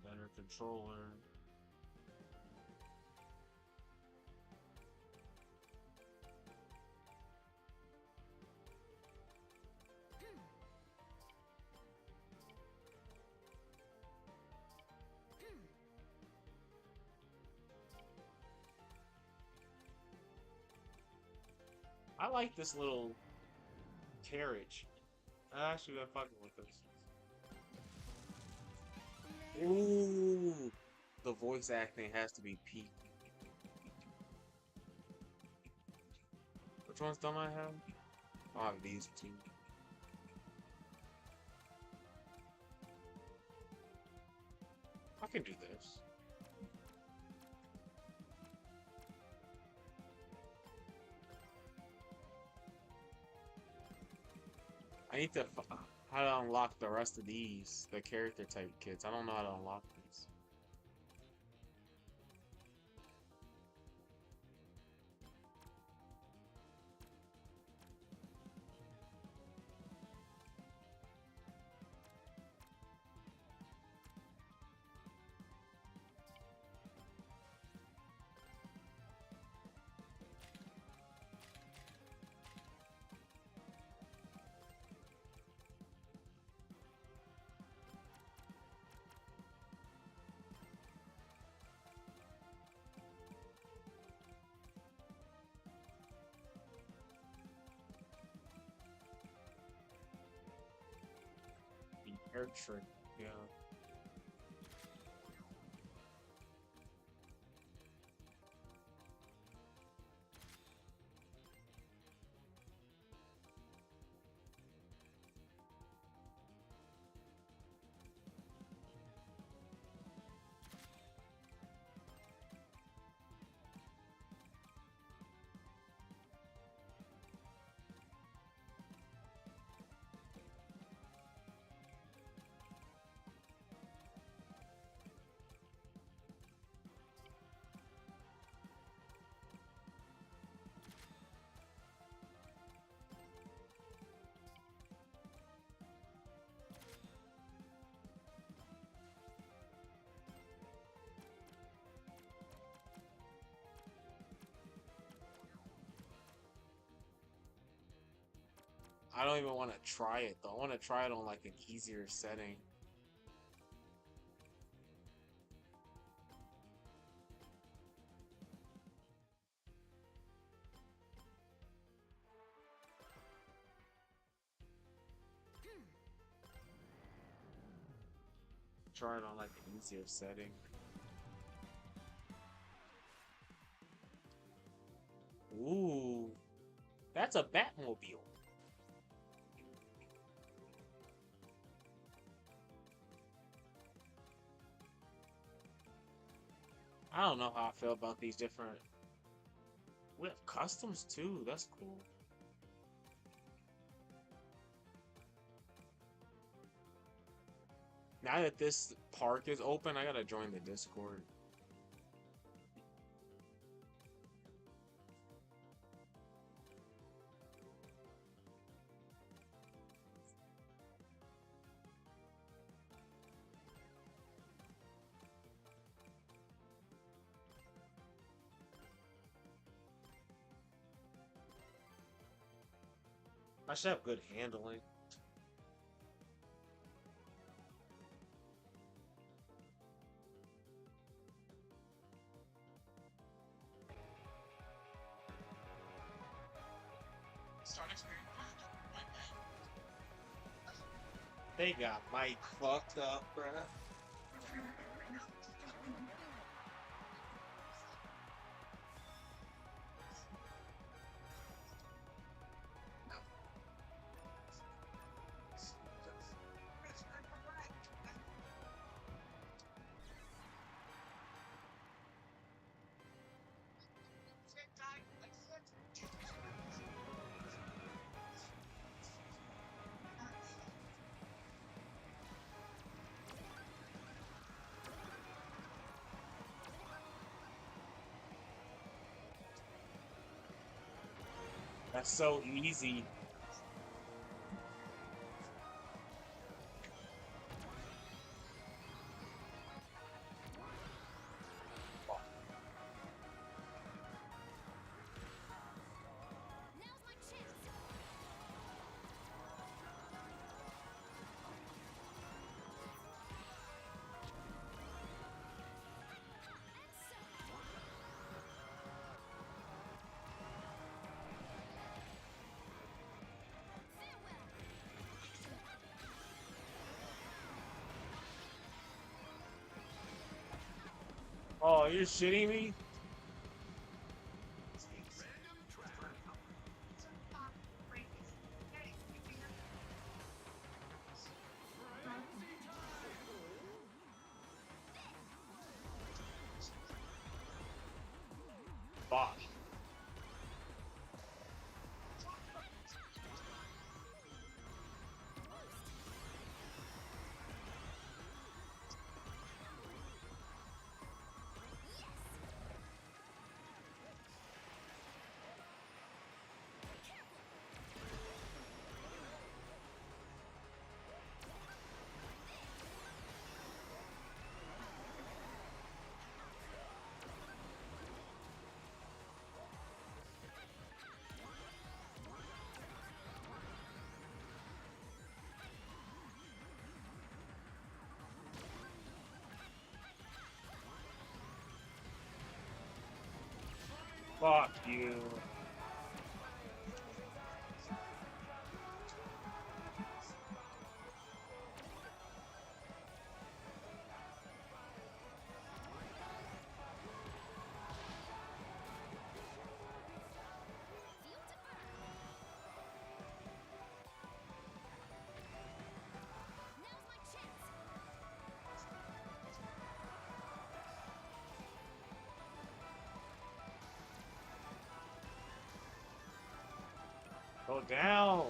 Better controller. I like this little carriage. I actually been fucking with this. Ooh, the voice acting has to be peak. Which ones don't I have? I have these two. I can do this. I need to how to unlock the rest of these, the character type kits. I don't know how to unlock these. The air trick, yeah. I don't even want to try it though. I want to try it on like an easier setting. Try it on like an easier setting. Ooh, that's a Batmobile. I don't know how I feel about these different. We have customs too. That's cool. Now that this park is open, I gotta join the Discord. I should have good handling. They got Mike fucked up, bruh. That's so easy. you're shitting me? Fuck. Fuck you. Go down.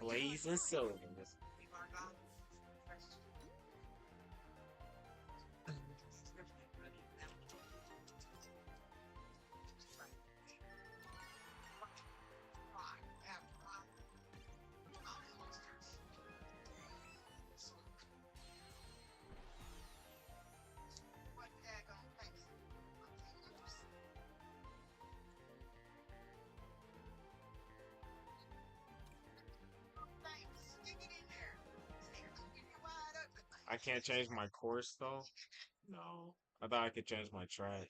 Blaze and Silver. I can't change my course though. No, I thought I could change my track.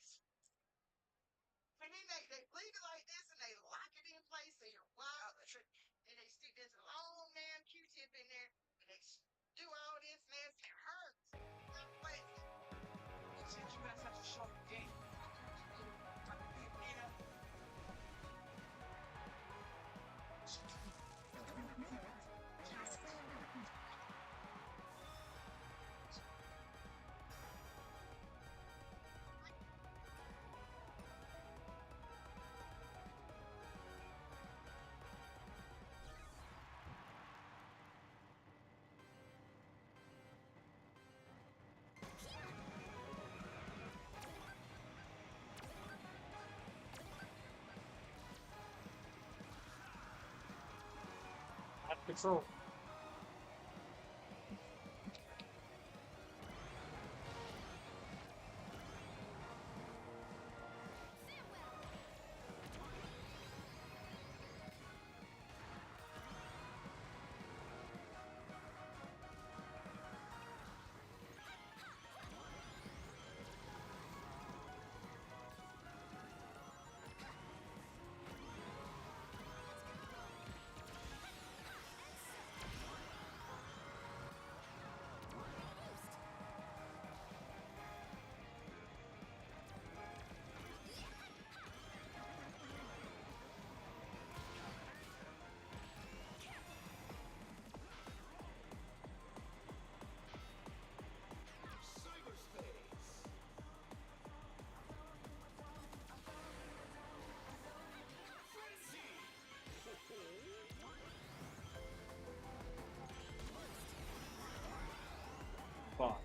Control. Fuck.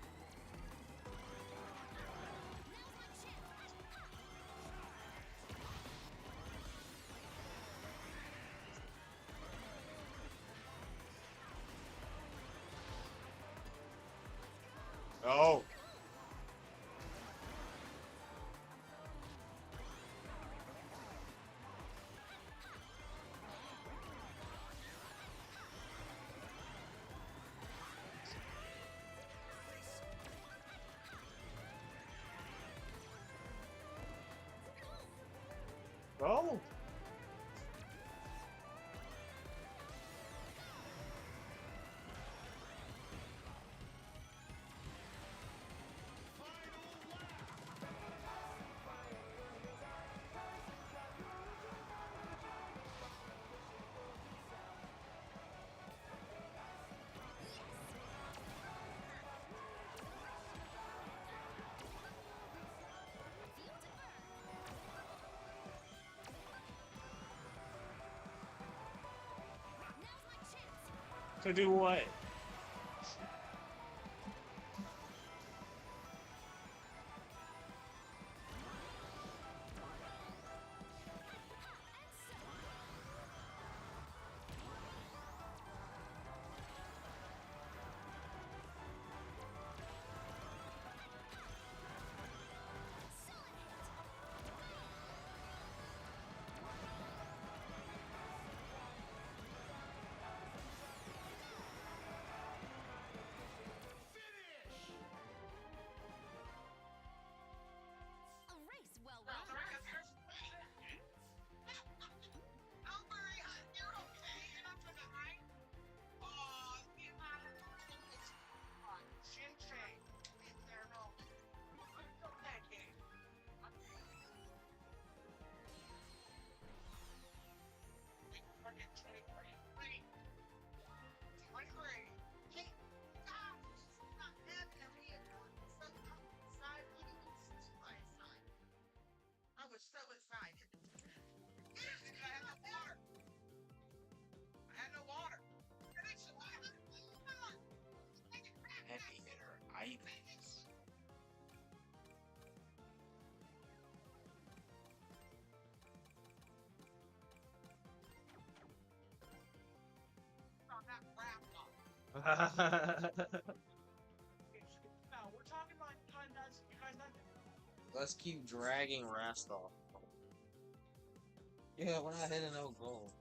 Oh. Oh! To do what? A race well run. Don't worry, you're okay. You're not gonna die. Oh, you it's fine. Shin Shay. There, no. Go back in. Fucking 23. Wait. 23. Hey, stop. It's not happening here. So, side, side. I was so excited. I had no water. I had no water. Heavy hitter. I. On that crap off. No, we're talking about you guys not. Let's keep dragging Rastov. Yeah, we're not hitting no goal.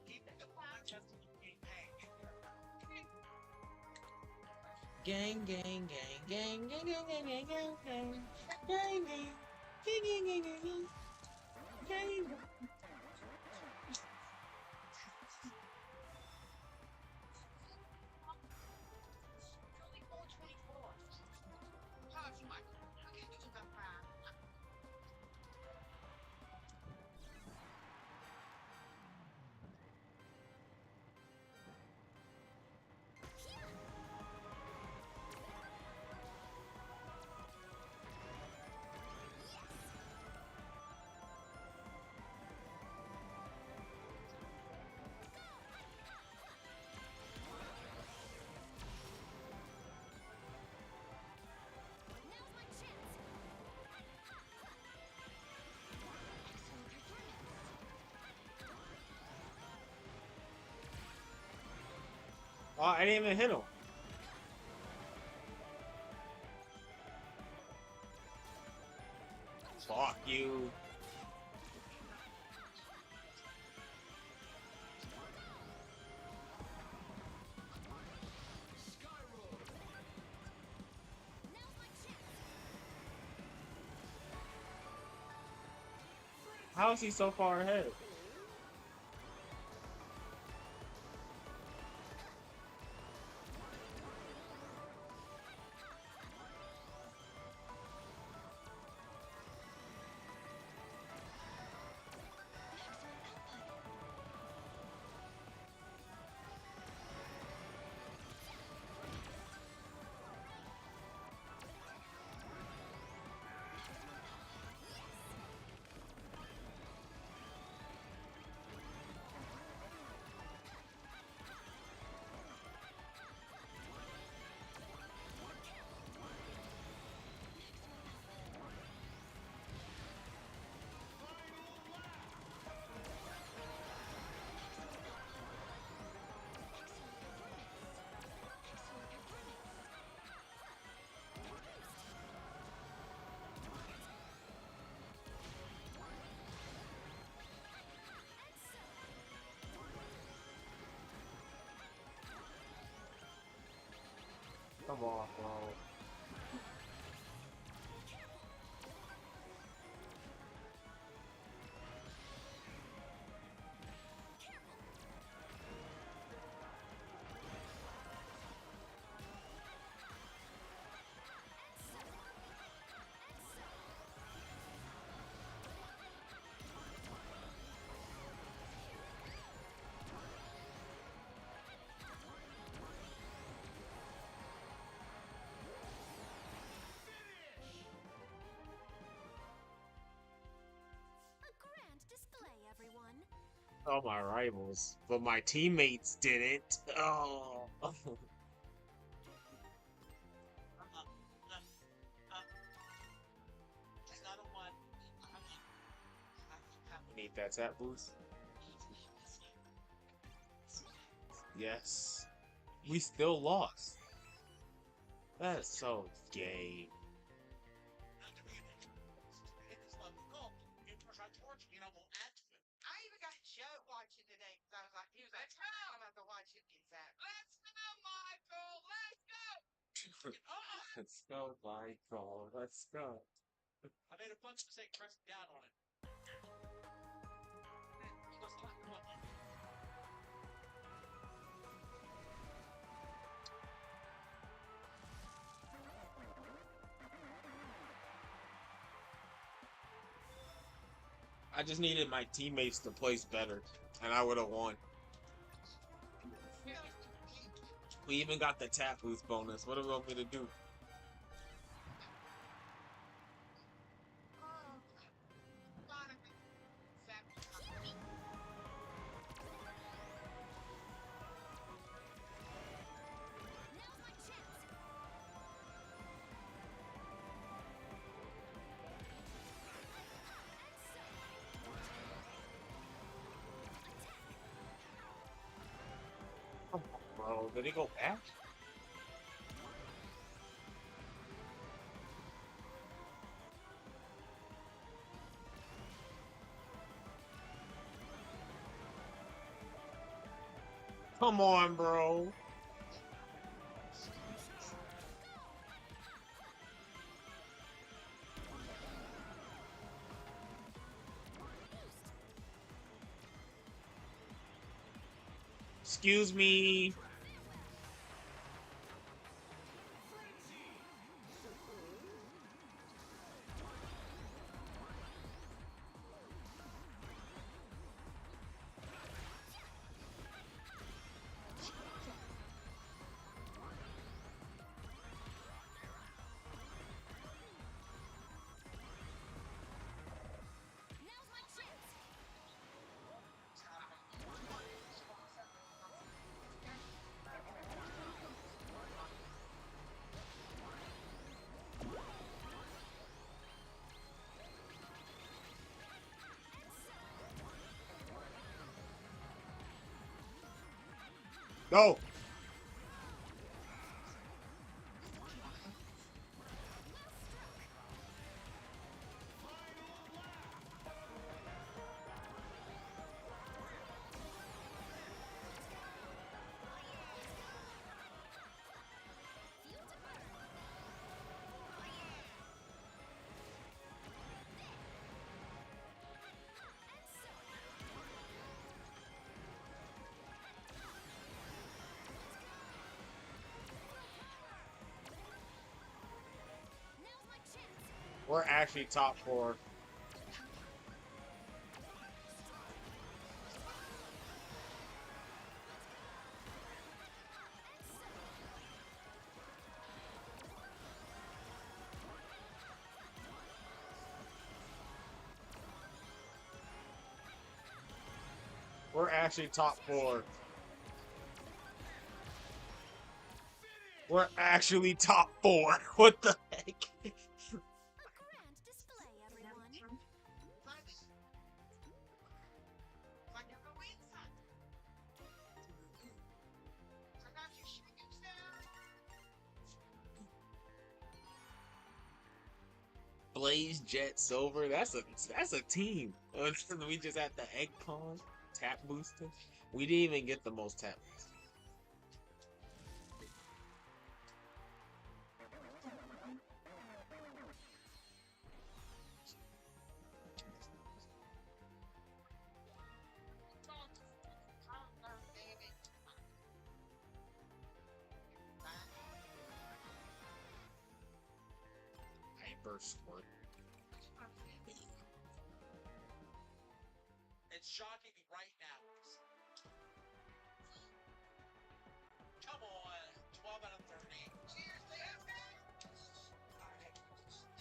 Keep it the fun just to keep paying. Gang, gang, gang, gang, gang, gang, gang, gang, gang, gang, gang, gang, gang, gang, gang, gang, gang. It's only 424. Hush, Michael. Okay, you got fine. Now's my chance. Excellent performance. Oh, I didn't even hit him. Fuck you. Now's my chance. How is he so far ahead? Come on, bro. All my rivals, but my teammates didn't. Oh. Another one. Need that tap boost? Yes. We still lost. That's so gay. I even got Joe watching today because I was like, he was like, I'm about to watch it. He's like, let's go, Michael, let's go. Let's go, Michael. Let's go. I made a punch mistake pressing down on it. He goes, come on. I just needed my teammates to place better, and I would have won. We even got the tap boost bonus. What do you want me to do? Bro, did he go back? Come on, bro. Excuse me. No. We're actually top four. We're actually top four. We're actually top four. What the heck? Grand display, everyone. Blaze Jet Silver. That's a team. We just had the egg pond tap booster. We didn't even get the most tap. Hyper Squirt. It's shocking me right now. Come on, 12 out of 30. Cheers,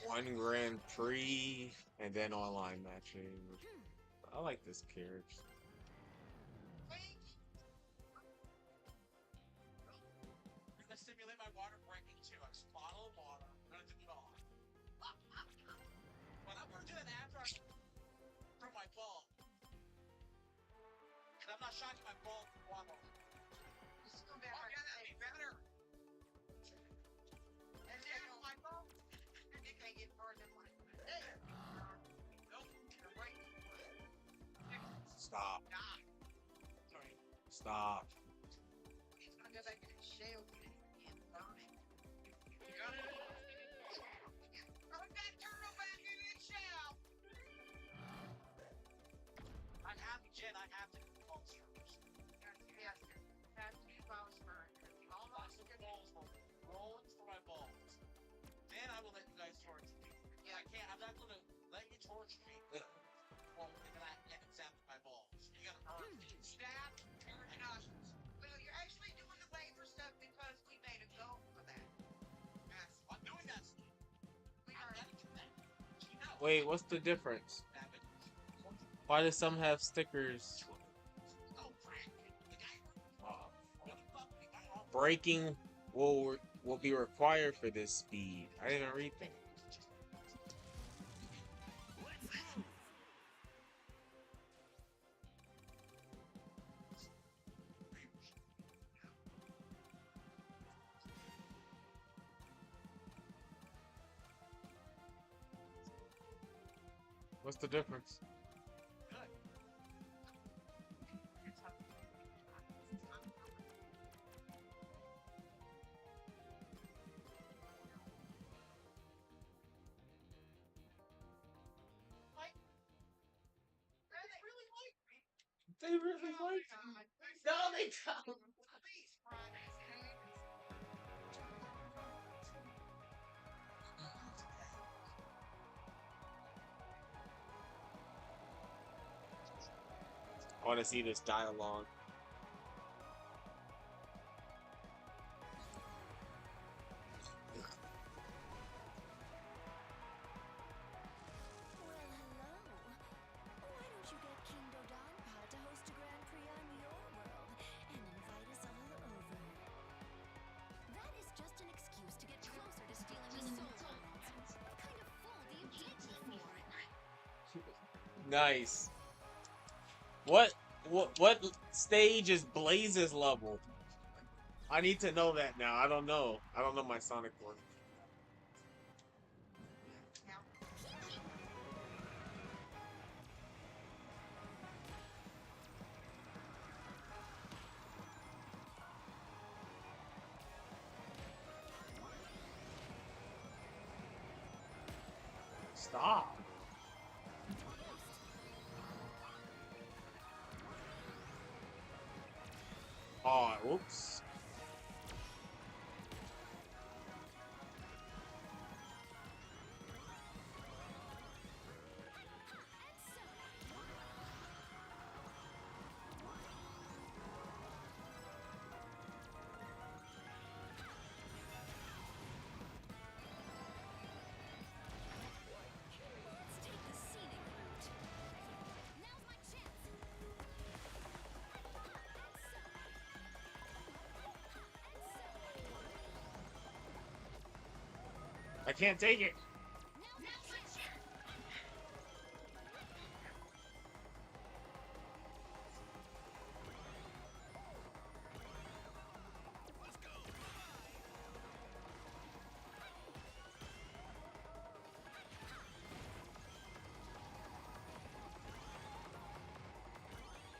One Grand Prix and then online matching. I like this carriage. from my ball. And I'm not shocking my ball from Guamo. It's still better. Oh, yeah, that'd be better. And then my ball, I think I get more than one. Hey. Nope. You're right. Stop. Die. Sorry. Stop. It's gonna go back to the shell and burn it. You got it? Put that turtle back in its shell! I have to, Jen, I have to do balls first. Yes, has to be balls first. All my second balls will roll for my balls. Then I will let you guys torch me. Yeah, I can't, I'm not gonna let you torch me. Well, and then I end up zapping my balls. You gotta earn me. Stab, turn, and nostrils. Well, you're actually doing the labor stuff because we made a go for that. Yes, I'm doing that stuff. We are. You know. Wait, what's the difference? Why do some have stickers? Oh, Frank. The guy. Braking will be required for this speed. I didn't even read that. What's the difference? They really like me. No, they don't. I want to see this dialogue. Well, hello. Why don't you get King Dodonpa to host a Grand Prix on your world and invite us all over? That is just an excuse to get closer to stealing the soul worlds. What kind of fool do you take me for? Nice. What stage is Blaze's level? I need to know that now. I don't know. I don't know my Sonic one. Stop. Oh, whoops. Let's take the scenic route. Now's my chance. I can't take it. Now's my chance.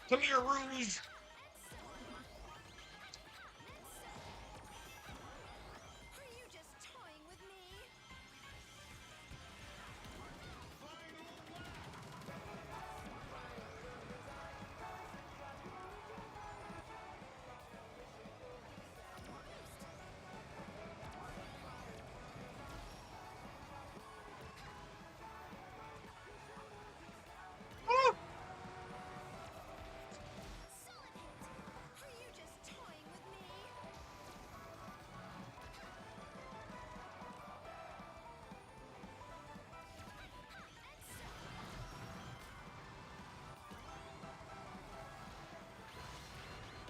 Come here, Rouge. Are you just toying with me? Ah! Solid hit. Are you just toying with me?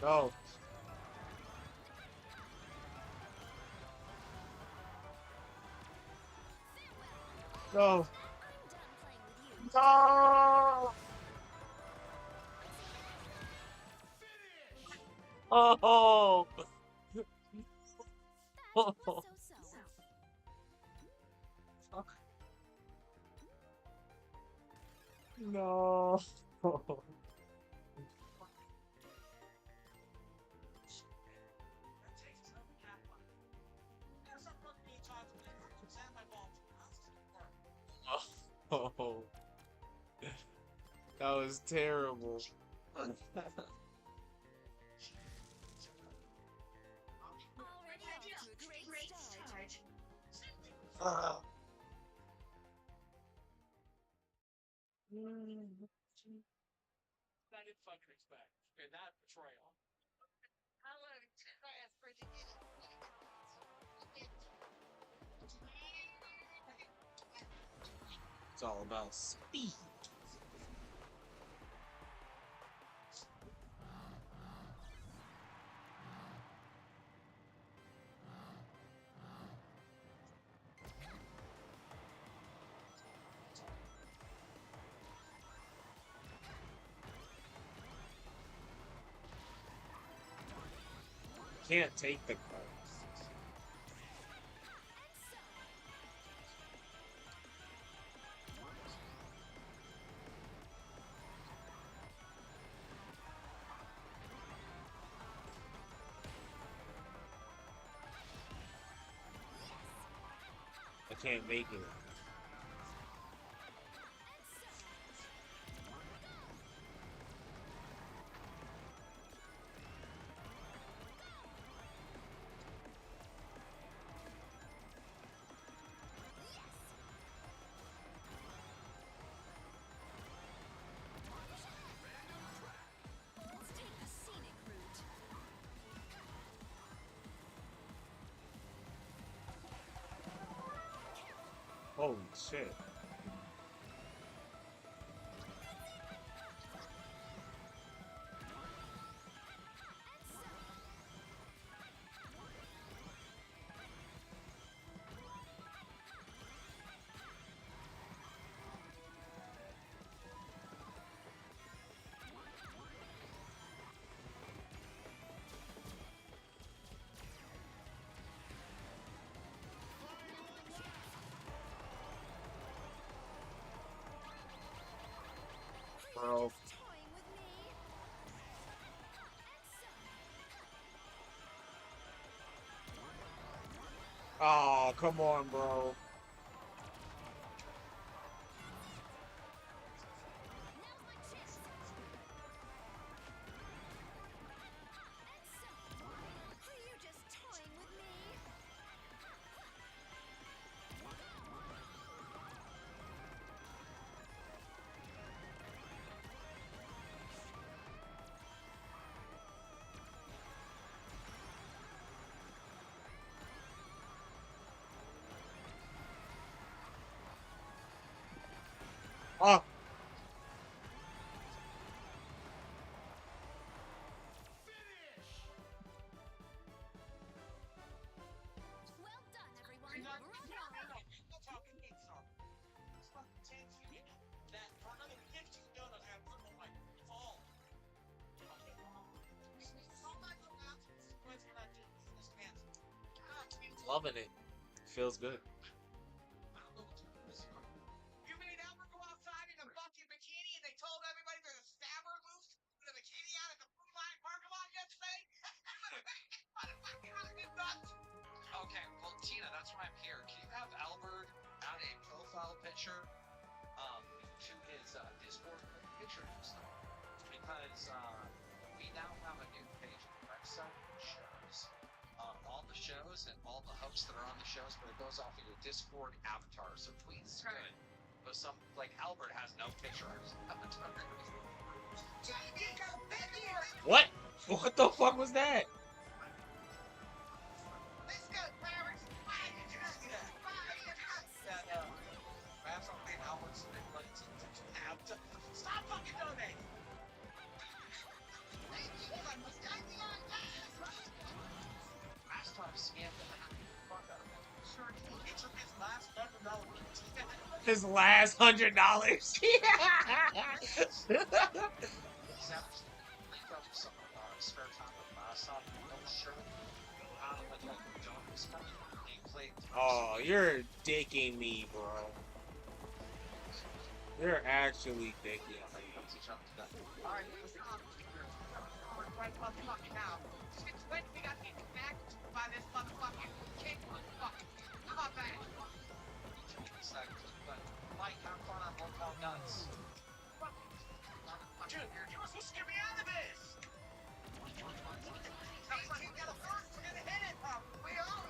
No. No. I'm done playing with you. No! Oh! That was so-so. No. Oh, that was terrible. Already off to a great start. Ah. I didn't fucking expect. And that betrayal. I want to transfer to you. It's all about speed. Can't take the cards. I can't make it. Let's take the scenic route. Holy shit. Bro. Toying with me. Oh, come on, bro. Now's my chance. Are you just toying with me? Oh, Well done, everyone. No, Bravo. I'm not talking Pixar. It's fucking tension. That for another 50 donuts have put on my fall. Okay. So much about what's what I do in this pants. loving it. Feels good. You made Albert go outside in a fucking bikini and they told everybody there's a stabber loose with a bikini out at the Food Line parking lot yesterday? Motherfucking nuts! Okay, well, Tina, that's why I'm here. Can you have Albert add a profile picture to his Discord picture and stuff? Because we now have a new page on the website that shows all the shows and all the hosts that are on the shows, but it goes off of your Discord avatar. So tweets good. But some, like Albert has no pictures. What? What the fuck was that? Let's go, Clarence. Why did you do that? That, perhaps I'll pay Albert's big money to have to stop fucking donating. Last time scammed the fuck out of him. Sure, he took his last $100 PT. His last $100. Oh, you're dicking me, bro. You're actually dicking me. Alright, right motherfucking now. Since when we got attacked by this motherfucking king motherfucker? Come on back. Like, I'm fun on Mortal Nuts. Junior, you were supposed to get me out of this! We're gonna hit it, bro! We all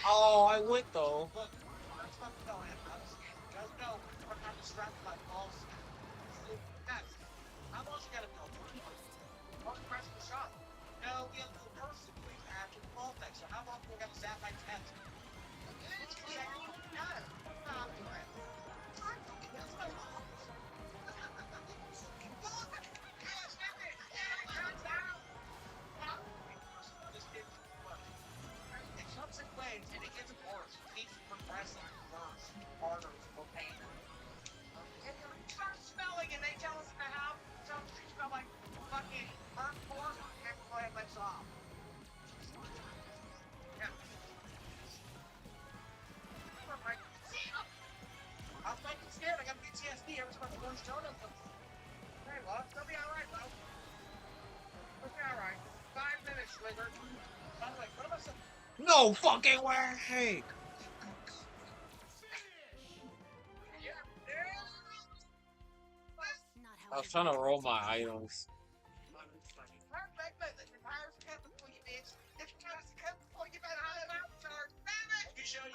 Oh, I went though. Look, let's fucking go, man. Guys know we're kind of distracted by balls. That's how long you gotta go? One press the shot. No, we have to perfectly after the ball thing. So how long do we got to zap by 10? It comes in waves and it gets worse. It keeps progressing worse, harder, more painful. And you start smelling and they tell us in the house, some streets smell like fucking burnt pork and everybody lets off. Yeah. I'm fucking scared. I got PTSD every time I go to Jonah. Hey, love, they'll be alright, love. They'll be alright. 5 minutes, Lizard. By the way, what am I saying? No fucking way. Not I was however. trying to roll my items. You show you.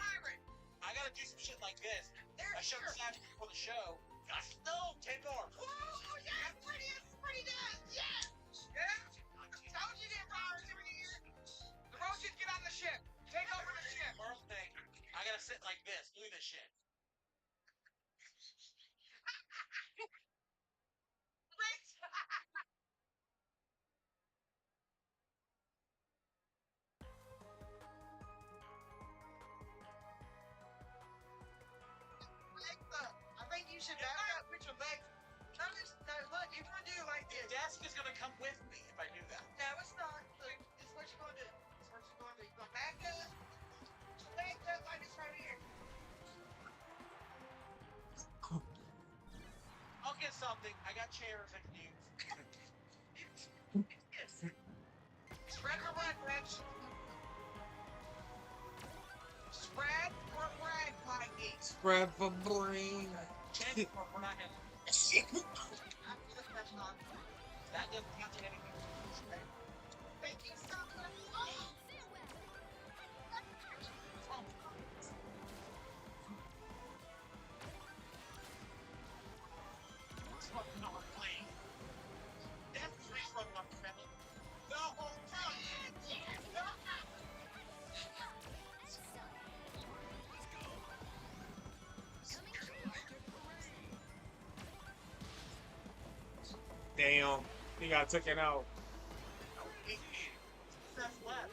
I gotta do some shit like this. I showed Sam before the show. Gosh, no, 10 more. Oh, yeah, pretty good. Yeah. Told you get powers every year. The roaches get on the ship. Take over the ship. First thing, I gotta sit like this. Do this shit. I think you should back up, put your legs. No, look, you're gonna do like this. The desk is gonna come with me if I do that. No, it's not. Look, this is what you're gonna do. This is what you're gonna do. You're gonna back up. Back up like this right here. I'll get something. I got chairs I can use. Spread the leg, Rich. Spread or brag, Mikey. Spread for brain. We're not having that doesn't count to anything. Thank you so much. It's fucking not playing. That's the reason I'm not spending the whole time. Damn, he got taken out. That's left.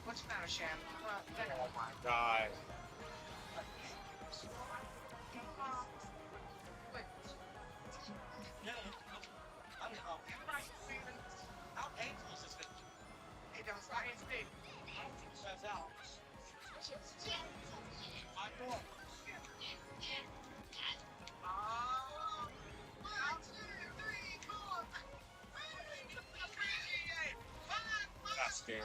What's the matter, Shan? Oh my god. How painful is this going to be? It does not instinct. That's out. My door. That's scary.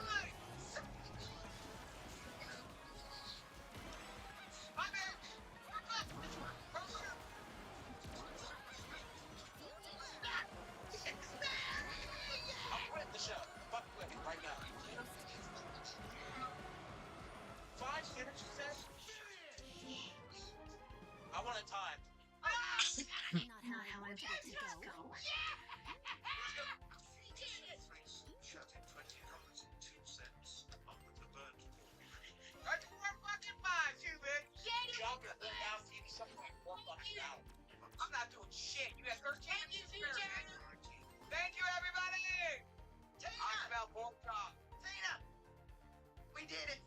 did it.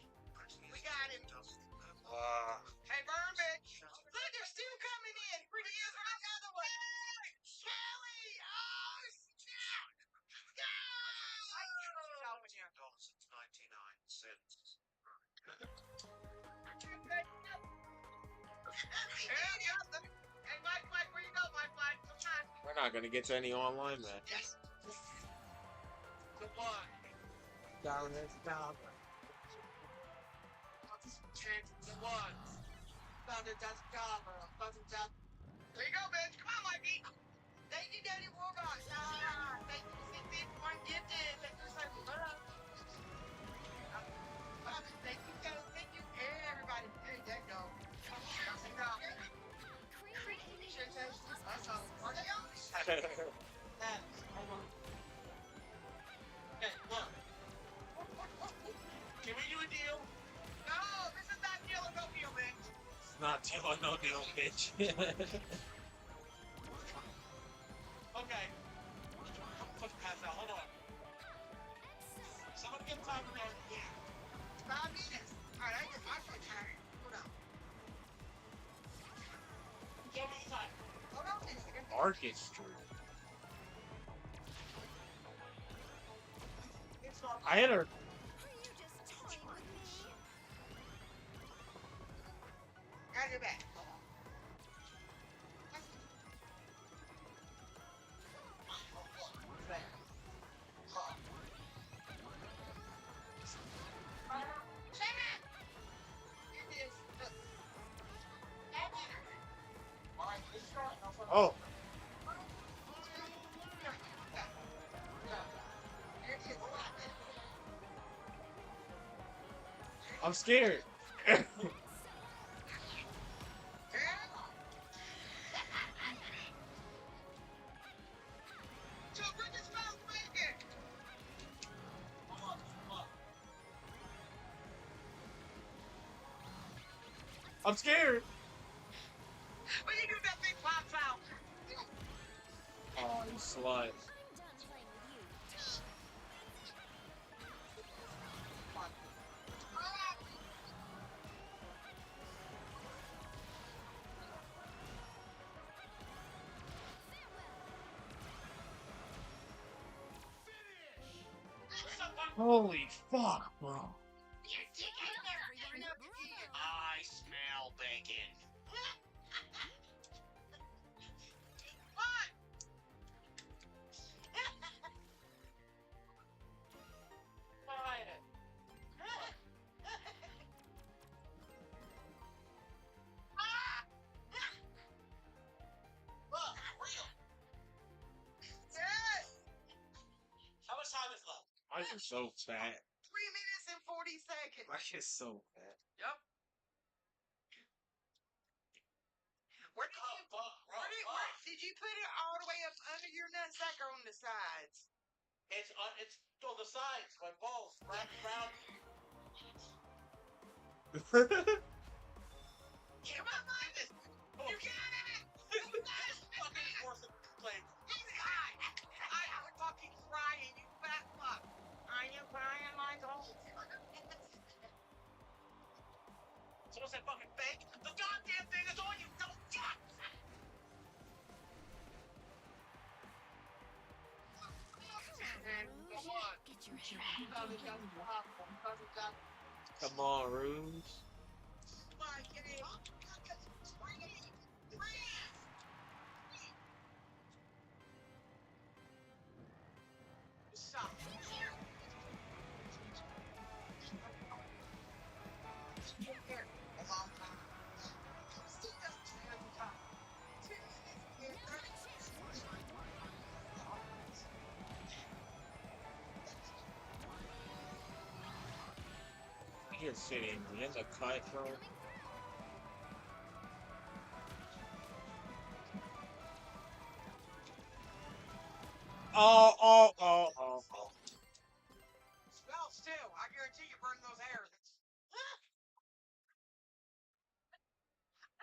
We got him. Hey, Burn bitch. Look, they're still coming in. Pretty is another one. Kelly! Oh, snap! Hey, Mike, where you go, Mike? Come on. We're not gonna get to any online match. Yes. The one. Down this down. The one. There you go, bitch. Come on, Mikey. Thank you, Daddy Warlock. Thank you, one gifted. Thank you, so much. Thank you, Kelly. Thank you, everybody. There you go. Hey, look. Can we do a deal? No, this is not deal or no deal, bitch. It's not deal or no deal, bitch. Okay. Let's pass out. Hold on. Someone get time to go. Yeah. 5 minutes. Alright, I get my first time. Hold on. Give me time. Hold on. Orchestra. It's not. I hit her. Are you just toying with me? Got your back. Oh, I'm scared. I'm scared. When you do that big pops out. Oh, you slut. I'm done playing with you. Holy fuck, bro. I smell bacon. How much time is left? Why is so fat? 3 minutes and 40 seconds. Why is so fat? Yep. Did you put it all the way up under your nutsack or on the sides? It's on the sides, my balls, wrapped around. Come on, Linus! You got it! Fucking force of complaint. I'm fucking crying, you fat fuck. Are you crying, Michael? Someone said fucking fake. The goddamn thing is on you, don't fuck! Get your head Come on, Rouge. You're sitting in the cut, bro. Oh. Spell still. I guarantee you burn those hairs.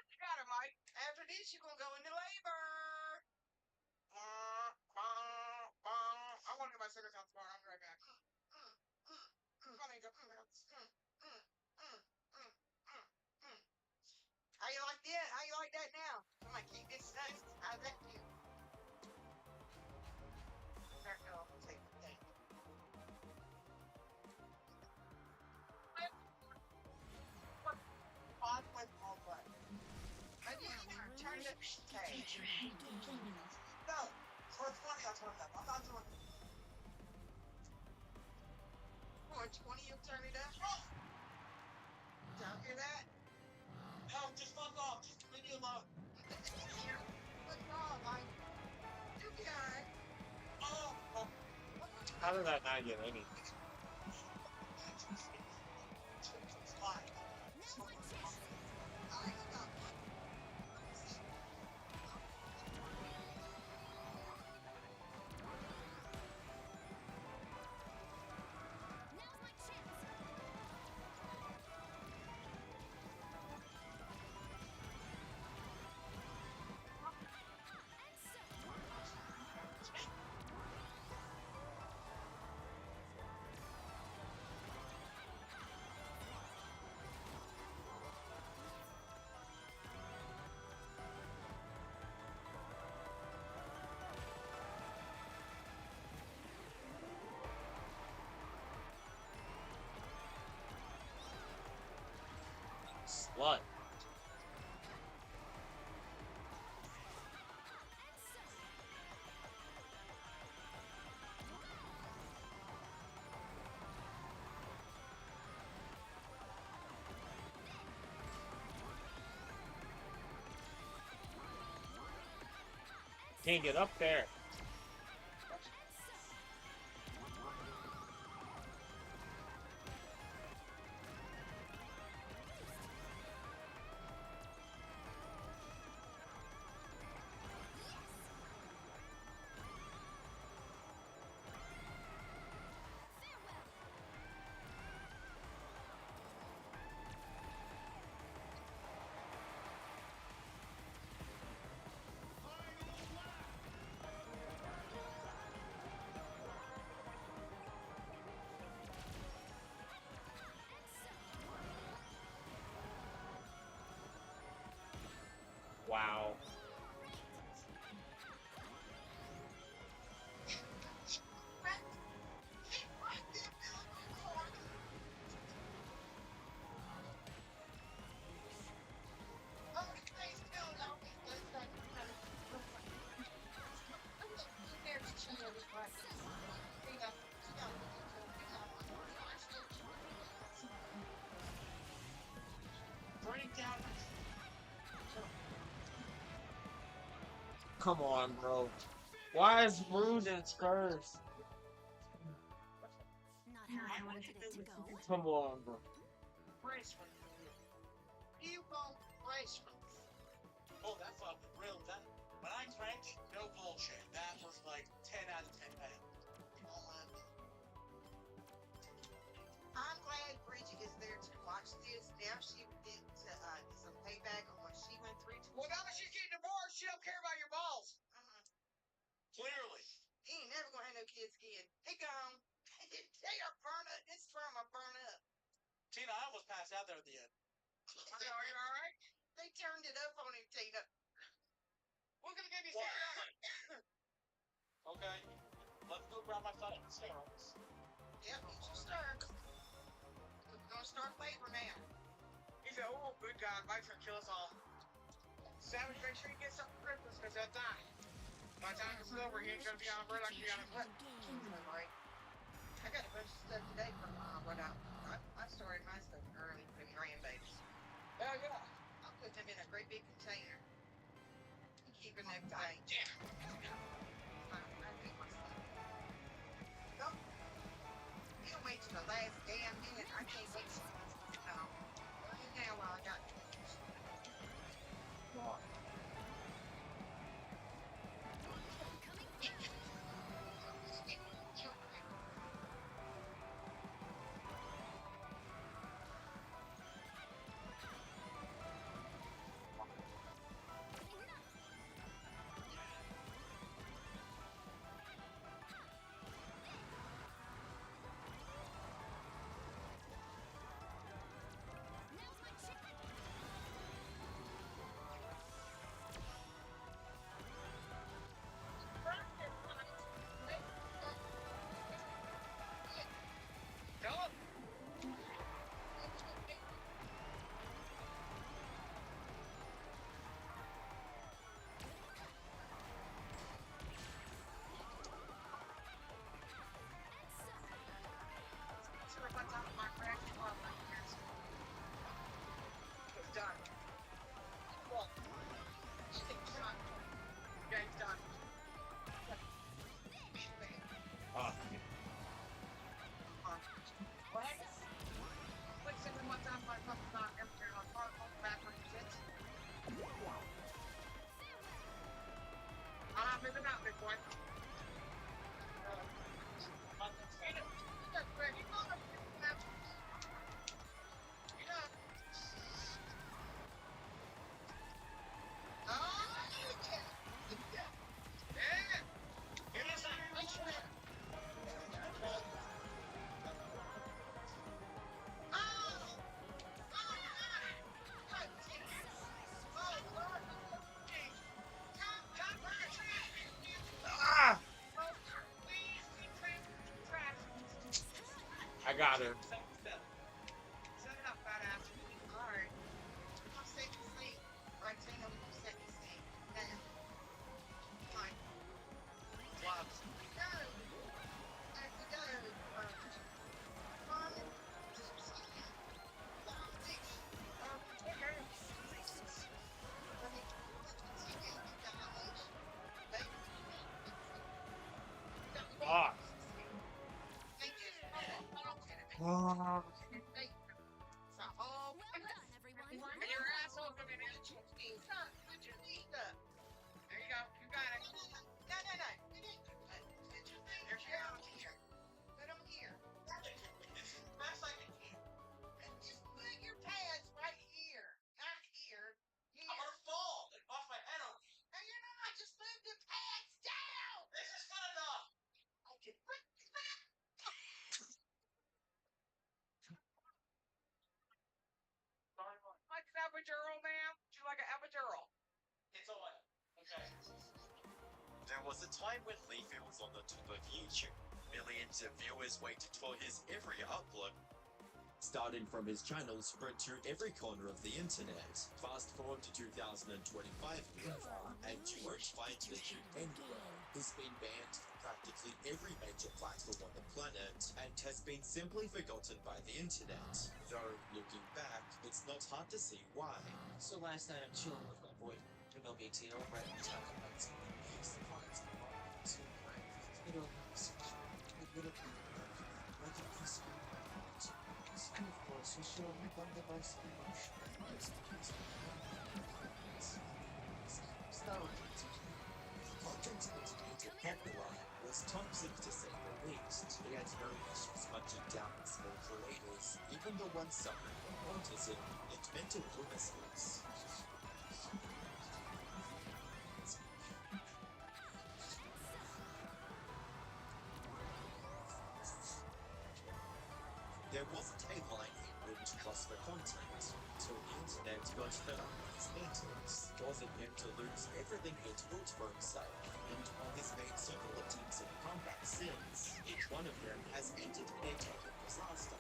You got her, Mike. After this, you're gonna go into labor. I want to get my sugar tomorrow. I'll be right back. Come on, Angel. thank you. There you go. Take the thing. On with all but. Maybe you can turn it. Okay. No. For 20, I'll turn it up. I'm not doing it. For 20, you'll turn it up? Don't hear that? No, just fuck off. Just leave me alone. What's wrong, Mike? You can. Oh. How did that not get any? Now's my chance. Slut. Can't get up there. Wow. Come on, bro. Why is Rouge and Scourge? Not how I wanted it to go. Come on, bro. Bracelet. You want bracelets? Oh, that's off the real. That when I drank, no bullshit. That was like 10 out of 10 pounds. I'm glad Bridget is there to watch this. Now she will get to get some payback on what she went through. Well, now that she's getting divorced, she don't care about your balls. Clearly. He ain't never gonna have no kids again. He gone. They are burned up. This sperm are burned up. Tina, I almost passed out there at the end. Are you alright? They turned it up on him, Tina. We're gonna give you $6. Okay. Let's go grab my fucking steroids. Yep, get your steroids. We're gonna start labor now. He said, oh, good God, Mike's gonna kill us all. Savage, make sure you get something for Christmas, because he'll die. By the time it's over, he ain't gonna be on a bird like he on his lip. Right. I got a bunch of stuff today from what I started my stuff early for the grandbabies. Oh, yeah. I'll put them in a great big container. Keep them everything. I think my stuff. No. You don't wait till the last damn minute. I can't wait till now while I got what? I got her. Set it up, badass. Alright. I'll set the scene. Right, Tina, we'll set the scene. Now. Fine. Gloves. Go! There we go. One, two, three. Ah. Ah. Well done, everyone. And your asshole coming at you. Put your feet up. There you go. You got it. No. There's your arm here. Put them here. That's like a kid. Just put your pads right here. Not here. Here. I'm gonna fall and bust my head on you. No, you're not. Just move the pads down. This is good enough. Okay. Like an epidural, ma'am? Would you like an epidural? It's on. Okay. There was a time when Leafy was on the top of YouTube. Millions of viewers waited for his every upload. Starting from his channel spread to every corner of the internet. Fast forward to 2025, and you won't find the dude anywhere. He's been banned from practically every major platform on the planet, and has been simply forgotten by the internet. Though, looking back, it's not hard to see why. So last night I'm chilling with my boy, no big deal, right? We're talking about some things, the parts, the parts, little, little, and of course, we show you one device emotion. Content originator Pepperline was toxic to say the least. He had no issues punching down small creators, even the ones suffering from autism and mental illnesses. There wasn't a line he wouldn't cross for content, till the internet got fed up with his haters, causing him to lose everything he'd built for himself. And while he's made several attempts at comeback since, each one of them has ended in a total disaster.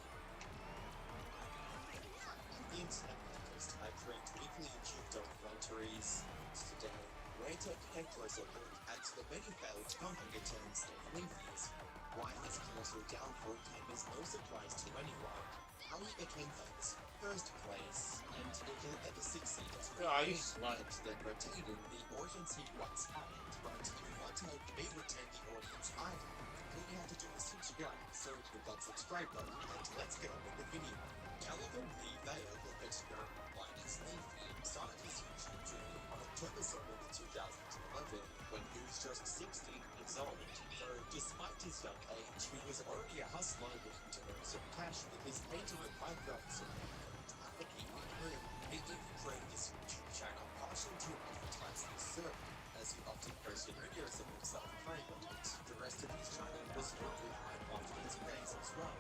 The internet latest I create weekly YouTube documentaries. Today, we're taking a closer look at the many failed content attempts of Leafy's. Why his colossal downfall came as no surprise to anyone, how he became famous in the first place, and if he'll ever succeed as Yeah, you slut, then retaining the audience he once had. But if you want to help me retain the audience I have, all you have to do is subscribe. So click that subscribe button and let's get on with the video. Calvin Lee Vale, better known as Leafy, started his YouTube journey on October 7th, 2011, when he was just 16 years old. So, despite his young age, he was already a hustler looking to earn some cash with his painting and Minecraft survival. He even created his YouTube channel partially to advertise his server, as he often posted videos of himself playing on it. The rest of his channel was filled with Minecraft his plays as well.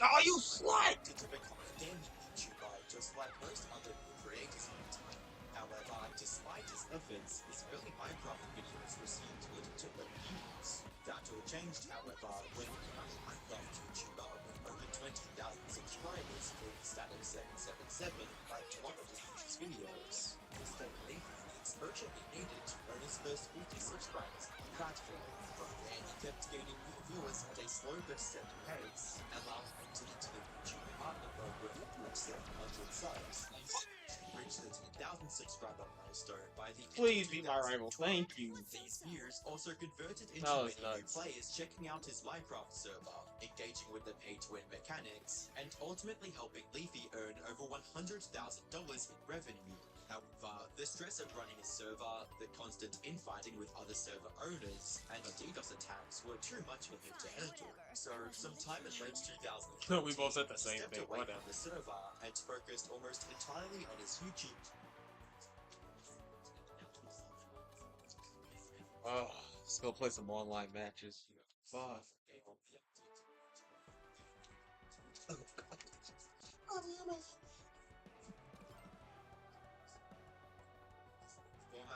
Oh, you slut! To become a gaming YouTuber, just like most other new creators at the time. However, despite his efforts, his early Minecraft videos received little to no views. That all changed, however, when he became a Minecraft YouTuber with over 20,000 subscribers called Static777 liked one of his videos. Instead of Leafy, the exposure he needed to earn his first 50 subscribers on the platform. From there, he kept gaining new viewers at a slow but steady pace, allowing him to enter the YouTube partner program with 700 subs. Reached the 10,000 subscriber milestone by the end Please of be my rival. 2012. Thank you. These views also converted into That was many new nuts. players checking out his Minecraft server, engaging with the pay-to-win mechanics, and ultimately helping Leafy earn over $100,000 in revenue. However, the stress of running a server, the constant infighting with other server owners, and DDoS attacks were too much for him to handle. So, sometime in late 2000, We both said the same stepped thing. away Whatever. from the server and focused almost entirely on his YouTube. Oh, let's go play some online matches. Fuck.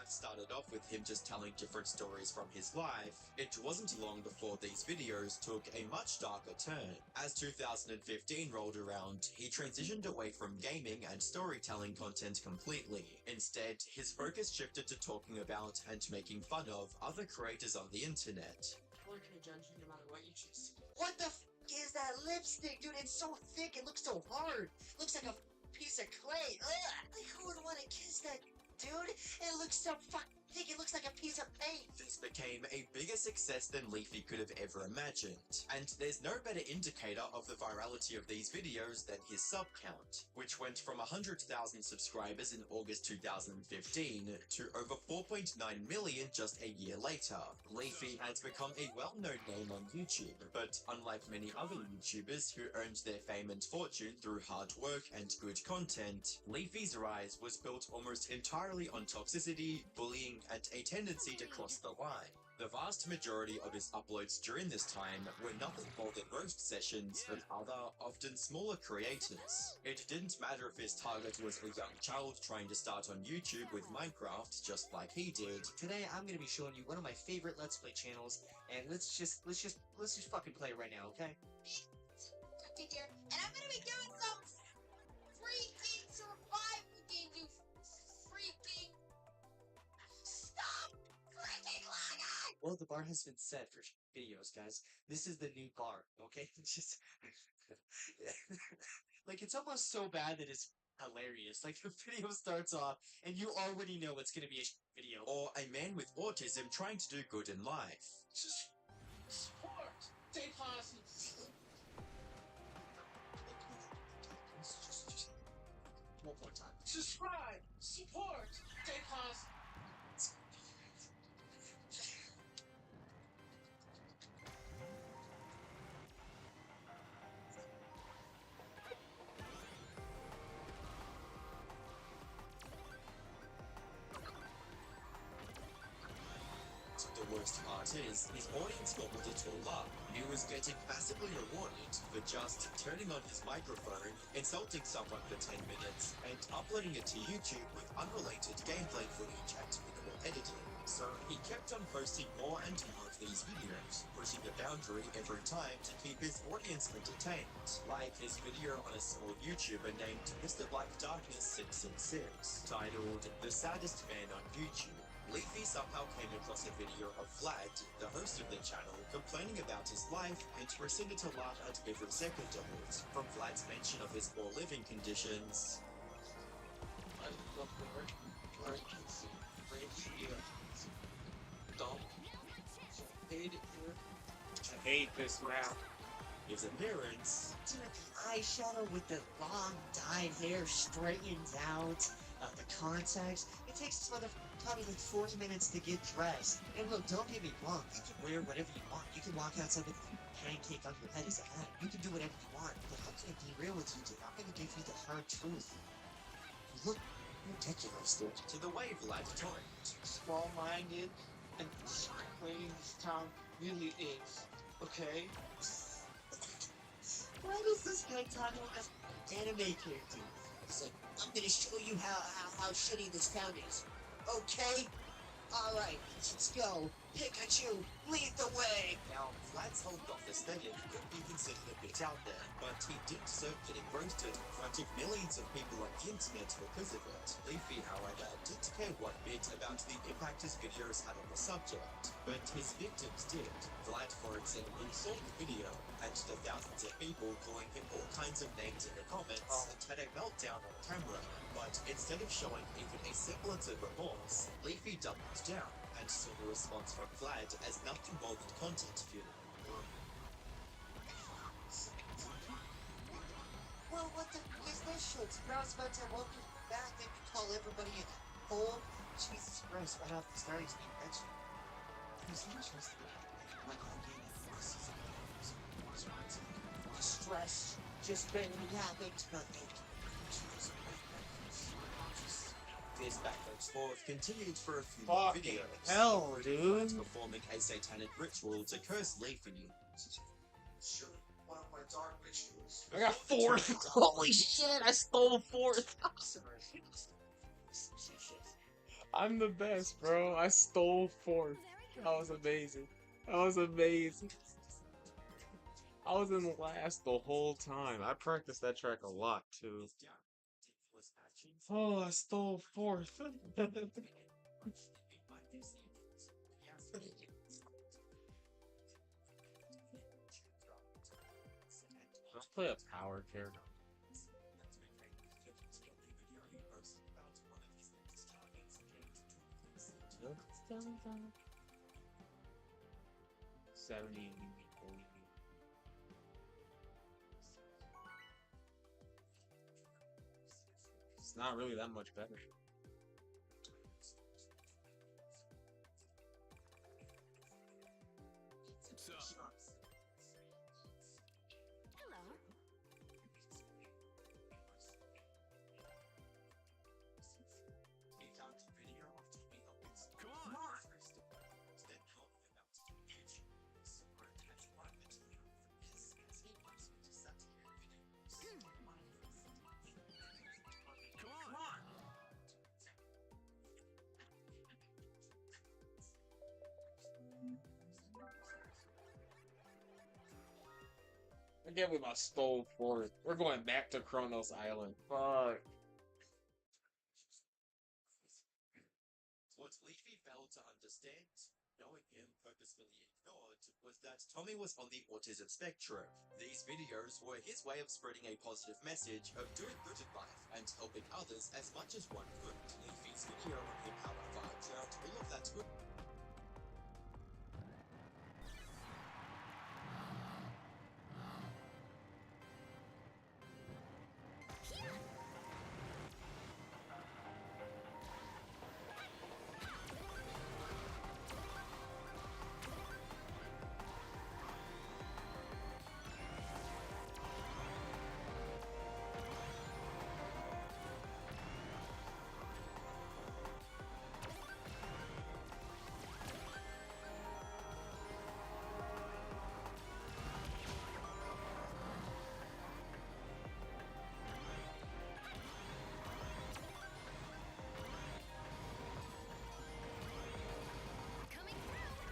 what started off with him just telling different stories from his life, it wasn't long before these videos took a much darker turn. As 2015 rolled around, he transitioned away from gaming and storytelling content completely. Instead, his focus shifted to talking about and making fun of other creators on the internet. We're gonna judge you no matter what you choose. What the f is that lipstick, dude? It's so thick. It looks so hard. Looks like a piece of clay. Ugh. Like, who would want to kiss that, dude? It looks so fucking thick. It looks like a piece of paint. This became a bigger success than Leafy could have ever imagined, and there's no better indicator of the virality of these videos than his sub count, which went from 100,000 subscribers in August 2015 to over 4.9 million just a year later. Leafy has become a well-known name on YouTube, but unlike many other YouTubers who earned their fame and fortune through hard work and good content, Leafy's rise was built almost entirely on toxicity, bullying, and a tendency to cross the line. The vast majority of his uploads during this time were nothing more than roast sessions with other, often smaller creators. It didn't matter if his target was a young child trying to start on YouTube with Minecraft just like he did. Today, I'm gonna be showing you one of my favorite Let's Play channels, and let's just fucking play it right now, okay? And I'm gonna be doing some freaking survival game, you freaking stop freaking lagging! Well, the bar has been set for videos, guys. This is the new bar, okay? Just like, it's almost so bad that it's hilarious. Like, the video starts off, and you already know it's gonna be a video. Or a man with autism trying to do good in life. Support! Stay positive! One more time. Subscribe! Support! Stay positive! The worst part is, his audience gobbled it all up. He was getting massively rewarded for just turning on his microphone, insulting someone for 10 minutes, and uploading it to YouTube with unrelated gameplay footage and minimal editing. So he kept on posting more and more of these videos, pushing the boundary every time to keep his audience entertained. Like his video on a small YouTuber named Mr. Black Darkness 666, titled The Saddest Man on YouTube. Leafy somehow came across a video of Vlad, the host of the channel, complaining about his life and proceeded to laugh at every second of it. From Vlad's mention of his poor living conditions, I love the work. Where you can see right here. Don't hate it here. I hate this map. his appearance, Dude, the eyeshadow with the long dyed hair straightened out, the contacts. It takes this probably like 40 minutes to get dressed. And look, don't get me wrong, you can wear whatever you want. You can walk outside with a pancake on your head as a hat. You can do whatever you want. But I'm gonna be real with you, dude. I'm gonna give you the hard truth. You look ridiculous, dude. to the way Vlad talked. Small-minded and disappointing this town really is. Okay? Why does this guy talk like an anime character? He's like, I'm gonna show you how shitty this town is. Okay? Alright, let's go. Pikachu, lead the way! Now, Vlad's whole goth aesthetic could be considered a bit out there, but he did deserve getting roasted in front of millions of people on the internet because of it. Leafy, however, didn't care one bit about the impact his videos had on the subject, but his victims did. Vlad, for example, saw the video, and the thousands of people calling him all kinds of names in the comments, and had a meltdown on camera. But instead of showing even a semblance of remorse, Leafy doubled down and saw the response from Vlad as nothing more than content fuel. Well, what the is this shit? Now it's about to welcome you back and you call everybody at home? Jesus Christ, right off the start he's being mentioned. He's interested. Like all gaming forces and stress just barely happened, nothing. This back and forth continued for a few more Fucking videos. hell, dude. Performing a satanic ritual to curse Leafy. Sure. One of my dark rituals. I got fourth. Holy shit! I stole fourth. I'm the best, bro. I stole fourth. That was amazing. That was amazing. I was in last the whole time. I practiced that track a lot too. Oh, I stole fourth. Let's play a power character. 70. It's not really that much better. Hello. I can't believe I stole fourth. We're going back to Kronos Island. Fuck. What Leafy failed to understand, knowing him purposefully ignored, was that Tommy was on the autism spectrum. These videos were his way of spreading a positive message of doing good in life and helping others as much as one could. Leafy's video on him, however, drowned all of that good. Coming through.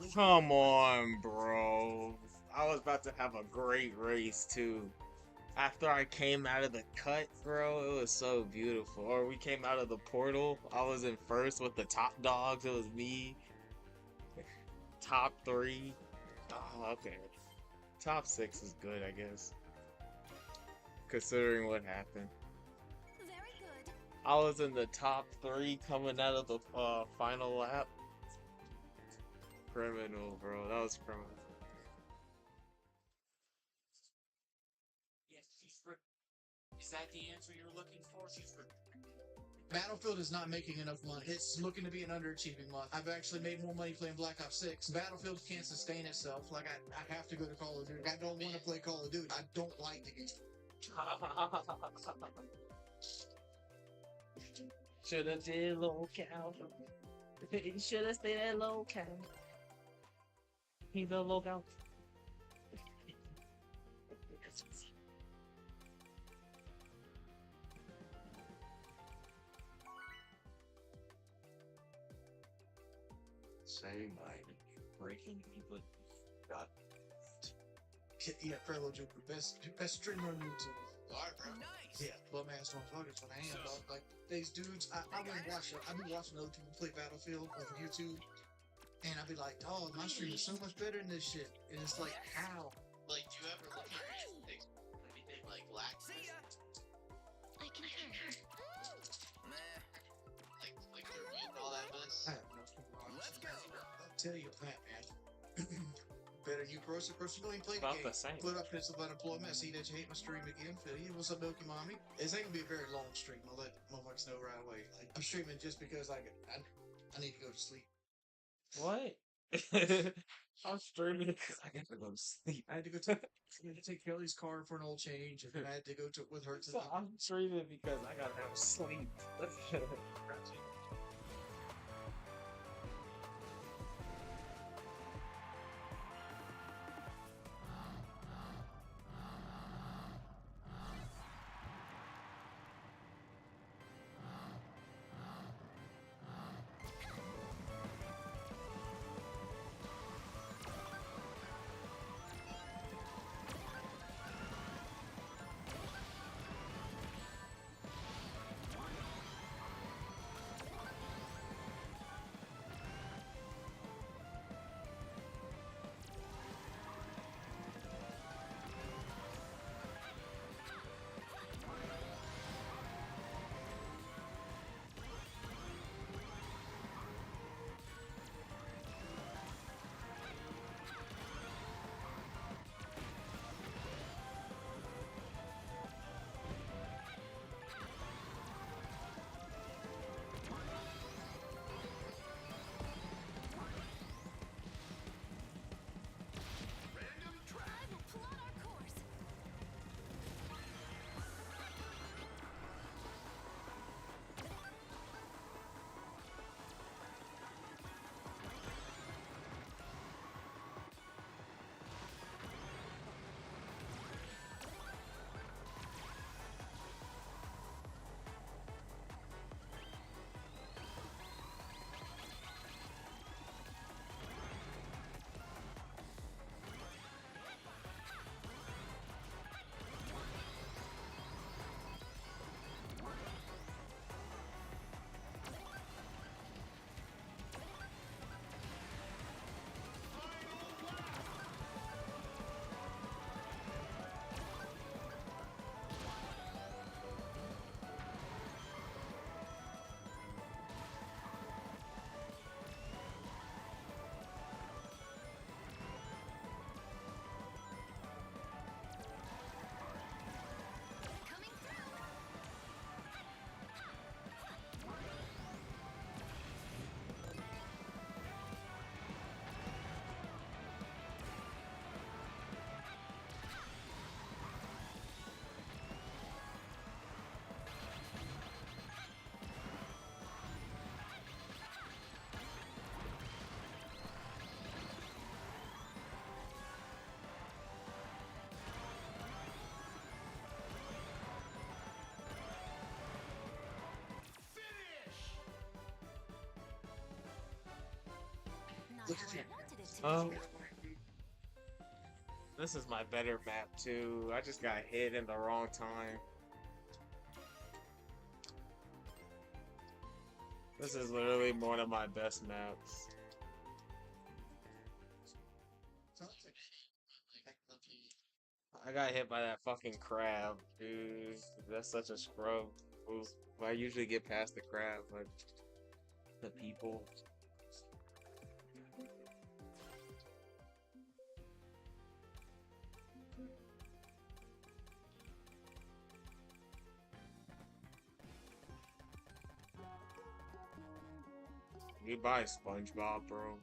So-so. Come on, bro. I was about to have a great race too. After I came out of the cut, bro, it was so beautiful. Or we came out of the portal. I was in first with the top dogs. It was me. top 3. Oh, okay. Top 6 is good, I guess. Considering what happened. Very good. I was in the top 3 coming out of the final lap. Criminal, bro. That was criminal. Yeah, is that the answer you're looking for? Battlefield is not making enough money. It's looking to be an underachieving month. I've actually made more money playing Black Ops 6. Battlefield can't sustain itself. Like, I have to go to Call of Duty. I don't want to play Call of Duty. I don't like the game. Shoulda did low cow. Shoulda stayed at low cow. He's a low cow. Say my breaking people got Yeah, Frelo Joker, best streamer on YouTube. alright, bro. Yeah, bum ass motherfuckers when I am, dog. Like, these dudes, I've been watching other people play Battlefield on YouTube, and I'd be like, oh, my stream is so much better than this shit. And it's like, how? Like, do you ever look at anything like lag? I can hear. Like the read and all that mess? I have no clue. Let's go. I'll tell you that, man. Better you person don't even play the About game. the same. Put up pencil unemployment. See that you hate my stream again. Phil, you what's up, Milky Mommy? This ain't gonna be a very long stream. I'll let motherfuckers know right away. Like, I'm streaming just because I need to go to sleep. What? I'm streaming because I gotta go to sleep. I had to go take Kelly's car for an oil change, and then I had to go with her to So I'm streaming because I gotta have sleep. I will plot our course. Coming through. Not Look how at I you. wanted it to be. This is my better map too. I just got hit in the wrong time. This is literally one of my best maps. I got hit by that fucking crab, dude. That's such a scrub. I usually get past the crab, but the people. Goodbye, SpongeBob, bro.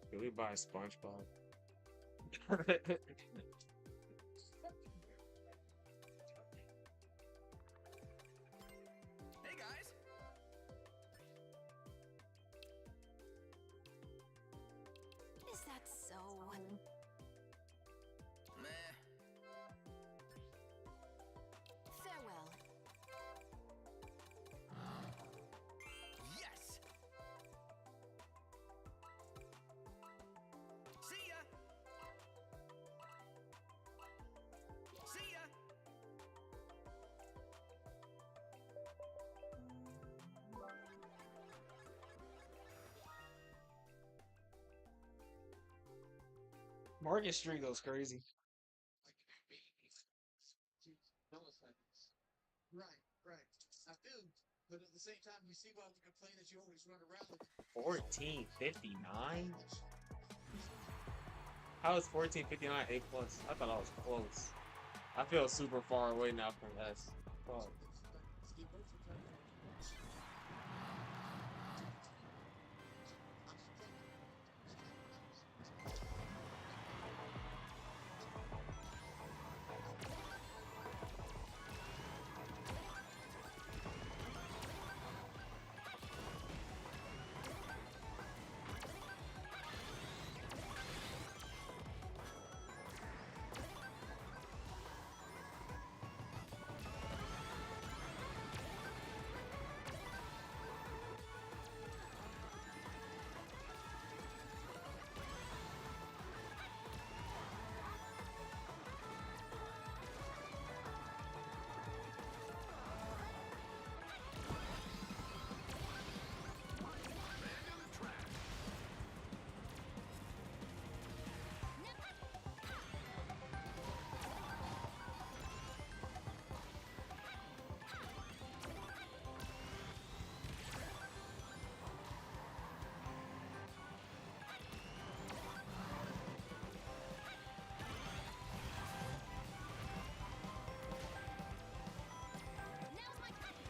Goodbye, SpongeBob. Hey guys! Is that so? Meh. Farewell. Yes! See ya! See ya! Market Street goes crazy. Right, right. I do, but at the same time, you see why we complain that you always run around with 1459? How is 1459 A plus? I thought I was close. I feel super far away now from S. Fuck. Now's my time.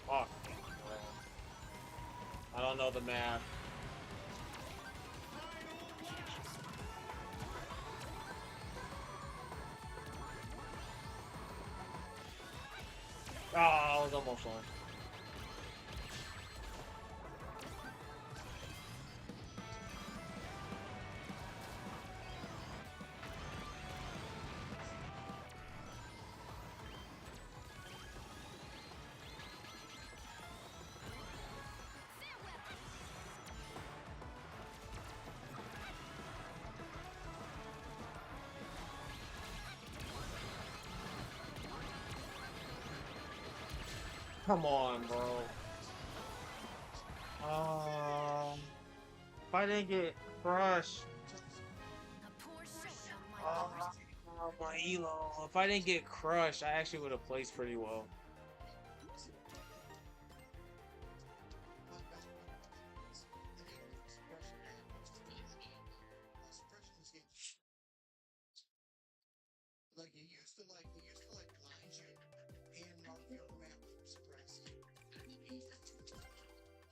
Fuck. I don't know the math. Ah, I was almost on. Come on, bro. If I didn't get crushed. A poor showdown, my lord. Oh, my elo. If I didn't get crushed, I actually would have placed pretty well. Like it used to blind you and mark you on the map for suppress.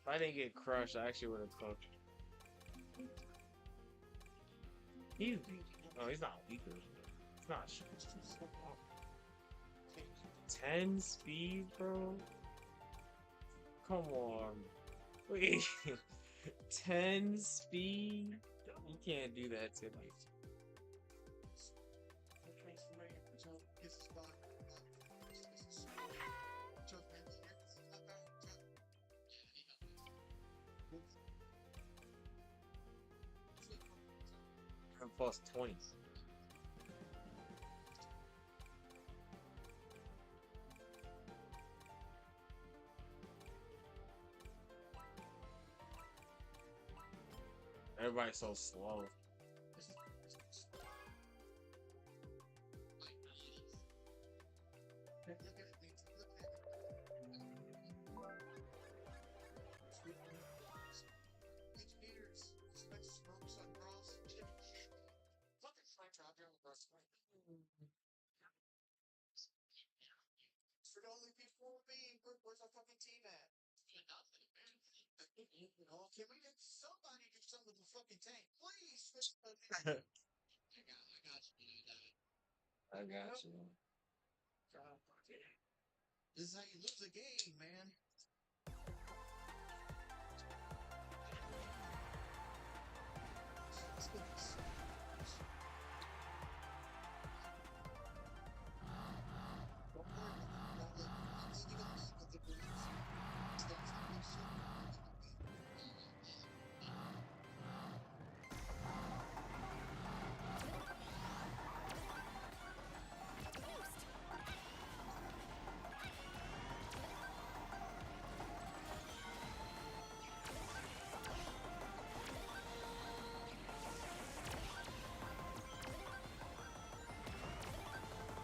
If I didn't get crushed, I actually would have cooked. He's not weaker. It's not. 10 speed, bro. Come on. Wait. 10 speed? You can't do that to me. plus 20. Everybody's so slow. Engineers, expect smokes on cross. Fucking fly drop down the cross. For only people being, where's our fucking team at? Oh, can we get somebody do something with the fucking tank, please? I got you. This is how you lose a game, man.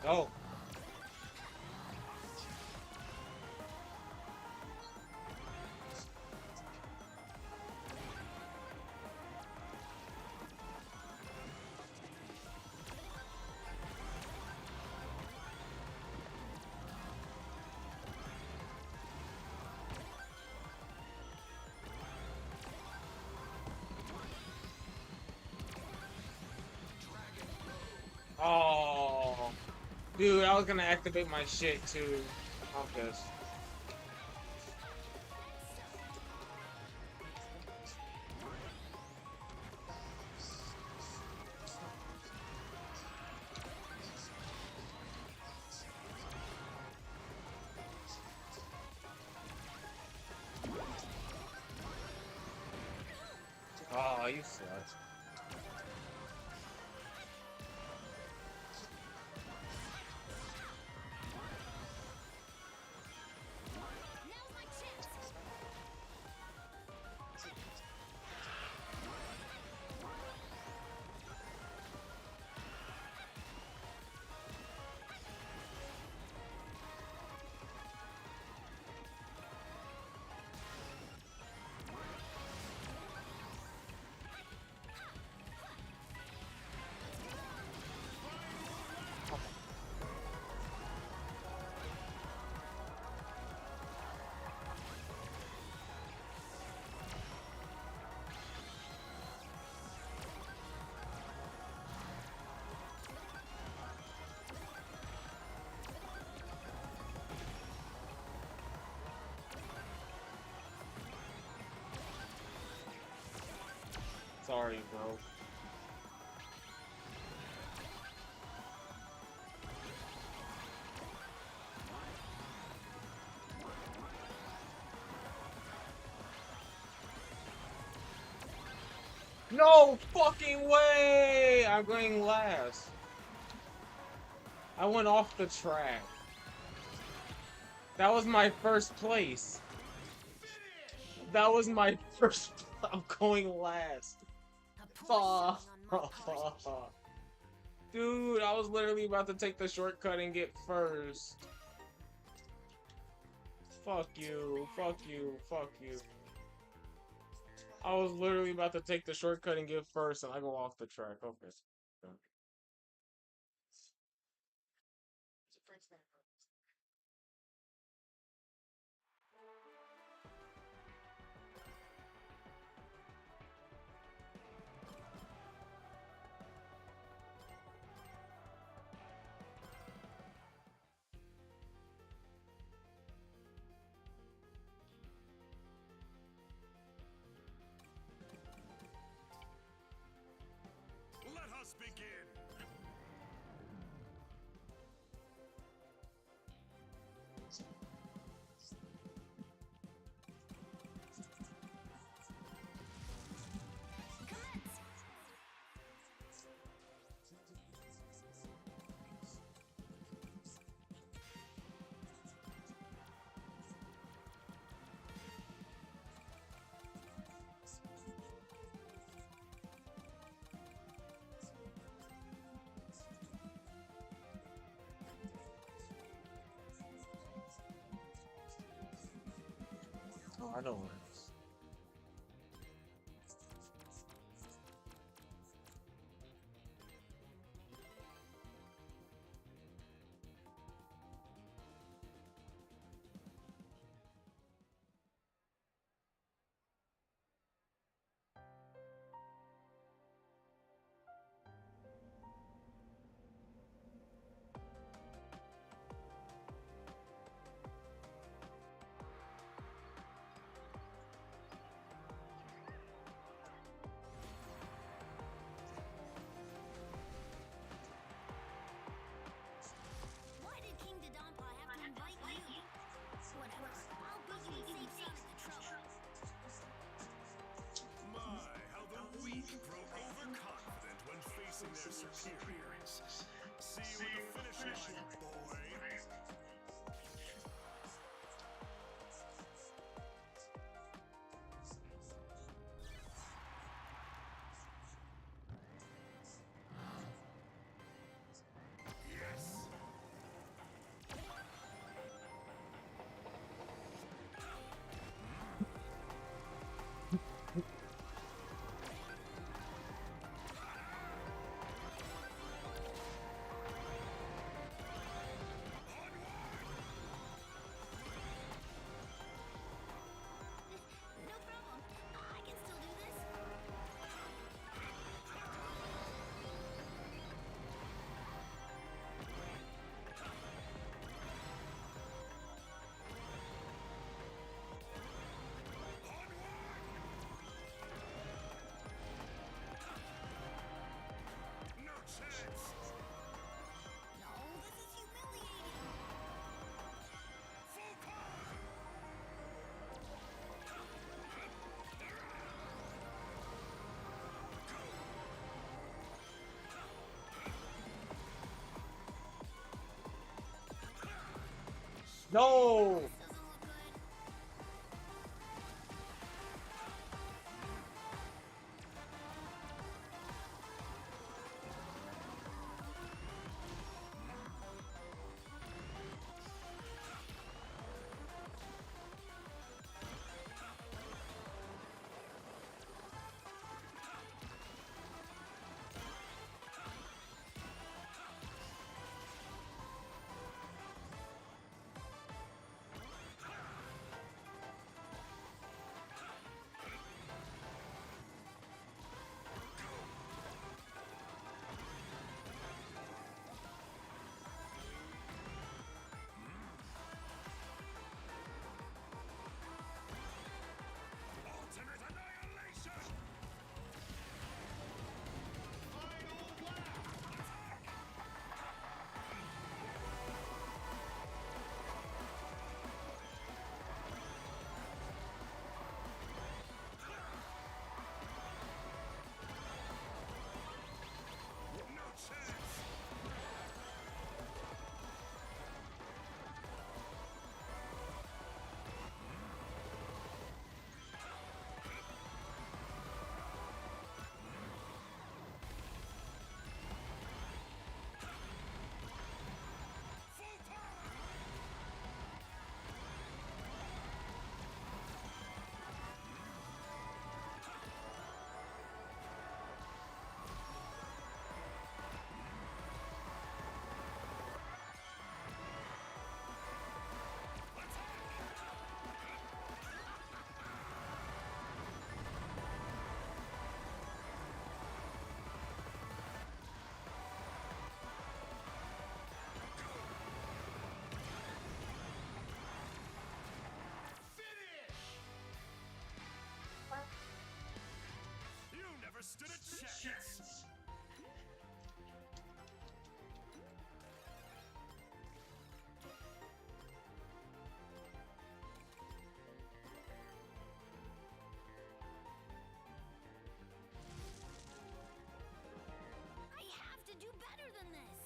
Go. Oh, dude, I was gonna activate my shit too. I'm pissed. Oh, you slut. Now's my chance. Sorry, bro. No fucking way! I'm going last. I went off the track. That was my first place. That was my first. I'm going last. A poor showing on my part. Dude, I was literally about to take the shortcut and get first. Fuck you, fuck you, fuck you. I was literally about to take the shortcut and get first, and I go off the track. Okay. Let us begin. Commence. I know. Why did King Dodonpa have to invite you? Whatever. I'll beat you and save Sonic the Trouble. My, how the weak grow overconfident when facing their superiors. See you at the finish line, boy. Yes. No problem. I can still do this. No chance. No, this is humiliating. Full power. No! This doesn't look good. Ultimate annihilation. No chance. Full power. You never stood a chance. I have to do better than this.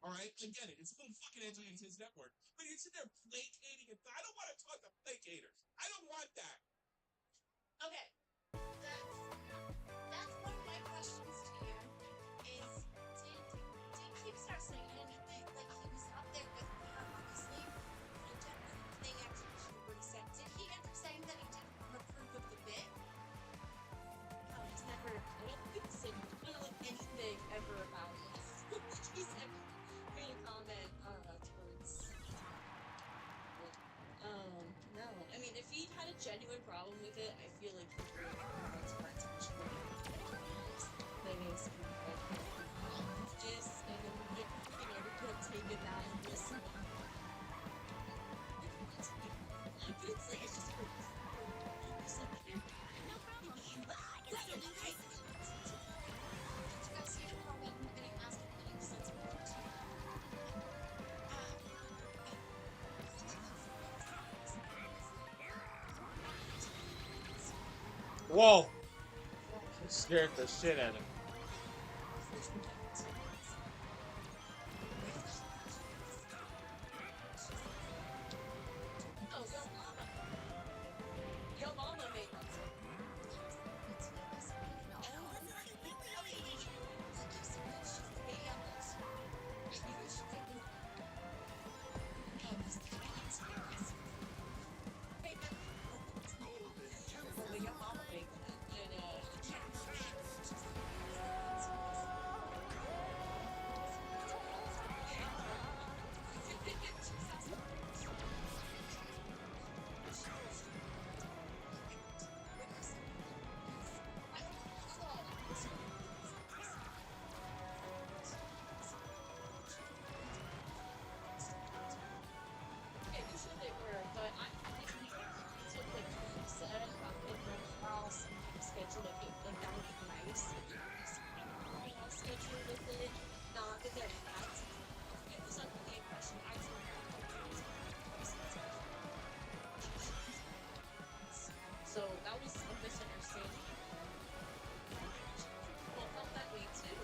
Alright, I get it. It's a little fucking edgy into his network. But you're sitting there placating and I don't want to talk to placaters. I don't want that. Okay. That's one of my questions to you. Is did Keep start saying anything like he was up there with her on the Whoa! Scared the shit out of me. Oh, Yo Mama made one. Yo Mama made So that was a misunderstanding. Well, felt that way too.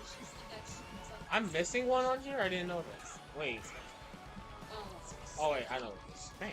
She said that she was like, I'm missing one on here? I didn't know this. Wait. Oh, wait, I know this. Dang.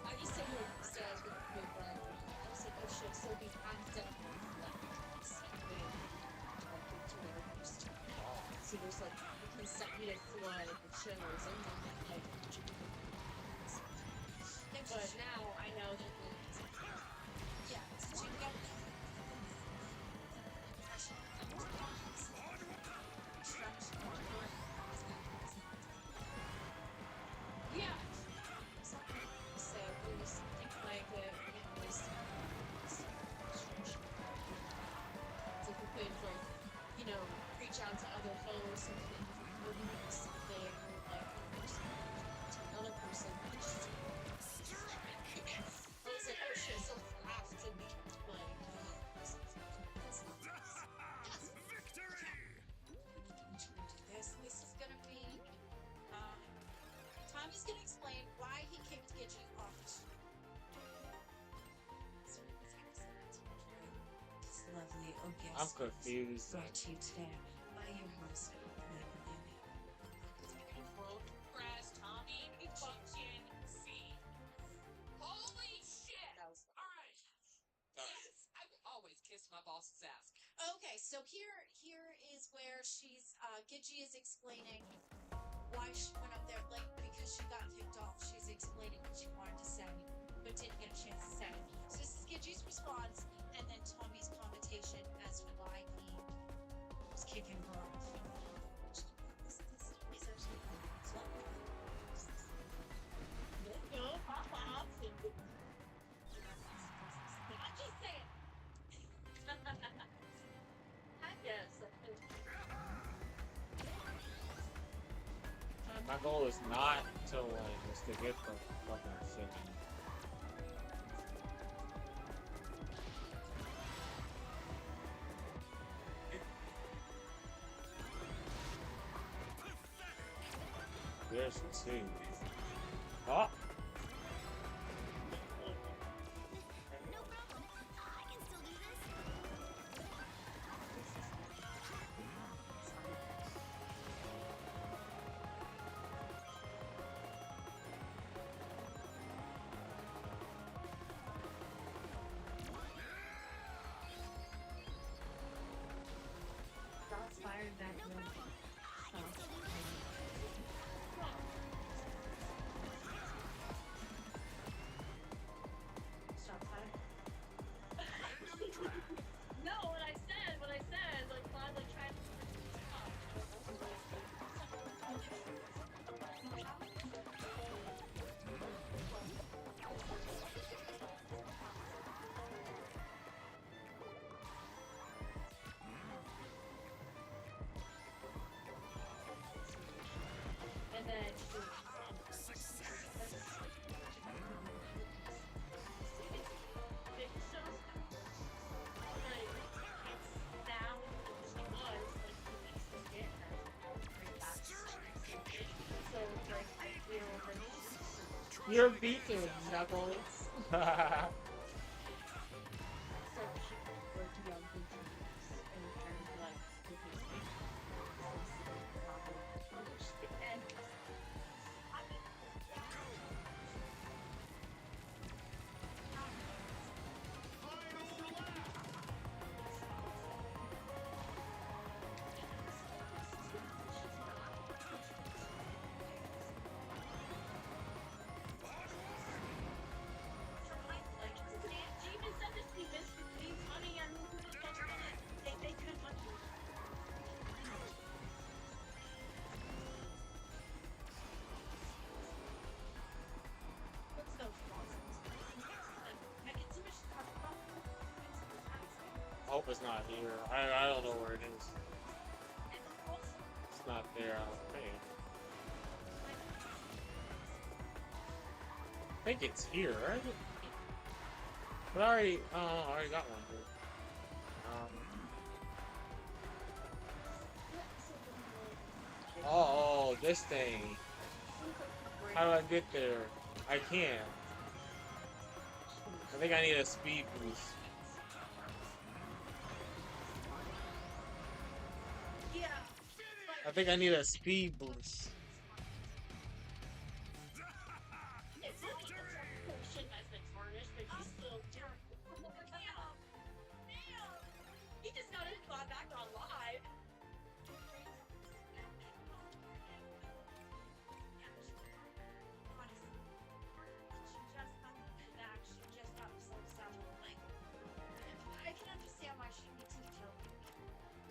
I just said what it says with I was like, oh shit, so we accidentally left. So there's like consecutive flood of shows and then like but now I know that yeah, so you get yeah. So it was something like it was so if we could like, you know, reach out to other hosts and maybe something like to another person. I was like, oh shit, so we have to be like this is gonna be Tommy's gonna explain why he kicked Gidget off. This lovely guest I'm confused. brought to you today by your host, World Press Tommy Function C. Holy shit! Alright. Yes, I will always kiss my boss's ass. Okay, so here is where she's Gidget is explaining why she went up there, like because she got kicked off. She's explaining what she wanted to say, but didn't get a chance to say. So this is Gidget's response, and then Tommy's commentation as to why he was kicking her off. This is actually no, Papa. I'm just saying. I guess. My goal is not to win, it's to get the fucking shit. There's two. Oh! No problem. I can still do this. Shots fired back then. You're beaten, Knuckles. I hope it's not here. I don't know where it is. It's not there, I don't think. I think it's here, right? But I already got one here. Oh, this thing. How do I get there? I can't. I think I need a speed boost. I think I need a speed boost. He just got it back on live. I can understand why she needs to kill me.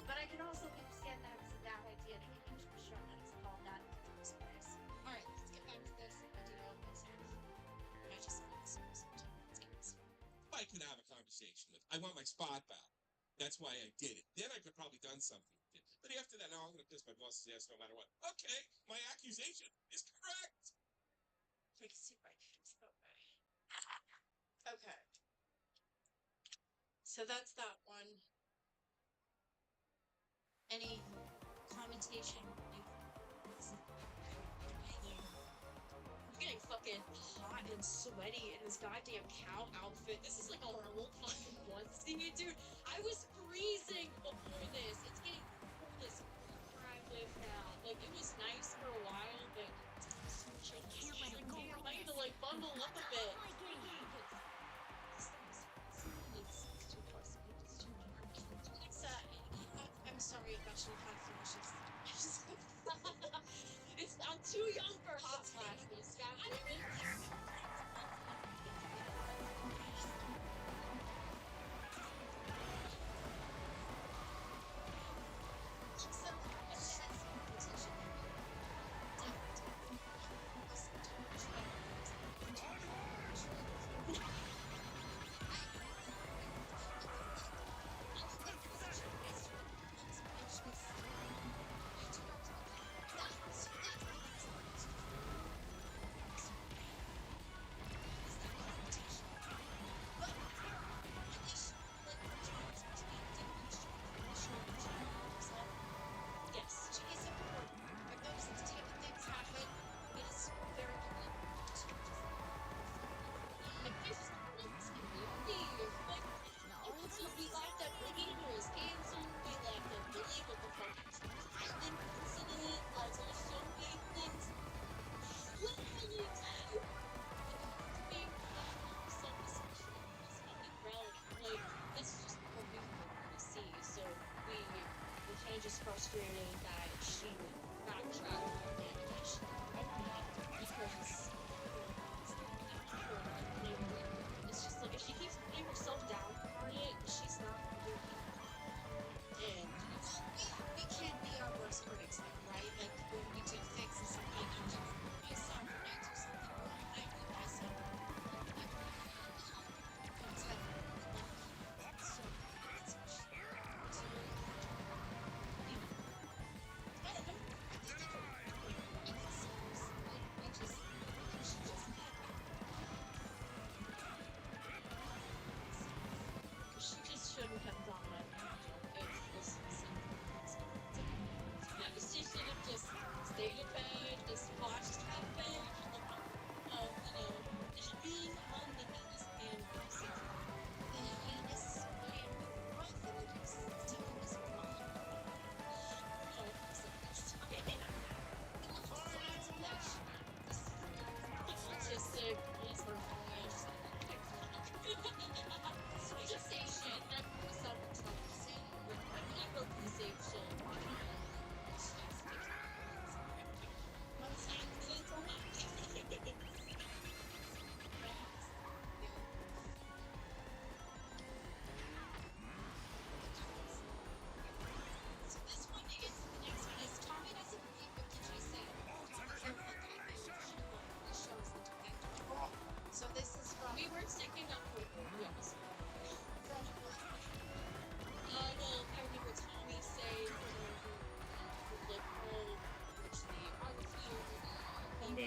But I can also understand that it's a bad idea to get into a show that it's called that in the first place. Alright, let's get back to this. I did all this. I just want this message. Let's get this. I could have a conversation with. I want my spot back. That's why I did it. Then I could probably done something. But after that, no, I'm going to kiss my boss's ass no matter what. Okay, my accusation is correct. Take a seat right here. Okay. So that's that one. Any commentation? I'm getting fucking hot and sweaty in this goddamn cow outfit. This is like a whole fucking onesie, dude. I was freezing before this. It's getting cold as where I live now. Like, it was nice for a while, but I need to like bundle up a bit. I'm sorry, it actually had flashes. I'm too young for hot flashes.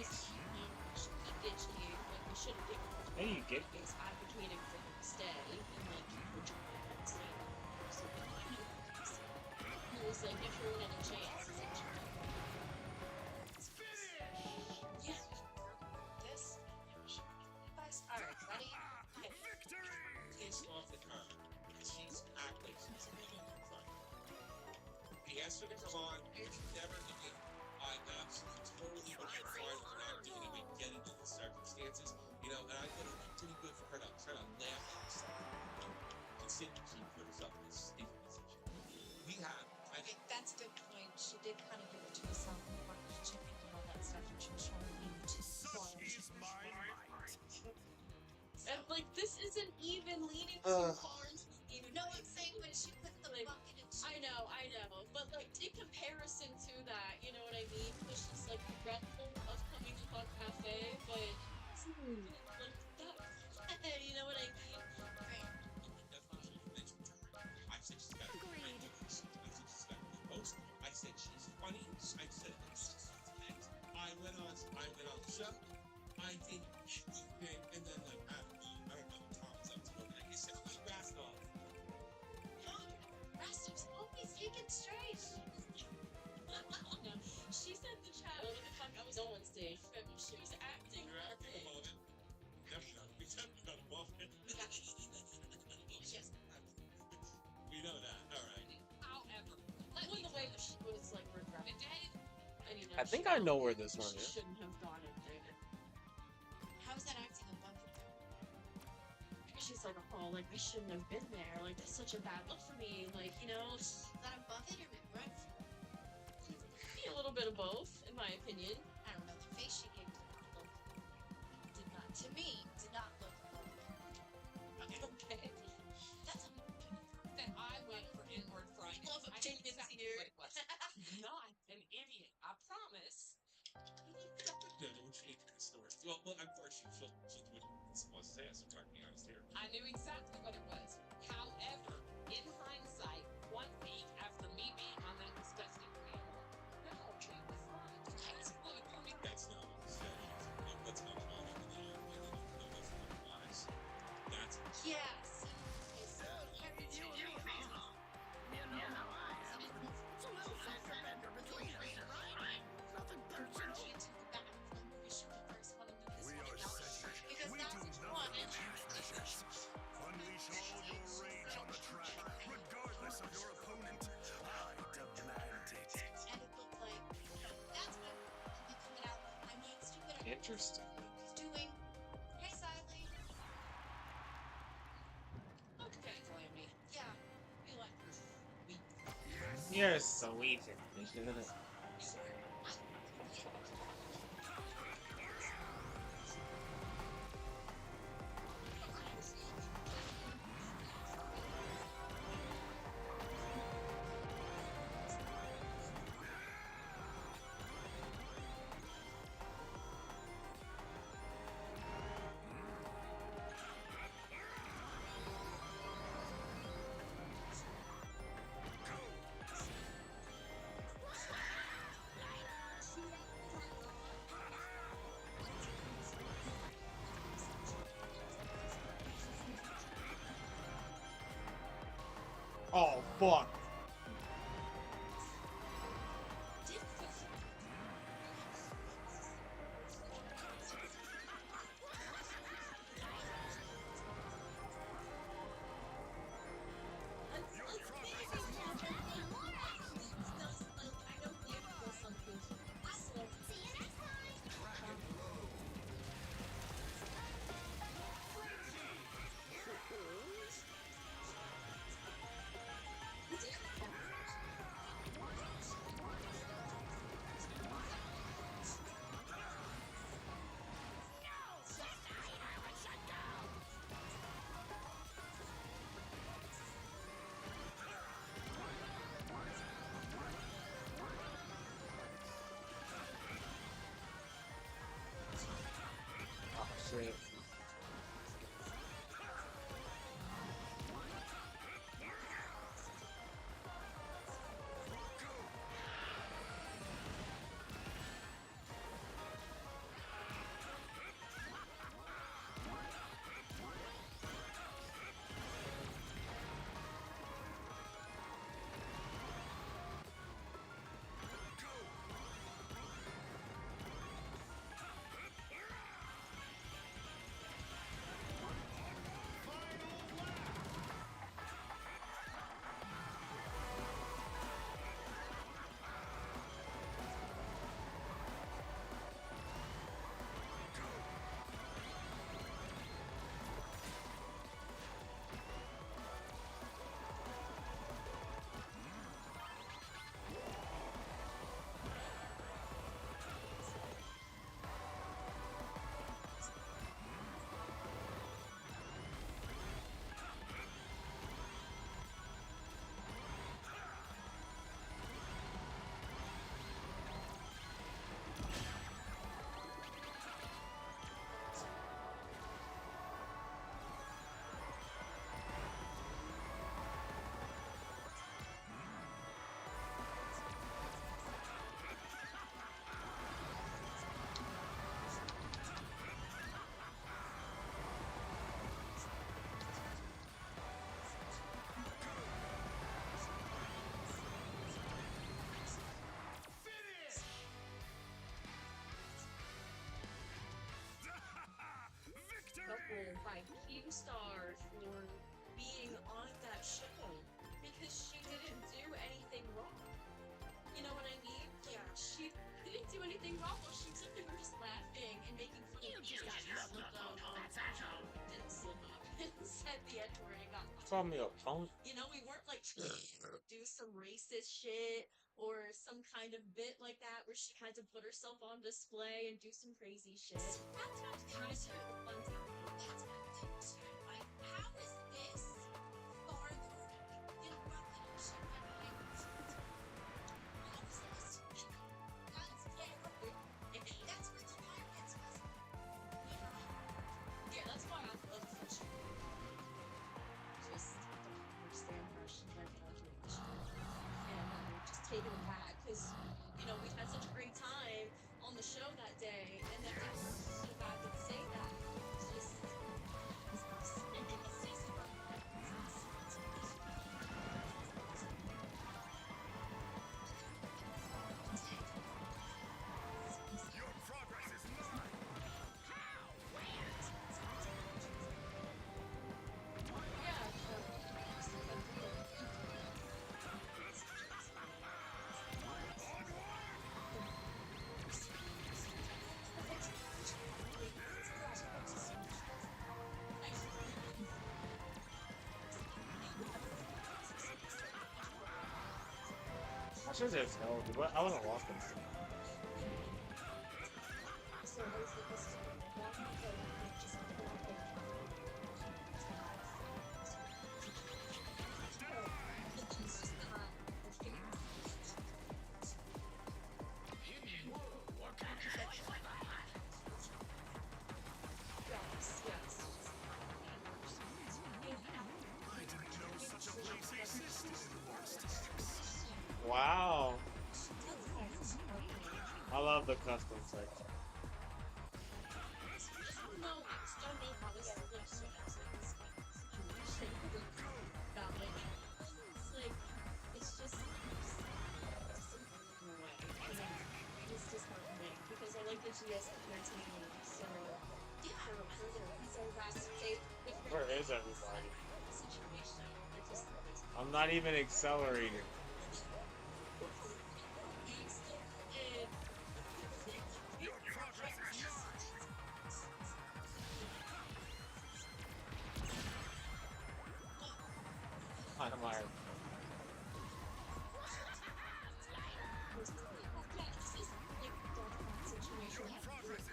he ditched you, but we should have given him Hey, you get because I advocated for him to stay and like keep your job and stay there. So then he was like, if you want any chance, essentially. Yeah. This. Guys, alright, ready? Okay. Kiss off the car. She's acting. She's making it fun. He asked her to come on. It's never again. I absolutely totally would have fine with not doing it and get into the circumstances. You know, and I would have been pretty good for her to try to laugh at something. Consider she put herself in this stupid position. We have. I Okay, that's a good point. She did kind of give it to herself in the relationship and all that stuff, and she was trying to lean too far. Is my might. And like, this isn't even leaning too far. You No, I'm saying when she put the Like, bucket in I know, but like in comparison to that, you know what I mean? Because she's like regretful of coming to Hot Cafe, but like that, you know what I mean? I said she's got Agreed. I said she's got a post. I said she's funny. I said I went on the show. I did everything, and then like I don't know, Tom was up to it. And he said, "We passed off." Rastov's always taken straight. No, she said the chat. What the fuck? I was on stage. She was acting. You're acting a moment. We definitely got a moment. Yes. We know that. All right. However, when the way that she was like regretting. I think I know where this one She is. shouldn't have gone in there. How is that acting above it? She's like, oh, like I shouldn't have been there. Like that's such a bad look for me. Like, you know, Is that above it or regretful? be a little bit of both, in my opinion. I don't know. The face she gave did not, to me, did not look above it. Okay. That's Then I went for inward frying. Love I opinions knew exactly here. what it was. Not an idiot. I promise. No, don't change the story. Well, I'm sure she'll do it. Was say, so try to be honest here. I knew exactly what it was. However, in hindsight, 1 week after me being on that disgusting panel, no, it was fine. That's what it was. That's not what he said. Let's not call it the end. No, that's not wise. That's Yes. Okay, so Harry, you know how I am. It's a little fender bender between us, right? Nothing personal. Into the back of the movie should be first one to do this We one are and not setting. because We that's do what you nothing wanted. but half measures. Unleash all your rage on the track, regardless of your opponent. I demand it. And it looked like that's what I'm coming out. I mean, stupid. Interesting. He's doing. Hey, Siley. Okay, Glammy. Yeah, we like You're sweet. Oh, fuck. theme star for being on that show because she didn't do anything wrong. You know what I mean? Yeah. She didn't do anything wrong. Well, she took it. We were just laughing and making fun of it. She got slipped up. Didn't slip up. Said the N word and got. Call me a punk. You know, we weren't like do some racist shit or some kind of bit like that where she had to put herself on display and do some crazy shit. That's not kind of fun time. That's not like, how is this farther than what the shit that I was? How is this? That's that's where the line gets us. Yeah, that's why I love this show. Just don't understand how she had graduation. And just taken aback because, you know, we had such a great time on the show that day, and then to come back and say that, it's just. Your progress is mine. I should have told you, but I wasn't walking. I didn't know such a place existed in Washington. Wow. I love the custom section. Because I like that she has entertaining, so Where is everybody? I'm not even accelerating. Your progress is Admire. Your progress is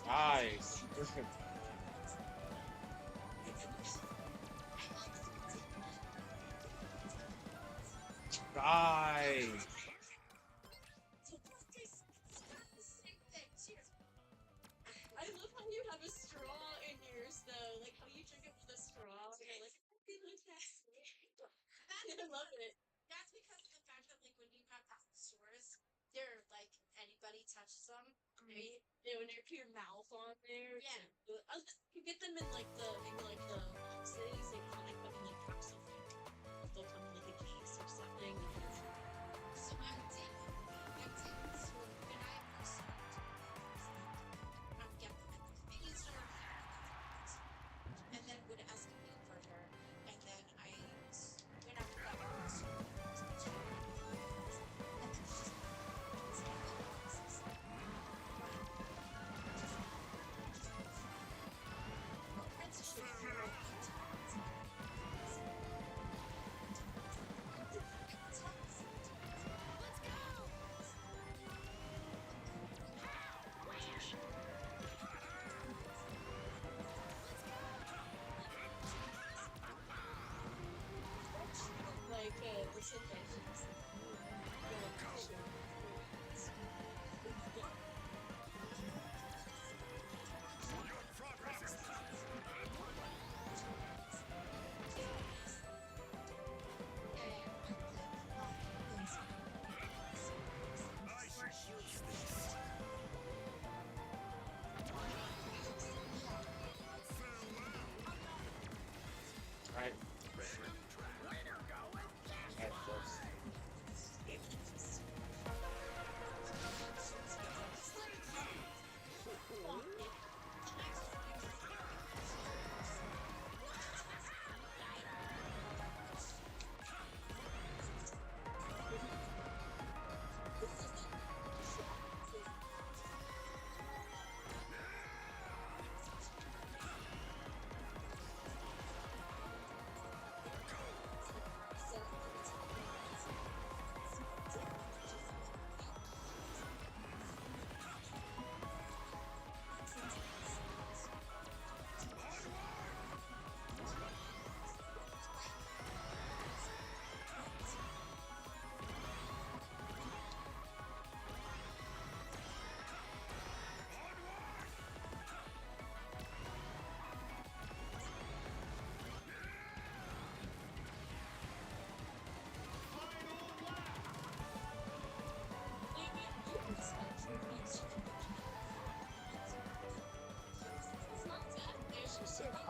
Nice. Nice. I love how you have a straw in yours, though. Like how you drink it with a straw. You're like, I love it. That's because of the fact that, like, when you have stores, they're like anybody touches them. Right? Yeah, when you put your mouth on there. Yeah. You get them in like the boxes. They come like in like capsules. They'll come in like a case or something. So I did. So when I first started, I would get them at the convenience store, and then would ask me for her, and then I when I would go to the store, and then she's What's the thing? your progress is I should use this.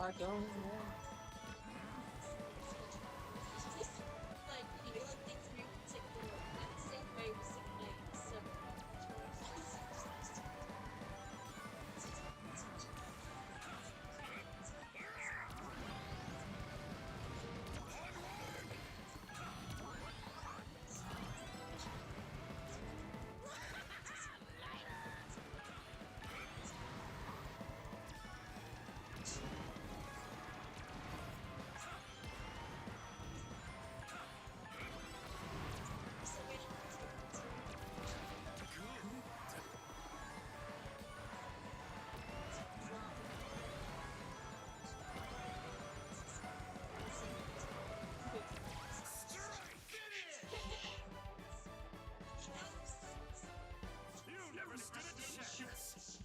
not going there. Like, you know, like things very particular. That same way with some names. So, You never stood a chance.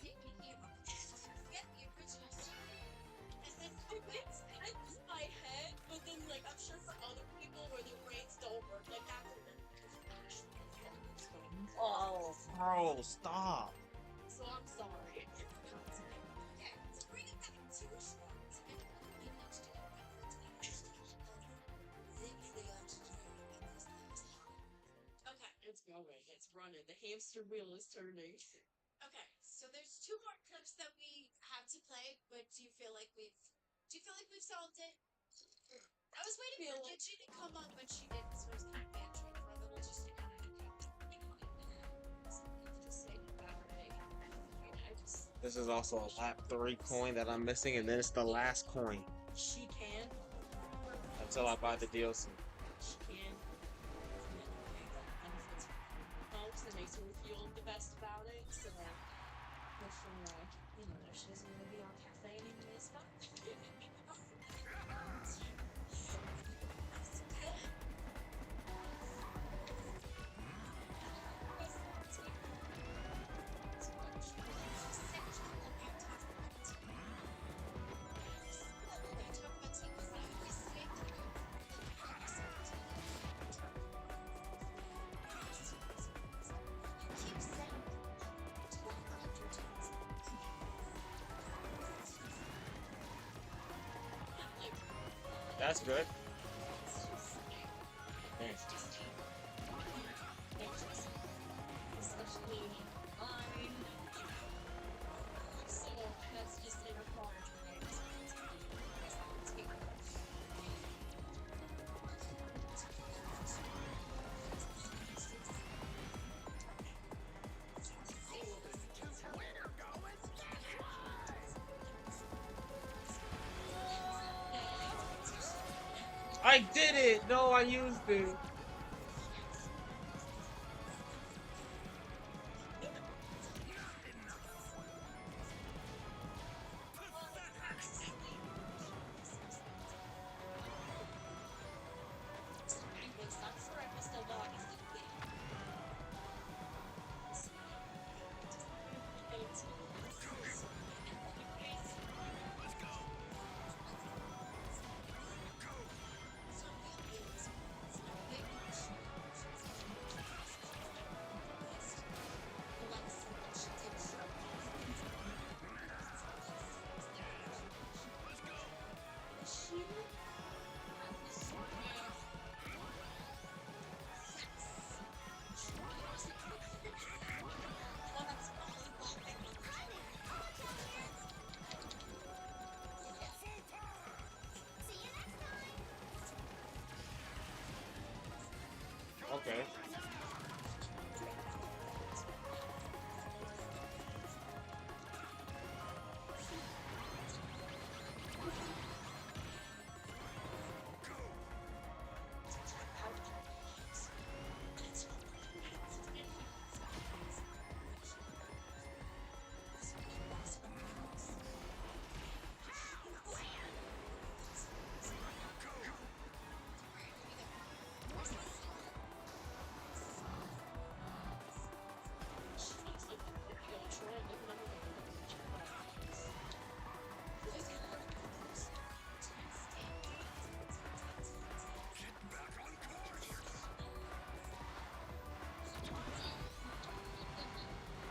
take me here. Forget the original story. And then I went my head, but then, like, I'm sure for other people where their brains don't work like that. Oh, bro, stop. So I'm sorry. Yeah, to bring it back to short, and we managed to get reference. Okay. It's going. It's running. The hamster wheel is turning. Okay, so there's two more clips that we have to play, but do you feel like we've solved it? I was waiting for Gigi to come up, but she didn't, so it's kind of bantering for a little just to kind of say about it. I just This is also a lap 3 coin that I'm missing, and then it's the last coin She can. until I buy the DLC. She can. Benefits folks that makes her feel the best about it. So, good for you know, she doesn't want to be on cafe anymore. It's fine. That's good. Especially mine. So that's just in a car I did it! No, I used it. Okay.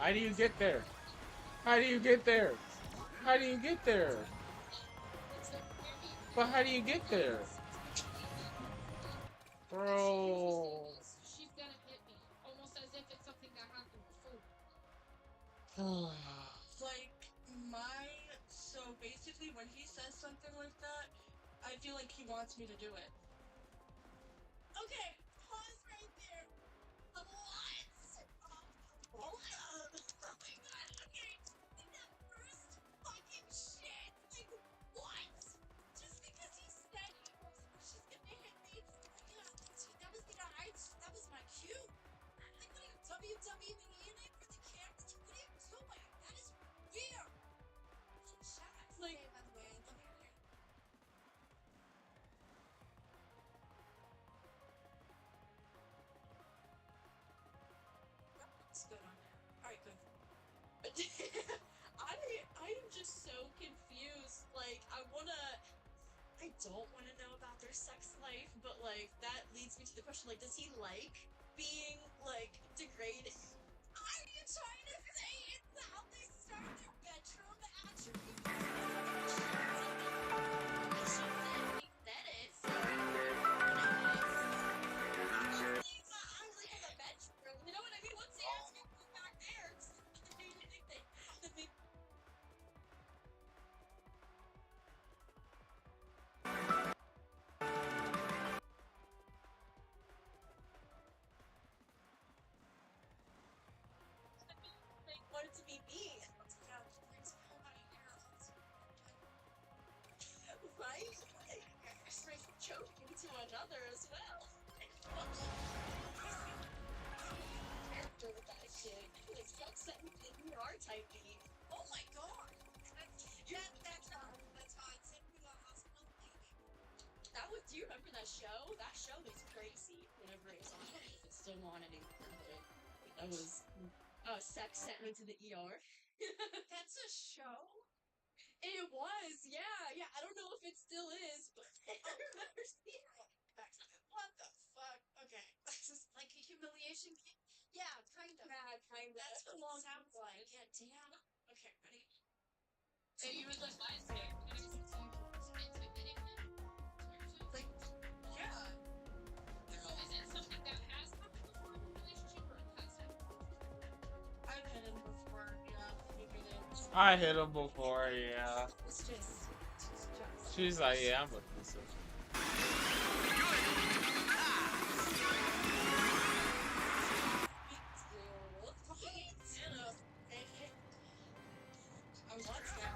How do you get there? How do you get there? How do you get there? But how do you get there? Bro. She's gonna hit me, almost as if it's something that happened before. Like, so basically when he says something like that, I feel like he wants me to do it. Okay, pause right there. What? Oh my god, okay. That first fucking shit. Like, what? Just because he said she's gonna hit me. Yeah, that was the guy. That was my cue. Like, what are you, WWE-ing it for the camera? What are you doing? That is weird. Shut up. Like, by the way, I love your hair. It's good on there. Alright, good. I'm just so confused. Like, I don't wanna know about their sex life, but like, that leads me to the question, like, does he like being, like, degraded? Are you trying to say it's how they start their bedroom attributes? He said it, so I'm in the bedroom. You know what I mean? What's the ass back there? They wanted to be me. Right? Like, choking to another as well. Character with that shit. Like, sex sentence in ER type beat. Oh my god! That's hot. Send me to the hospital, That was, do you remember that show? That show was crazy whenever it was on. I don't know if it's still on anymore, but that was sex sent me to the ER. That's a show? It was, yeah. I don't know if it still is, but I remember seeing it. What the fuck? Okay. Just like a humiliation game? Yeah, kind of. Yeah, kind of. That's what it sounds like. Yeah, damn. Okay, ready? And he was like, why is it? And it was intimidating him? Like, yeah. So is it something that has happened before in a relationship, or it has happened? I've hit him before, yeah. I hit him before, yeah. It's just. She's like, yeah, I'm abusive. I was once there.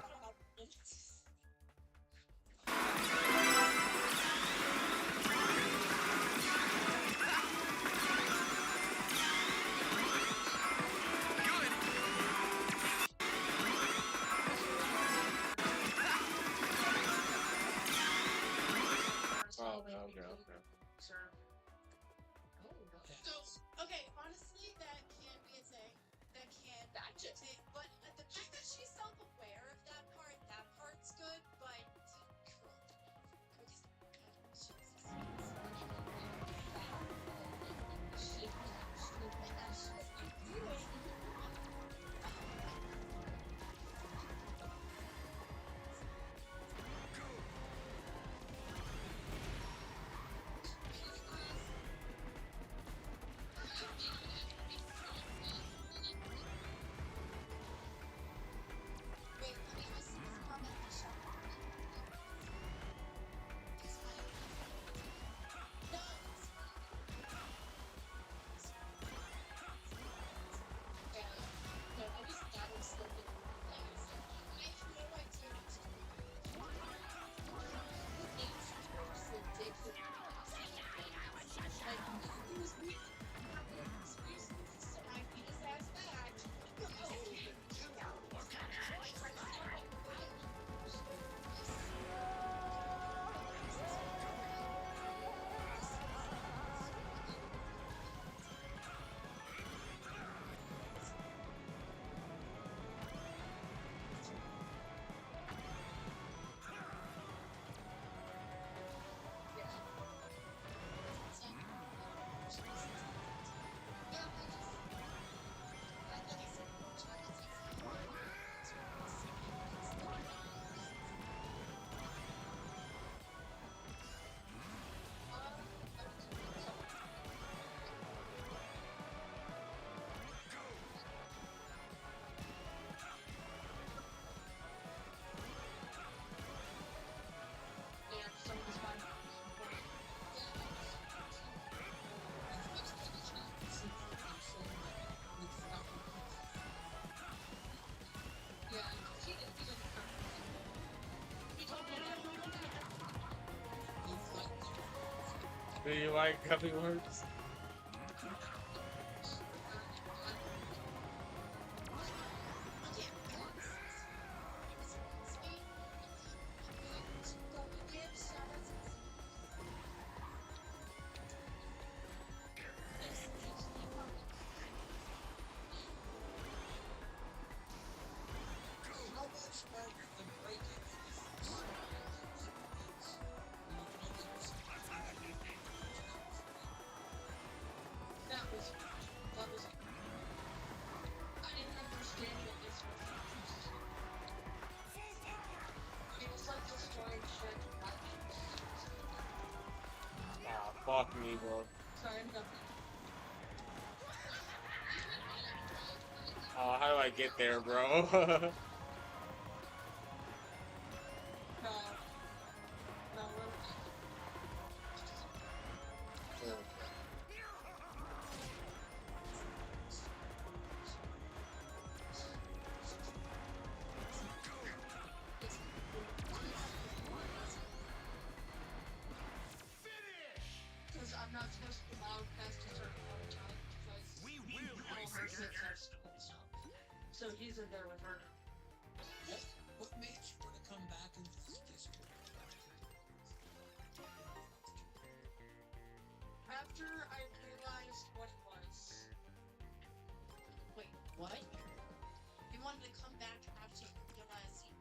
Okay. Sure. So, okay, honestly, that can be a thing. That can be a thing. But the fact that she's self-aware of that part's good, but... Do you like Gummy Worms? I didn't understand what this was. It was like destroying shit. Ah, fuck me, bro. Sorry, I'm done. Oh, how do I get there, bro? No. No, we're... Because I'm not supposed to allow past a certain amount of time because We will all race her here. six are school stuff. So he's in there with her. What made you want to come back and this? After I realized what it was. Wait, what? You wanted to come back after you realized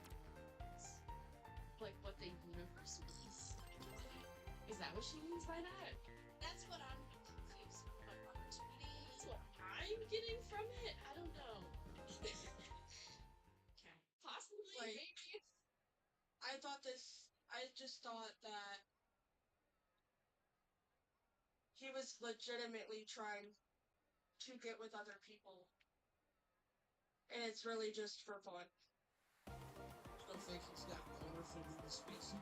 like what the universe was? Is that what she means by that? That's what I'm confused about opportunity. That's what I'm getting from it? I don't know. Okay. Possibly, Like- maybe. I just thought that he was legitimately trying to get with other people. And it's really just for fun. I don't think he's got powerful in space.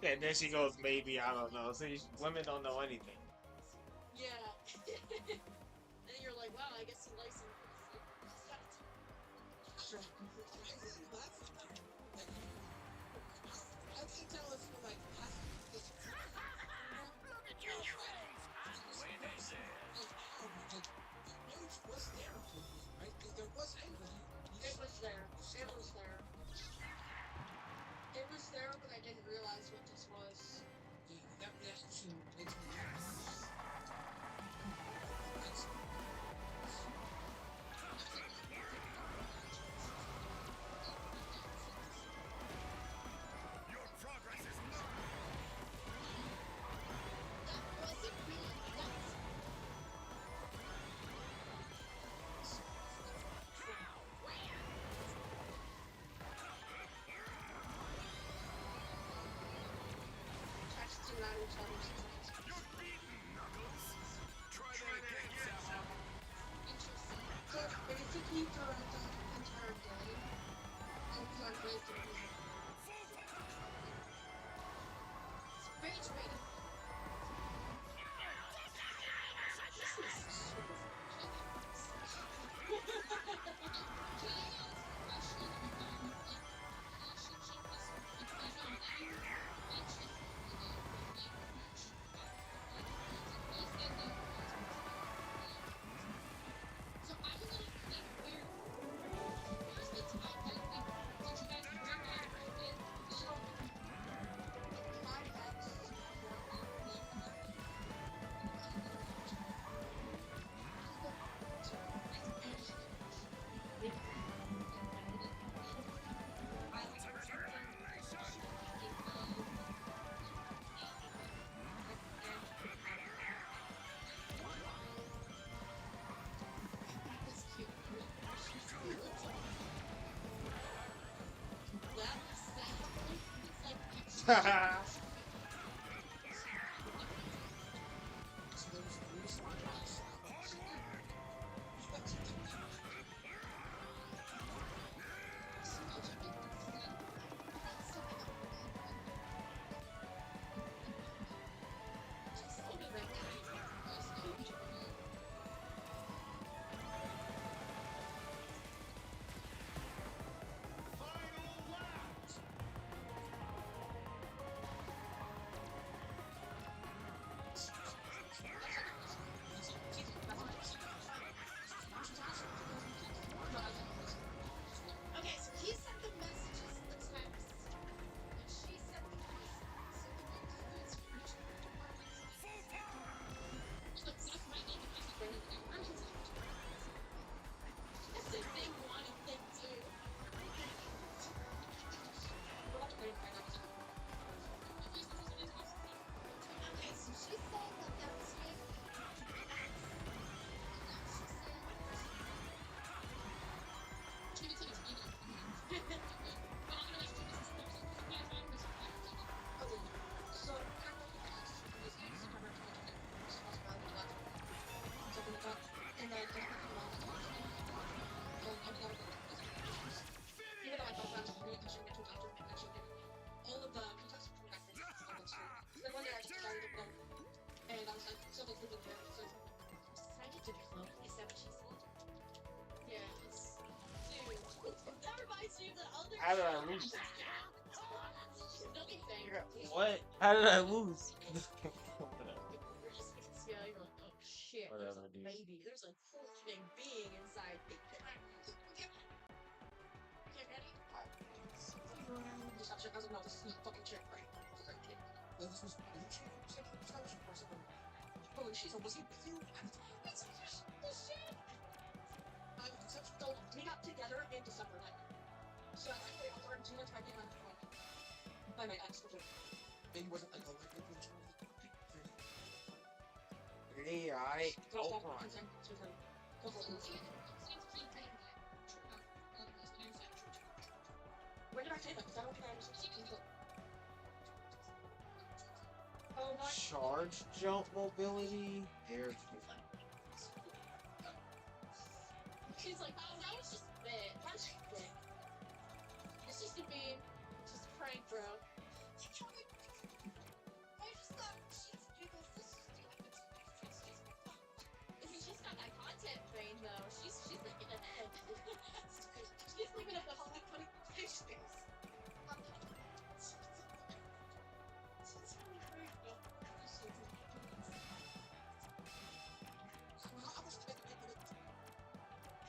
Yeah, then she goes, maybe, I don't know. See, women don't know anything. Yeah. And you're like, wow, I guess he likes him. I can tell if you're like Look at your face. When is it? marriage was there for me, right? There was anger. It was there. It was there. It was there, but I didn't realize what this was. That reaction makes me happy. That's Your progress is not. Texting out each other's phones. You're beaten, Knuckles. Try that again, Sapphire. So basically throughout the entire day, I was on Facebook. Rage rating. How did I lose? Don't be fair. What? How did I lose? Yeah, you're like, oh shit. Whatever, There's a dude. baby. There's a whole living being inside me. Okay, ready? Stop shit, I was like, no, this is a fucking chick, right? This was oh, she's was he with you? It's bullshit. So we got together in December, like. So I learned too much by being on the phone. By my ex, which maybe wasn't like a Yeah, I. Go Oh, for on. it. Go for it. Where did I say that? Because I don't think I understood. Oh my. Charge jump mobility. There's She's like, oh, that was just a bit. That's just a bit. It's just a meme. Just a prank, bro. I just thought she's because this is I mean, she's got that content brain, though. She's thinking ahead. She's thinking of the whole funny pictures.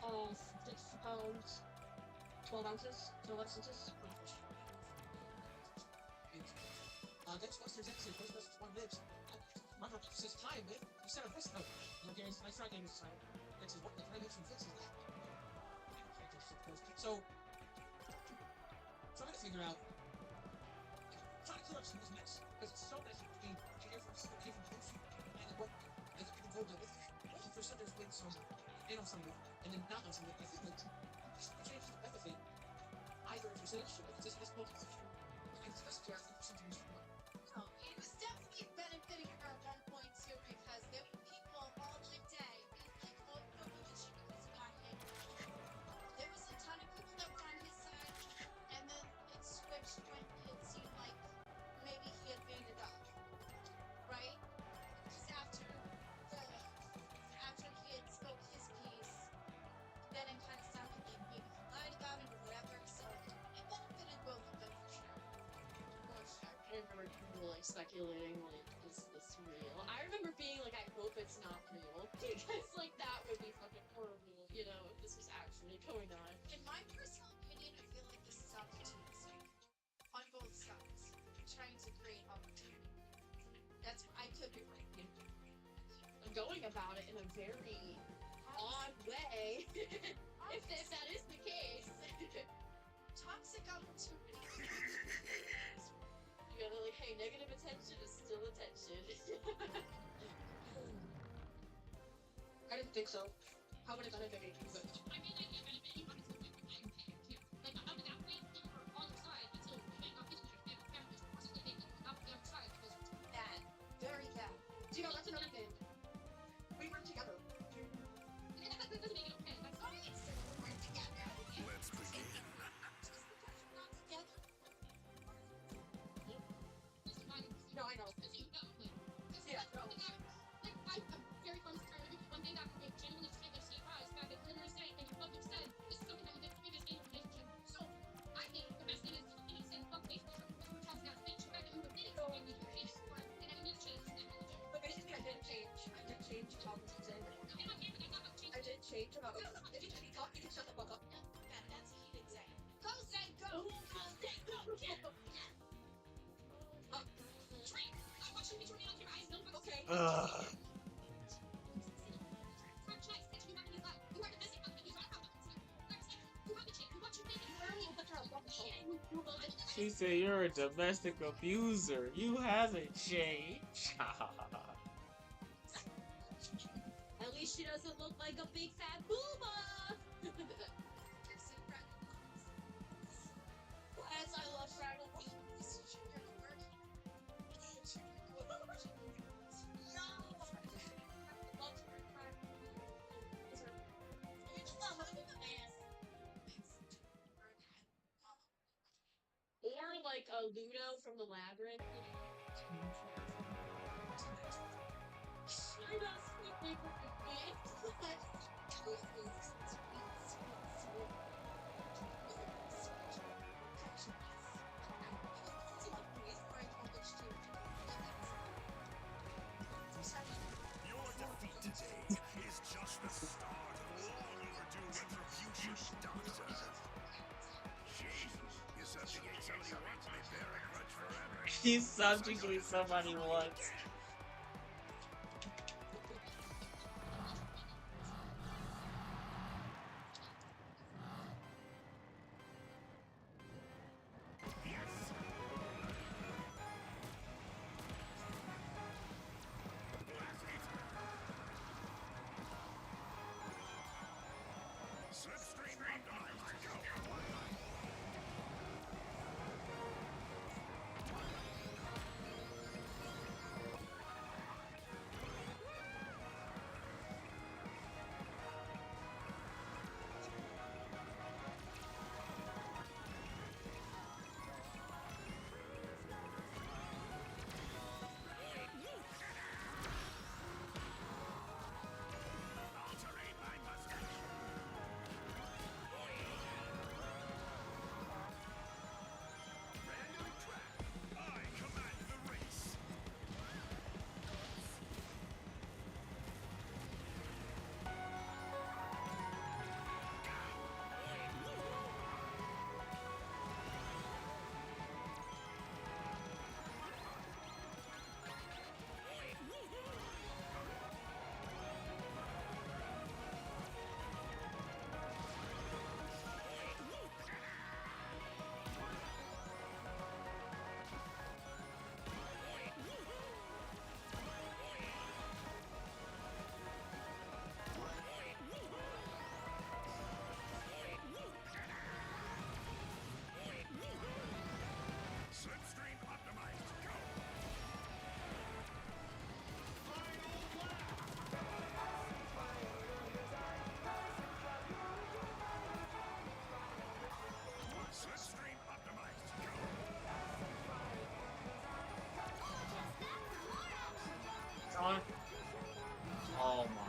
Oh, 6 pounds, 12 ounces, 12 essences. Ghostbusters episode, Ghostbusters 1 lives. Mother says time, man. You said a voice note. Okay, I tried to use time. This is what the time some fixes that. So, trying to figure out, trying to clear up some of this mess. Because it's so messy between different countries and what, and the people that for some there's been some, and on some and then not on some. I think that change the benefit either if you're saying shit, it's just both. And it's just something Oh, it was definitely benefiting her at one point too because there were people all the day being like, oh, no, because she was on him. There was a ton of people that were on his side, and then it switched when it seemed like maybe he had made it up, right? Because after he had spoke his piece, then it kind of sounded like maybe he lied about it or whatever. So it benefited both of them for sure. For sure. I remember people like speculating, like, is this real? I remember being like, I hope it's not real. Because like that would be fucking horrible, you know, if this was actually going on. In my personal opinion, I feel like this is opportunistic on both sides, trying to create opportunity. That's I could be right. Going about it in a very odd way, if that is the case. Toxic opportunity. You gotta like, hey, negative attention is still attention. I didn't think so. How would it benefit me? But I mean, I can benefit you, but it's a different kind of panic too. Like, I would not wait for her on the side until we make up history. They would count this person that they think not the other side because it's bad. Very bad. you know, that's another thing. We work together. And that doesn't make it okay. That's why it's we're together. Let's begin. Just because we're not together. No, I know. Yeah, no. I'm very close to her. One thing that would genuinely just make them surprised that they literally say, and you both have said, this is something that we did previous in a relationship. So, I think the best thing is to continue to say, fuck Facebook, because we're talking about things, back and we were dating, so we were dating, and I need to change that. But basically, I did change. I did change about what you said. I did change about. If you can talk, you can shut the fuck up. That's what he did say. Go say go! Go say go! Drink! I want you to be turning on your eyes, no, okay. She said you're a domestic abuser. You haven't changed. At least she doesn't look like a big fat booba. As I love Fraggle. Or like a Ludo from the Labyrinth. He's subjugating somebody once. Slipstream optimized. Go. Altering my mustache. Random track. I command the race. Slipstream optimized. Go. Slipstream optimized. Go. John? Oh my.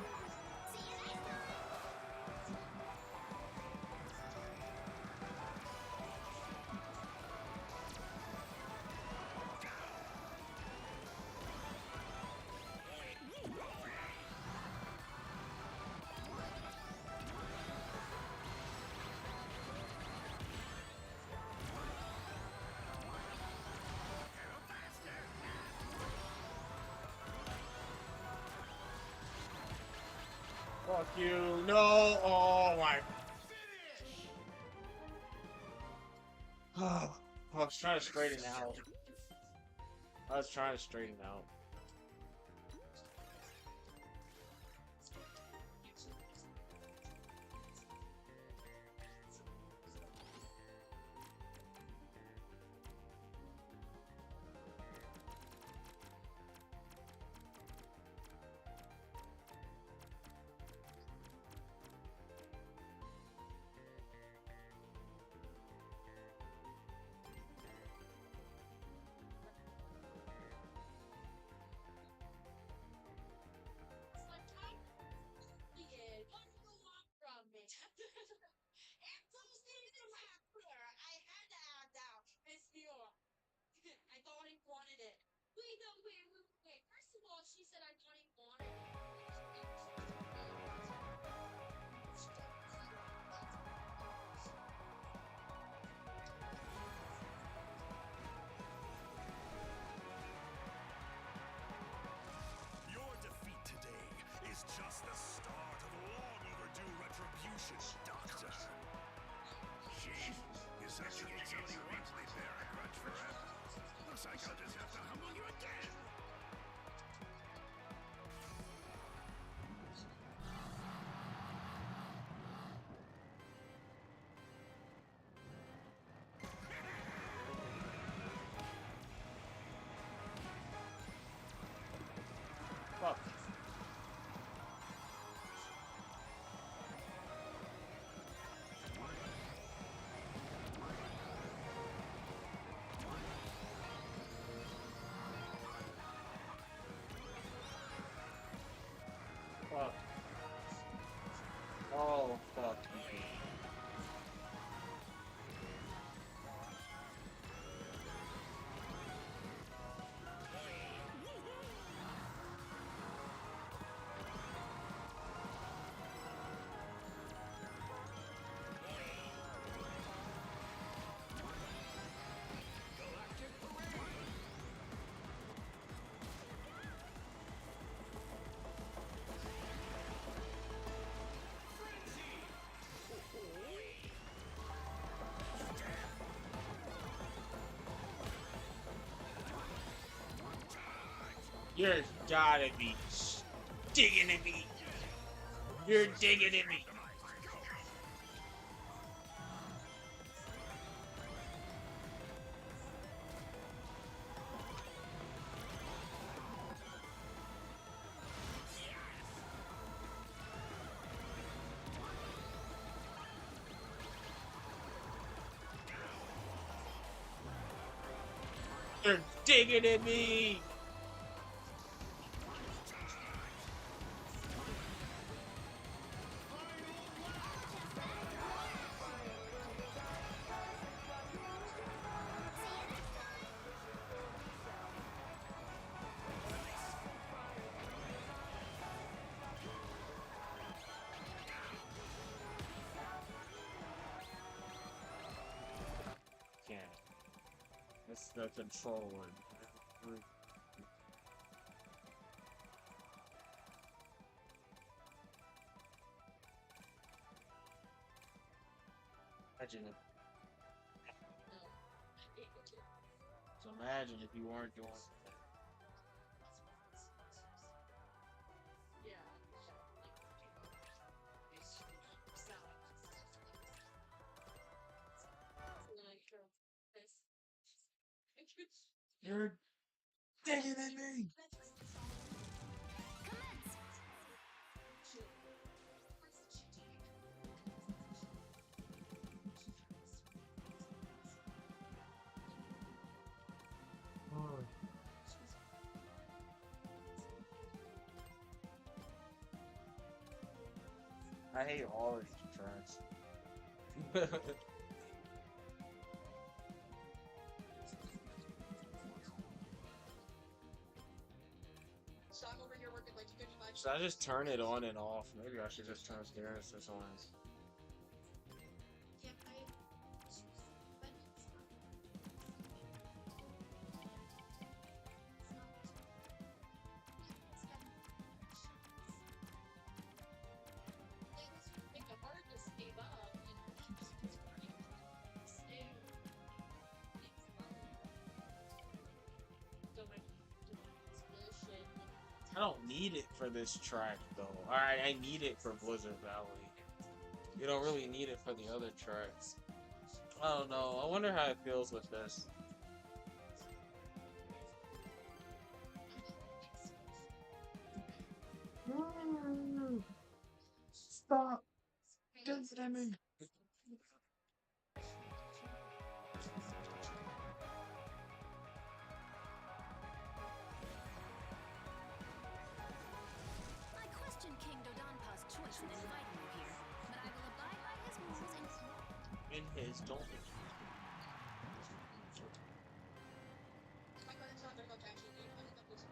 Fuck you. No. Oh my. Oh, I was trying to straighten out. I was trying to straighten out. You're gotta be digging at me. You're digging at me. You're digging at me. Can't. It's the controller. Imagine if, so imagine if you weren't doing that. You're digging at me. I hate all of these tracks. So I'm over here working like a good much. Should I just turn it on and off? Maybe I should just turn Stereosys on. Yeah, but Make it hard to stay up, you know. Stay. I don't need it for this track though. Alright, I need it for Blizzard Valley. You don't really need it for the other tracks. I don't know. I wonder how it feels with this. Stop dancing at me. I question King Dodonpa's choice in inviting you here, but I will abide by his rules and... In his don't. My credit's not gonna go to actually leave. I think I'm losing.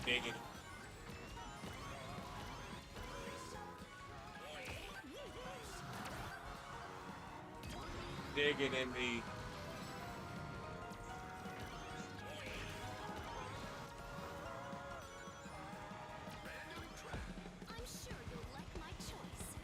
Digging. Digging in me. I'm sure you'll like my choice.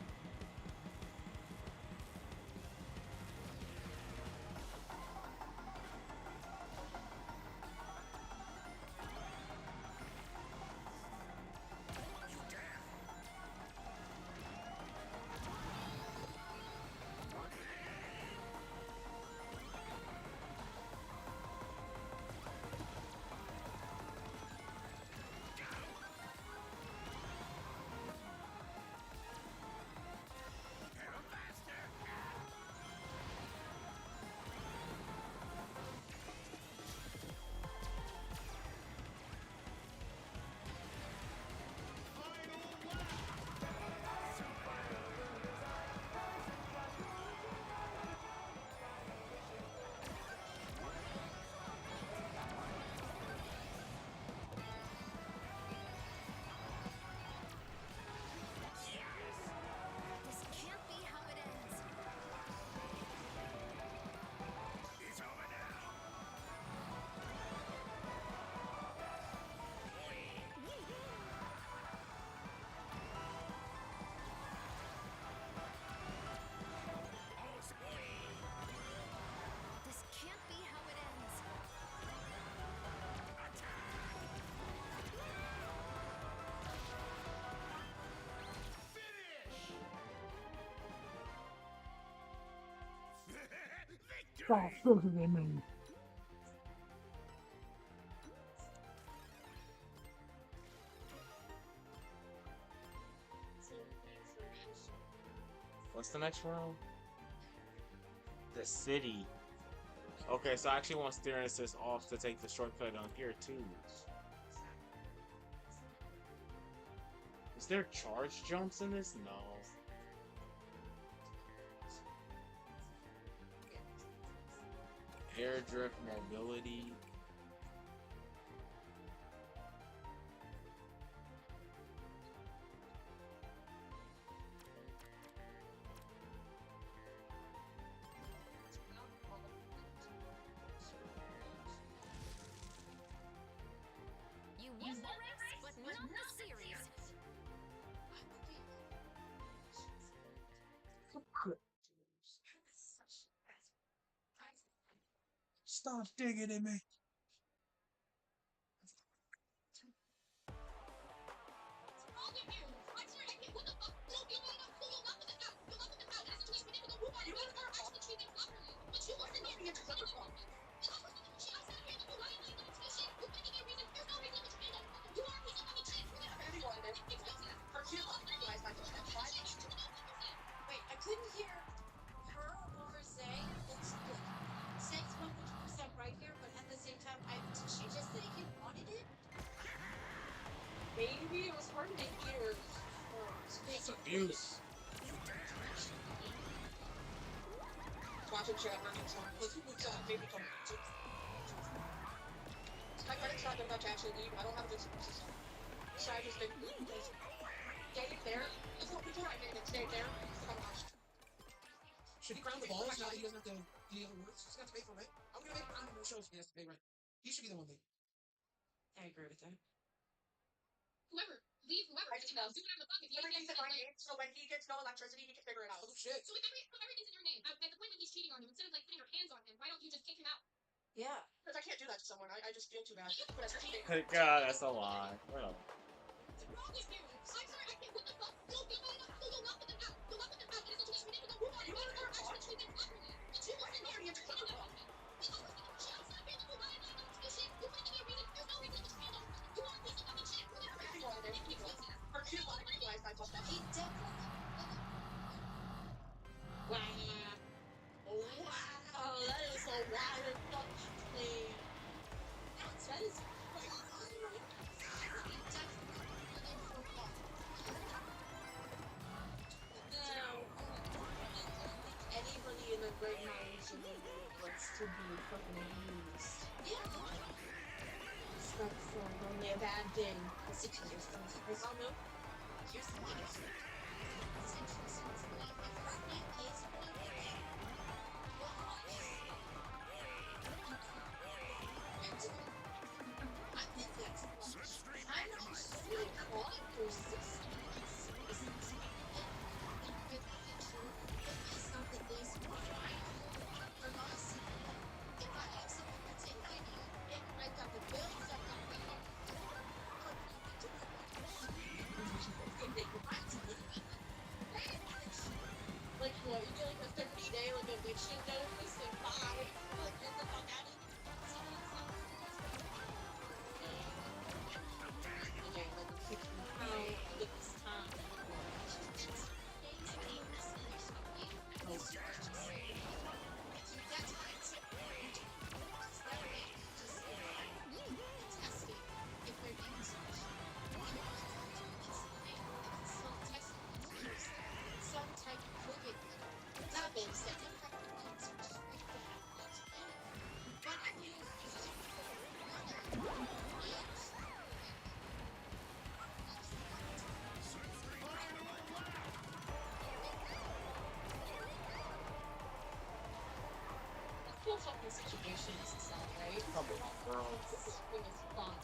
Stop looking at me. What's the next round? The city. Okay, so I actually want steering assist off to take the shortcut on here too. Is there charge jumps in this? No. Air drift mobility. You won the race, but not the series. Stop digging at me. Wait, I couldn't hear her over Zay. Zay's 100% right here, but at the same time, did she just say he wanted it? Maybe it was hard to hear. It's abuse. Watch it, chat. Let's move on. Maybe come. My credit's not about to actually leave. I don't have the resources. So I just think, get it there. That's what before I get it. Stay there. Should he crown the balls now that he doesn't have to deal with words? He's got to pay for rent. I'm gonna make crown the shows he has to pay rent. He should be the one leading. I agree with that. Whoever. Leave whoever. Do whatever the fuck. If you everything's in my name, so when he gets no electricity, he can figure it out. Oh shit. So if everything's in your name, at the point when he's cheating on you, instead of like putting your hands on him, why don't you just kick him out? Yeah. Because I can't do that to someone. I just feel too bad. But as cheating. God, that's a lie. Well. What's wrong with you? I'm sorry, I can't. What the fuck? You'll knock them out. You'll knock them out. And it's just minute ago. You are actually treating them properly. But you wasn't there. You're treating them properly. You are making shit. It's not available. Why am I not to shit? You're making your reason. There's no reason to stand up. You are making fucking shit. Whatever. You wanted it. You wanted it. Or you wanted it. Realize I thought that. He definitely. Wow. Wow. That is a wild fucking thing. That is anybody in the great minds in the world wants to be fucking abused. Yeah. It's not fun, only a bad thing. The situation. I don't know. Here's the thing. It's interesting to me. I've heard my case one day. I think that's much. I'm not really caught for 6 months. It's not the least one. For us, if I have someone that's in my name, and I got the bills, I got the Like what? You do like a 30-day like eviction notice and bye. Like get the fuck out of here. Okay, like a 50 pound this time. Some type of cooking. That being said, but I knew Cool fucking situation is this all, right? Come on, girl. This is when it's fun.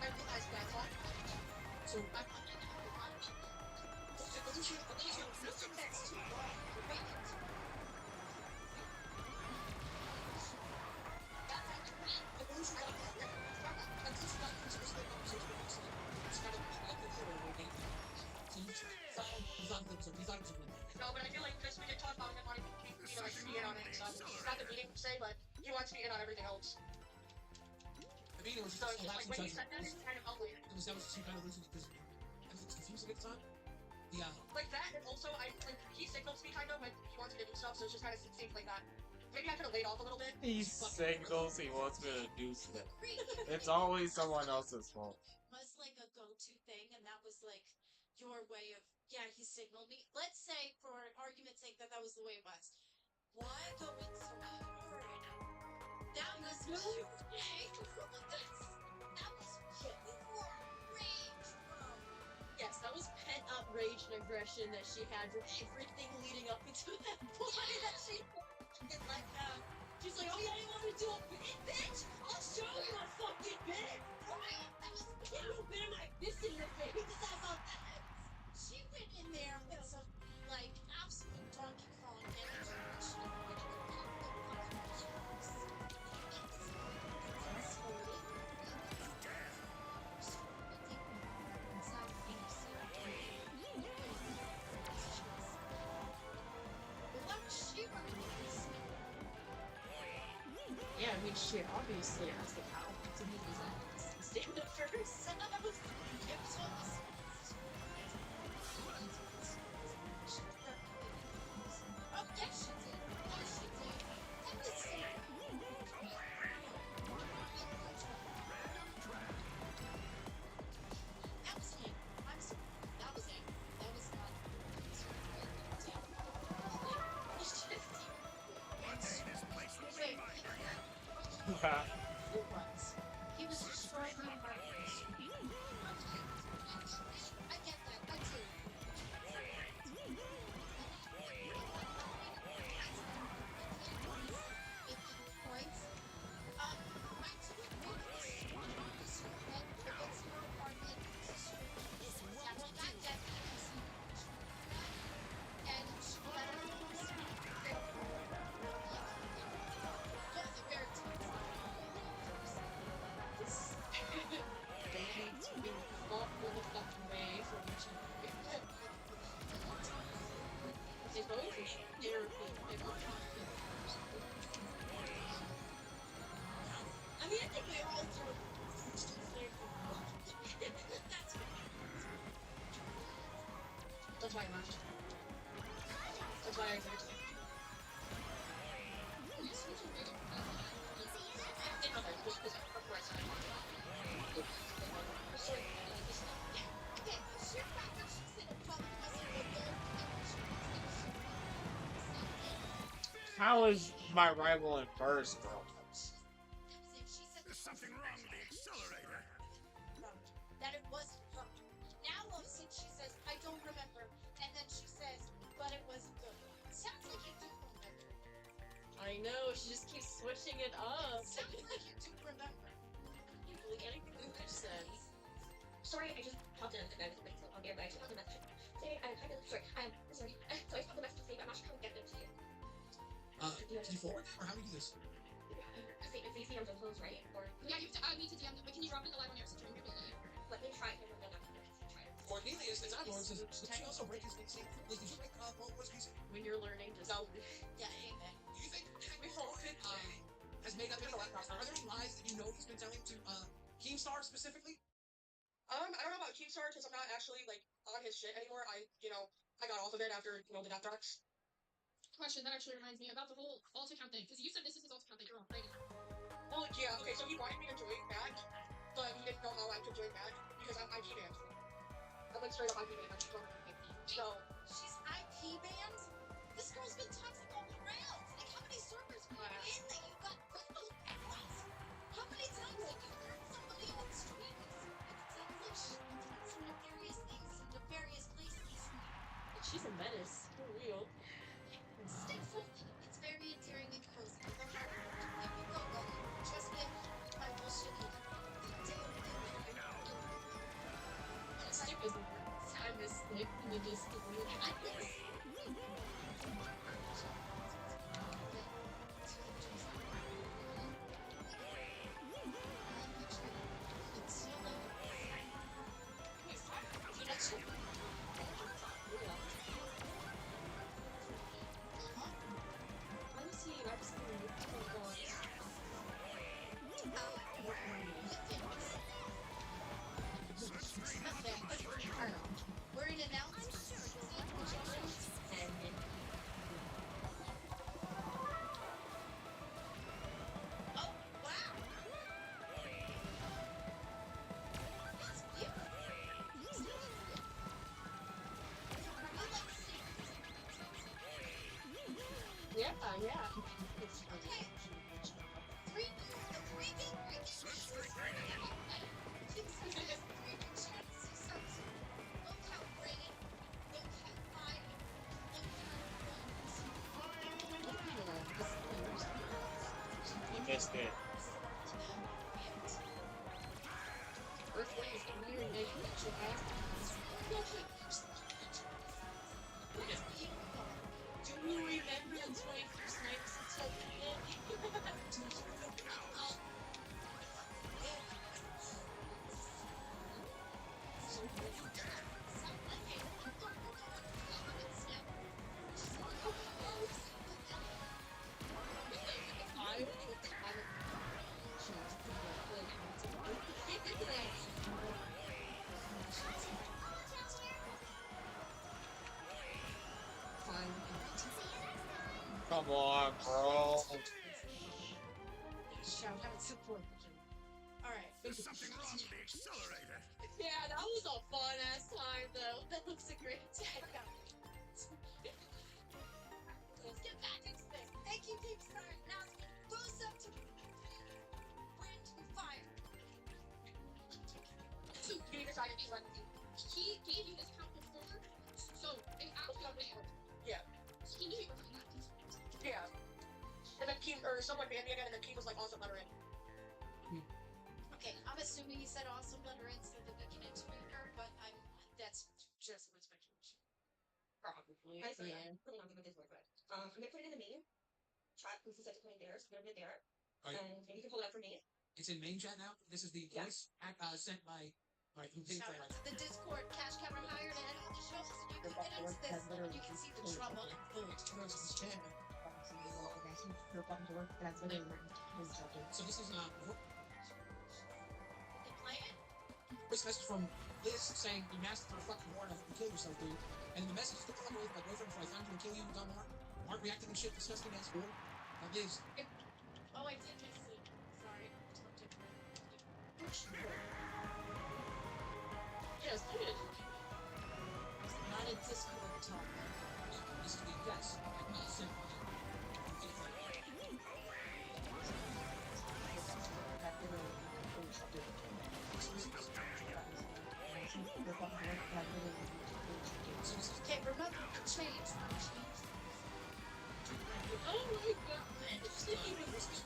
I realized that I thought stuff. He's not the beating say, but he wants me in on everything else. I mean, it was So just a like lapse when in he said that, judgment. it's kind of ugly. That was just kind of losing because everything's confusing at the time. Yeah. Like that, and also he signals me kind of when he wants me to do stuff, so it's just kind of seems like that. Maybe I could have laid off a little bit. He signals he wants me to do stuff. It's always someone else's fault. Was like a go-to thing, and that was like your way of, yeah, he signaled me. Let's say, for argument's sake, that was the way it was. Why go in so hard? That was cute. That was pure rage, bro. Yes, that was pent-up rage and aggression that she had from everything leading up into that point that she fucking let out. She's like, oh yeah, you want me to do a bit, bitch? I'll show you a fucking bit. Right? That was a little bit of my fist in your face. How about that? She went in there with some, like, absolute Donkey Kong energy. She went in there with the fucking juice. It's holy. Yeah, I mean, shit, obviously, as the cow, to me, was stand up first. Oh, yes, she did. Yes, she did. That was so That was him. I'm sorry. That was him. That was not. Wait. It was. He was destroying my heart. I get that. I do. Points. My two points. Against your apartment. Yeah, well, that definitely. And she They both are therapy. They both I mean, I think they all do. That's why I laughed. That's why I laughed. How is my rival in first, bro? There's something wrong with the accelerator. That it was her. Now all of a sudden she says, I don't remember. And then she says, but it was good. Sounds like you do remember. I know, she just keeps switching it up. Sounds like you do remember. You believe anything Lucas says. Sorry, I just popped in and on air, but I just found the message. Say, I'm kind of sorry. I'm sorry. So I found the message to say, but I'm not sure how to get them to you. Can you forward that, or how do we do this? Say, if you see them to close, right? Or Yeah, you have to add me to DM. But can you drop in the live on air situation? let me try. No, try it. Cornelius, it's Adlon, says, did she also break his PC? Like, did you break Paul's PC? When you're learning, just No. Yeah, amen. Do you think Henry Morgan has made up in a lot? Are there any lies that you know he's been telling to Keemstar specifically? I don't know about Keemstar because I'm not actually like on his shit anymore. I got off of it after the death threats. Question that actually reminds me about the whole alt account thing, because you said this is his alt account that you're on, right? Well, yeah, okay, so he wanted me to join back, but he didn't know how I could join back because I'm IP banned. I'm like straight up IP banned. So She's IP banned? This girl's been toxic all around. Like, how many servers were you in that you got crippled? What? How many times have you heard somebody on streams? It sounds like she did some nefarious things in nefarious places. she's a menace, for real. Sticks with me. It's very endearing and cozy. The heart. If you go, go. Trust me, my bullshit. Stick is I miss Nick, and then just I miss. Yeah. Okay. Three Don't count Brayden. Don't count mine. Don't count You missed it. Earthquake is weird, they actually have. Do you remember the 21st night since I Come on, bro. Shout out support. Alright. There's something wrong with the accelerator. Yeah, that was a fun ass time though. That looks a great time. Let's get back into this. Thank you, Deep Star. Now it's gonna boost up to wind and fire. So, you decided to run. He gave you this count before, so it actually got bigger. Yeah. So he knew you were coming back. Yeah. And then Keem, or someone banned me again, and then Keem was like, awesome, let her in. Okay, I'm assuming he said awesome letter instead of the Kinect speaker, but that's just my speculation. Probably. I say, yeah. Putting on the Discord, but I'm gonna put it in the main chat. This is set to play there, so I'm gonna put it there. Alright. And you can pull it up for me. It's in main chat now. This is the Yeah. voice sent by. Alright, continue Shout playing. out to the Discord, Cash Camera hired to edit the show so you can get into this and you can see the trouble and food. So this is They play it? voice message from Liz saying you masked for a fucking war and kill yourself, dude. And the message is to come away with my boyfriend before I found you and kill you, dumb Mark. Mark reacting and shit, disgusting ass fool. Liz. Oh, I did miss it. Sorry. Yes, it is. It's not a Discord talk. This is the yes. I sent Okay, remember to change. Oh my god, it's even this is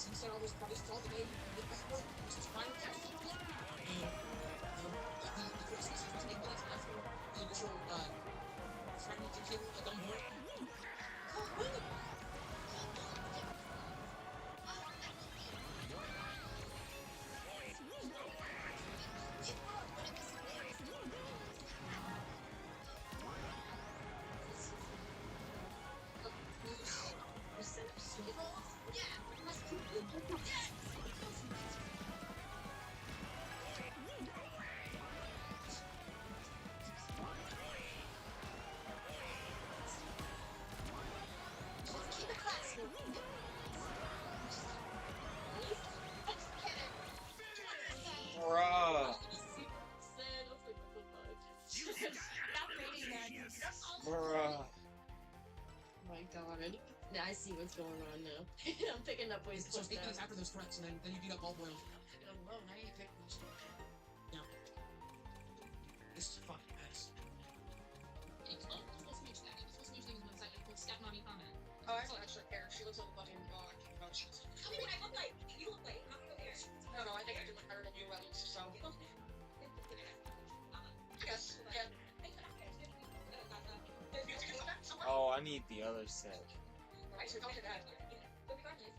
Since I was probably called the name the best one, which is final test. And the Christmas was named after the initial threatening to kill a dumb boy. Bruh. Bruh. My god. Yeah, I see what's going on now. I'm picking up what he's So putting 8 minutes down. after those threats, and then you beat up all boiled. Now you pick which one. Now, this is fucking ass. Oh, I don't actually care. She looks like a fucking god. I mean, I look like you look like I'm over there. No, I think I do look better than you at least, so. Yes, yeah. Oh, I need the other set. Right, so go to that. But regardless,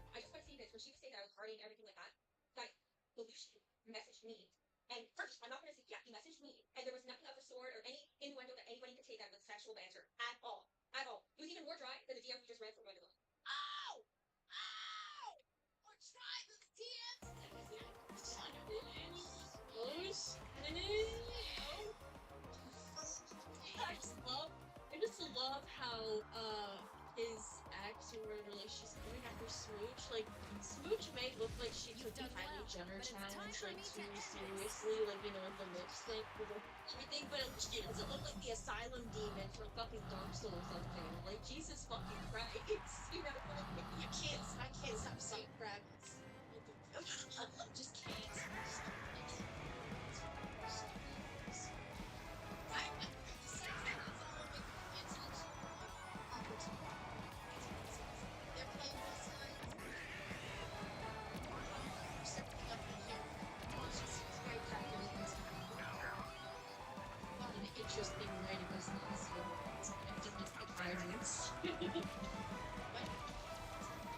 story and everything like that. Guys, Belushi messaged me. And first, I'm not going to say, yeah, he messaged me. And there was nothing of the sort or any innuendo that anybody could take out with sexual banter at all. At all. It was even more dry than the DM who just ran from Wonderland. Ow! Ow! We're trying this TM. I just love how his ex or whatever, like she's going after Smooch. Like Smooch may look like she took the Kylie Jenner challenge like too seriously, like you know with the lip sync with everything, but she doesn't look like the asylum demon from fucking Dark Souls or something. Like Jesus fucking Christ, you know? I can't stop saying fragments. I just can't. Interesting way to go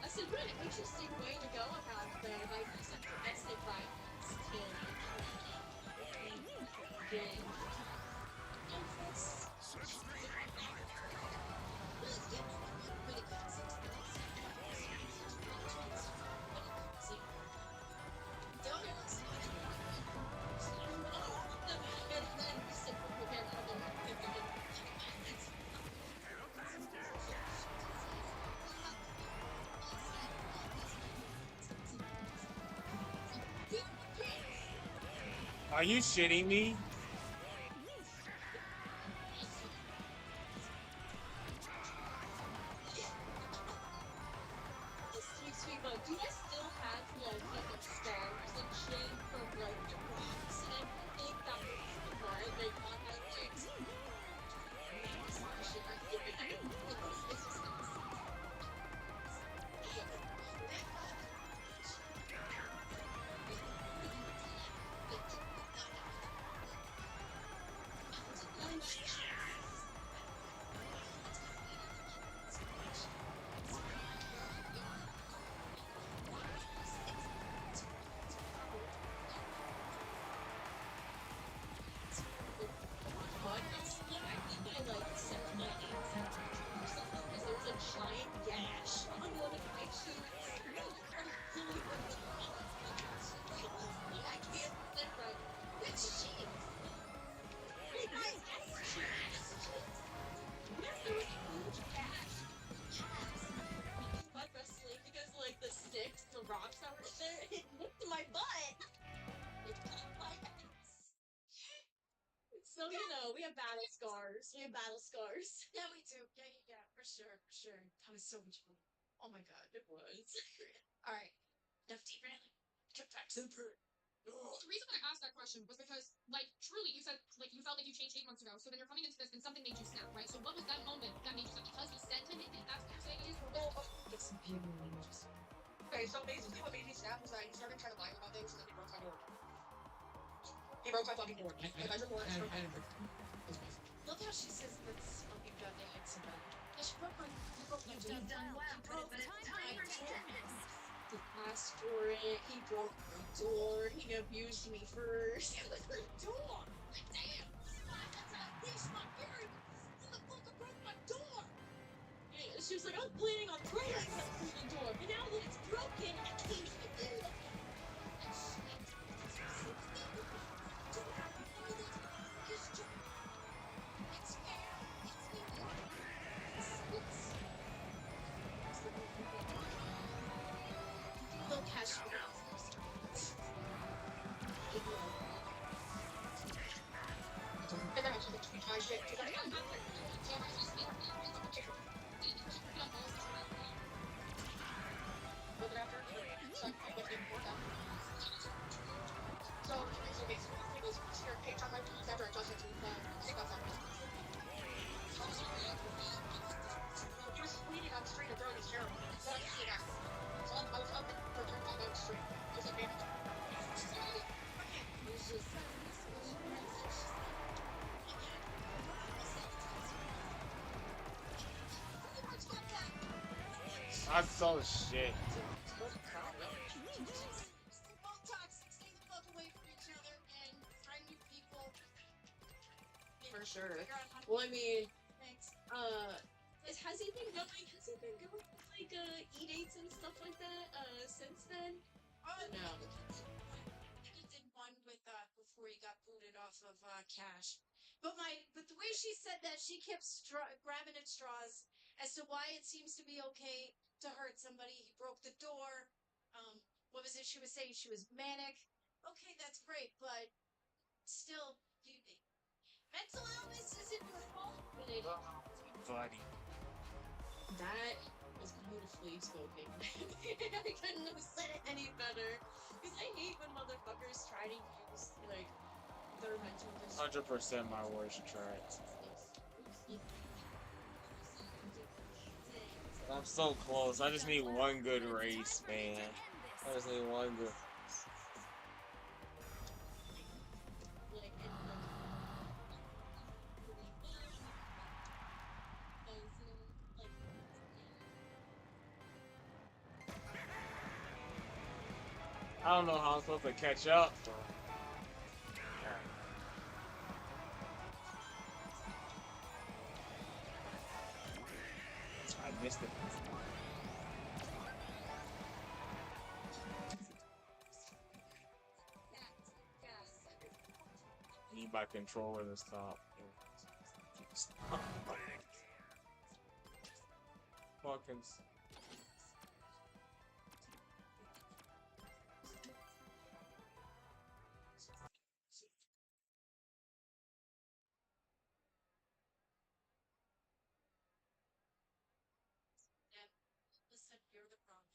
I said, what an interesting way to go about the Vikings and domestic violence in Are you shitting me? Sweet, but do I still have like fucking stars and shit from like the rocks and everything that was hard, like on my legs? Giant gash on one of my shoes. I can't think right. Which sheet? Hey guys, that's sheets. Yes, there was a huge gash. Butt wrestling because like the sticks, the rocks that were there, it nipped my butt. It cut my ass. So you know, we have battle scars. Yeah, we do. Yeah, for sure. That was so much fun. Oh my god, it was. Alright. Enough deep railing. Get back to the bird. The reason I asked that question was because, like, truly, you said, like, you felt like you changed 8 months ago, so then you're coming into this and something made you snap, right? So what was that moment that made you snap? Because you said to him, and that's what you're saying is, It's beautiful. Okay, so basically what made me snap was I started trying to lie about things and then he broke my door. He broke my fucking door. My bedroom door. Look how she says that's fucking goddamn handsome. Yeah, she broke my You've done well, but it's time for madness. He asked for it, he broke my door, he abused me first. It was her door! Like, damn! That's how I reached my period! Motherfucker broke my door! Yeah, she was like, I'm planning on throwing myself through the door, but now that it's broken, I can't even do it. Look how she I'm so shit. for sure. Figure out how to Well, I mean, Thanks. has he been going with, like, e-dates and stuff like that, since then? No. He did one with before he got booted off of Cash. But the way she said that, she kept grabbing at straws as to why it seems to be okay to hurt somebody. He broke the door. What was it she was saying? She was manic. Okay, that's great, but still, mental illness isn't your fault. Buddy. That was beautifully spoken. I couldn't have said it any better. Because I hate when motherfuckers try to use, like, their mental distress. 100% my worst try. I'm so close. I just need one good race, man. I just need one good. I don't know how I'm supposed to catch up. I missed it. Need my controller to stop. Fucking. Listen, you're the problem.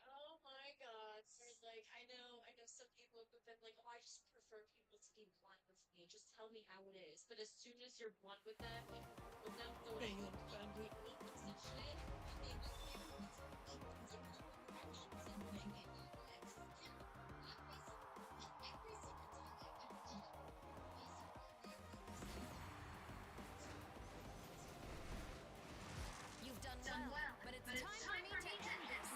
Oh my god. Like, I know some people have been like, oh, I just prefer people to be blunt with me. Just tell me how it is. But as soon as you're blunt with them, throwing shit, You've done well, but it's time for me to end this.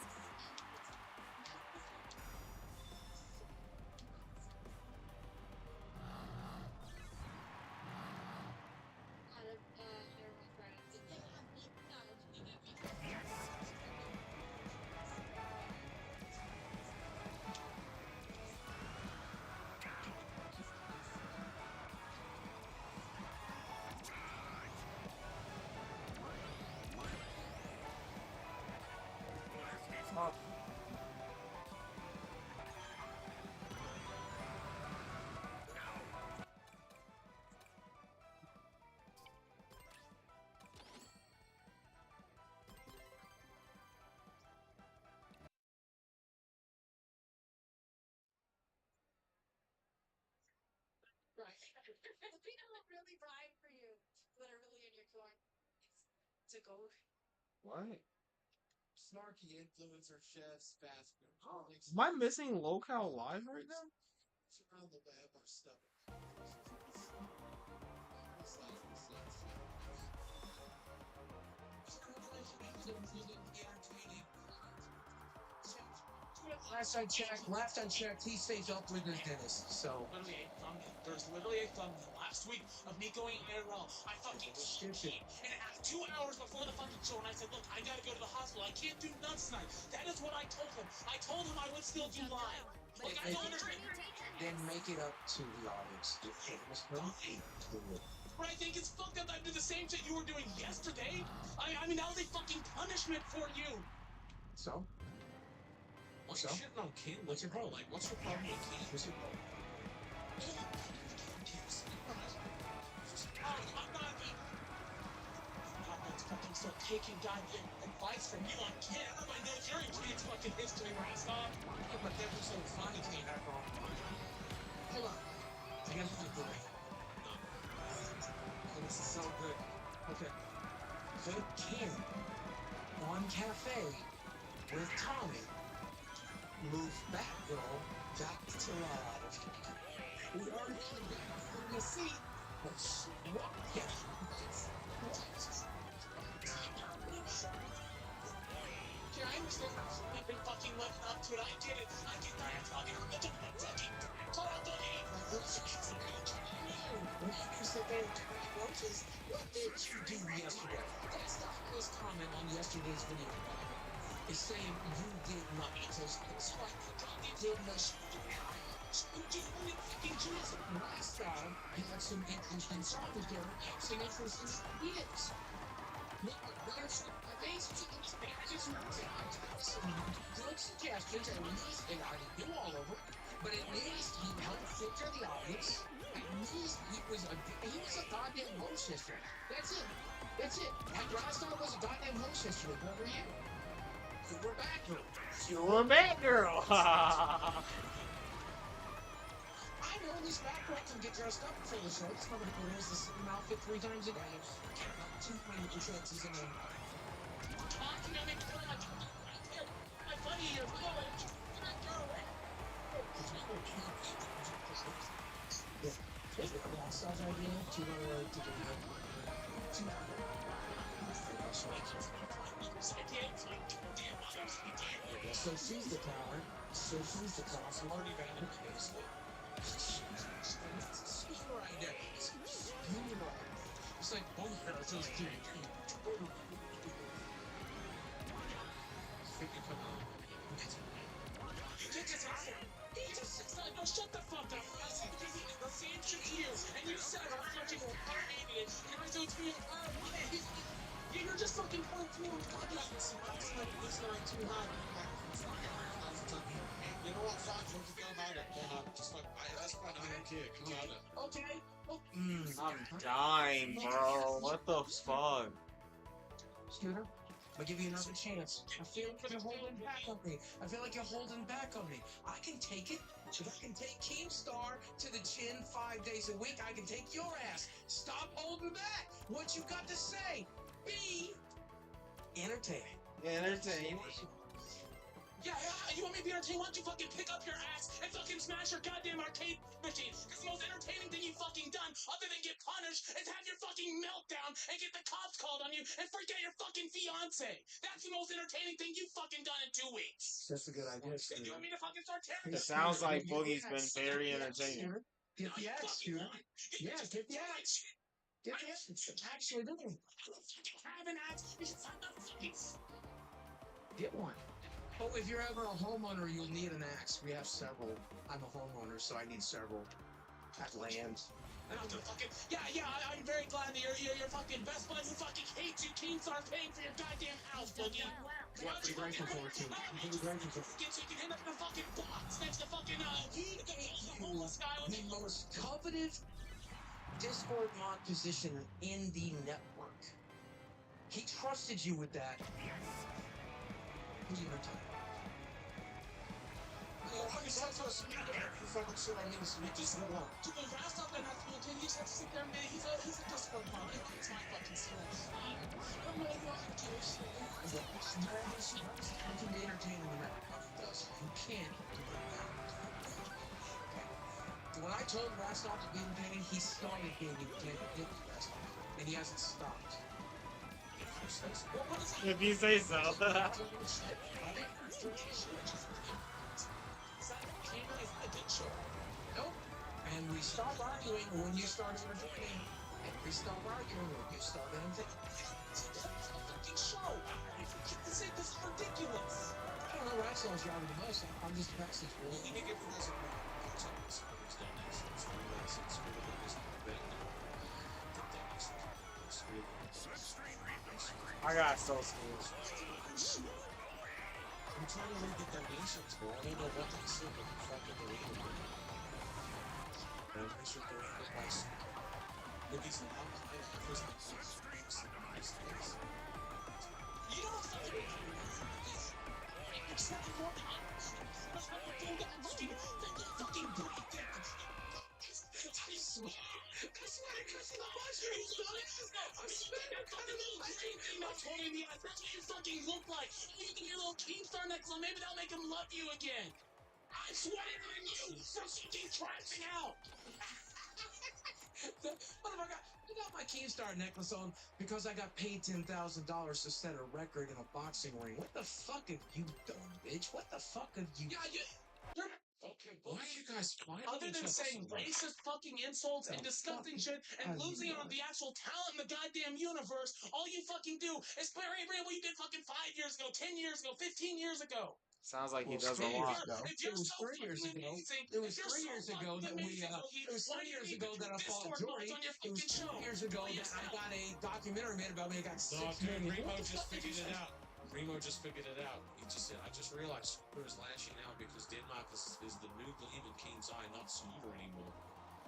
Oh. Right. The people that really ride for you, that are really in your corner, to go. What? Snarky influencer chefs, fast food. Am I missing Locale Live right now? Around the web are stuff. Last I checked, he stays up with his dentist, so. There's literally a thumbnail last week of me going IRL. I fucking shit. And 2 hours before the fucking show, and I said, look, I gotta go to the hospital. I can't do nuts tonight. That is what I told him. I told him I would still do live. Like, I don't understand. Then make it up to the audience. But I think it's fucked up that I did the same shit you were doing yesterday. I mean, that was a fucking punishment for you. So? What's your shit on King? What's your problem? Like, what's your problem with King? What's your problem? I'm not fucking start taking goddamn advice from you on King. Everybody knows you're in King's fucking history, Rascal. But that was so funny to me. Hold on. I got something for you. Oh, this is so good. Okay. The King on Cafe with Tommy moved Batgirl back to life. We already you see. Yeah. I understand. I've been fucking fucking living up to it. I get it. I get that. I'm fucking call out Dougie. When you sit there and turn roaches, what did you do yesterday? That's the highest comment on yesterday's video. Is saying you did nothing. It's like you did nothing. Last time, he had some interest in soccer there, some interest in ideas. Good suggestions, at least, and I didn't do all of them, but at least he helped filter the audience. At least he was a goddamn host history. That's it. That's it. And Rostar was a goddamn host history. What were you? You were Batgirl. You were Batgirl. I know this Batgirl can get dressed up for the show. Somebody who wears the same outfit 3 times a day. Too many chances in a My buddy here, Rockstar's idea to get so she's the coward. So she's the cause. Already been in the case. Super idea. It's like both characters do. No, shut the fuck up. I said the same shit to you, and you said I'm fucking an idiot, and I don't feel you're just fucking playing through and talking about this. It's like too hot. You know what, Fox, what you feel about it? Just like, that's fine, I don't care. Come on. Okay. I'm dying, bro. What the fuck? Scooter, I'll give you another chance. I feel like you're holding back on me. I feel like you're holding back on me. I can take it. If I can take Keemstar to the chin 5 days a week, I can take your ass. Stop holding back. What you got to say? Be entertaining. Entertaining. Yeah, you want me to be entertained? Why don't you fucking pick up your ass and fucking smash your goddamn arcade machine? Because the most entertaining thing you've fucking done, other than get punished, is have your fucking meltdown and get the cops called on you and forget your fucking fiance. That's the most entertaining thing you've fucking done in 2 weeks. That's a good idea, And you want me to fucking start tearing It sounds like Boogie's been very entertaining. Get the axe, Scooter. Yeah, get the axe. Get the axe. Actually, do it. Have an axe. You should sign up fucking. Get one. Oh, if you're ever a homeowner, you'll need an axe. We have several. I'm a homeowner, so I need several. At land. And I'm fucking, I'm very glad that your fucking best buddy who fucking hates you, Keemstar's paying for your goddamn house, Boogie. What? You're grateful for it, too. I'm really grateful for it. So you can end up in a fucking box next to fucking, homeless guy on the most coveted Discord mod position in the network. He trusted you with that. Who's your time? He's a Discord mod. It's my fucking skill. I'm really going to do this. You can be entertaining the network. You can't do that. When I told Rastov to be entertaining, he started being entertaining. And he hasn't stopped. If you say so. Nope. And we stop arguing when you start entertaining. And we stop arguing when you start entertaining. It's a fucking show. This is ridiculous. I don't know Rastov's driving the most. I'm just a message. I got so school. I'm trying to look at their nations, bro. I don't know what they say, but I'm fucking believing it. And I should go for my son. But he's not my first name. You know what's fucking it's nothing more than that's what we're doing. Fucking breakdown. I swear. That's why I'm cussing the mushrooms, son. I'm spitting that fucking little green thing not holding me. That's what you fucking look like. You get your little Keemstar necklace on. Maybe that'll make him love you again. I'm sweating on you for fucking crashing out. Motherfucker, I got my Keemstar necklace on because I got paid $10,000 to set a record in a boxing ring. What the fuck have you done? bitch. What the fuck have you? Yeah, you're Okay, why are you guys quiet? other than saying racist fucking insults and disgusting shit and losing on the actual talent in the goddamn universe, all you fucking do is play what you did fucking 5 years ago, 10 years ago, 15 years ago. Sounds like he Well, does a 3 years lot. ago. If you're It was so 3 years fucking ago. amazing, It was if you're 3 so years ago fucking that we. amazing, Loki, It was why 3 do you years need ago that I fought Discord Jory. mods on your It was fucking 2 show? years ago Please that I help. got a documentary made about me. I got No, 6 dude, million. Remo What the just fuck did you figured it say? out. Remo just figured it out. He just said, I just realized Super is lashing out because Denmark is the new gleam in King's Eye, not Super anymore.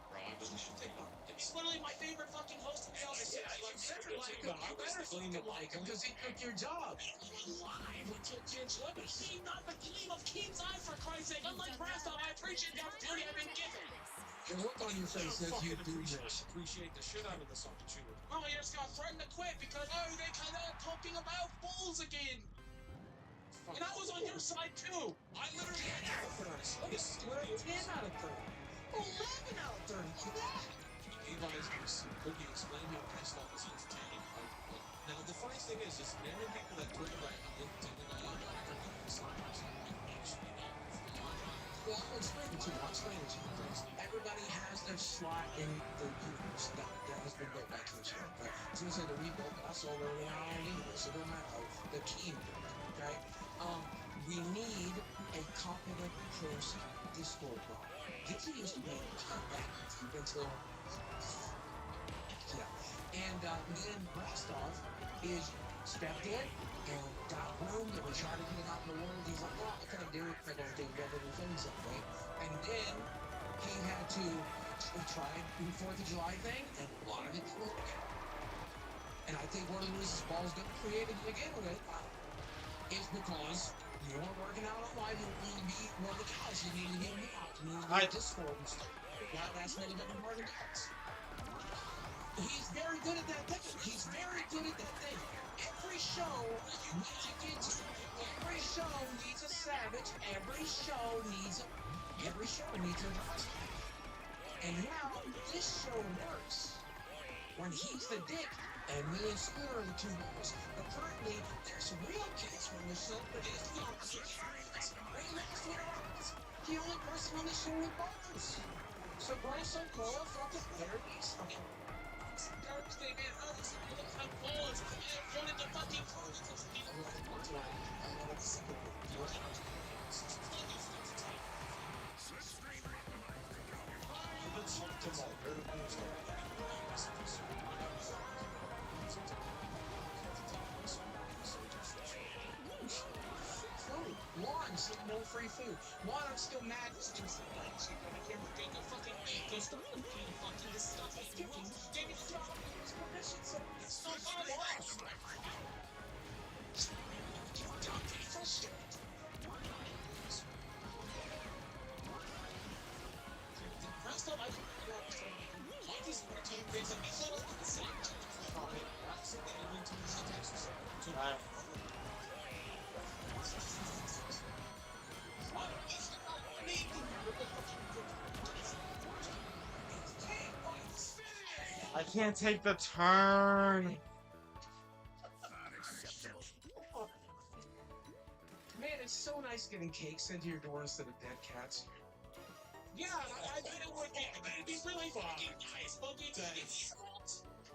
Bro, I was He's literally my favorite fucking host in the LCS. You better like him. You better fucking like him because he took your job. Live until Judge Levy. He's not the gleam of King's Eye, for Christ's sake. Unlike Rastov, I appreciate the opportunity I've been given. The look on your face says you do this. Appreciate the shit out of this opportunity. Oh, you just got threatened to quit because, they kind of talking about bulls again. And I was on your side too. I literally had Look at 10 out of 30. 11 out of 30. Look at that. Could you explain how Rastov is entertaining? Now, the funny thing is there are people that talk about how entertaining I am. Well, I'll explain it to you. Everybody has their slot in the universe that has been built by King's Row, right? As soon as they rebuilt us all over our own universe, it don't matter. The kingdom, okay? We need a competent host Discord bot. Dixie used to be back until and me and Rostov is stepped in and got room that we tried to get out in the world. He's like, well, I can't do it. I don't think better than things that way. And then he had to try the 4th of July thing, and a lot of it didn't work out. And I think one of the reasons Ball's got created to begin with is because you weren't working out on live. You need to be one of the guys. You need to get me out. You need to get Discord and stuff. That's made a different part of the guys. He's very good at that thing. He's very good at that thing. Every show needs a Gidget. Every show needs a Savage. Every show needs a And now this show works when he's the dick and me and Scooter are the two boys. But currently, there's real kids on the show, but it's the only person on the show with balls. So bro, so cool, fucking better be something. Thursday, man, I was able to have balls and wanted to fucking One, no free food. One, I'm still mad. You're gonna hear me get the fucking go stop the fucking this stuff. Give me the job. That shit's so hard. Don't be frustrated. First off, I just want to take things and be little at the same time. I can't take the turn. Man, it's so nice getting cake sent to your door instead of dead cats. Yeah, I bet it would be. It'd be really fucking nice, but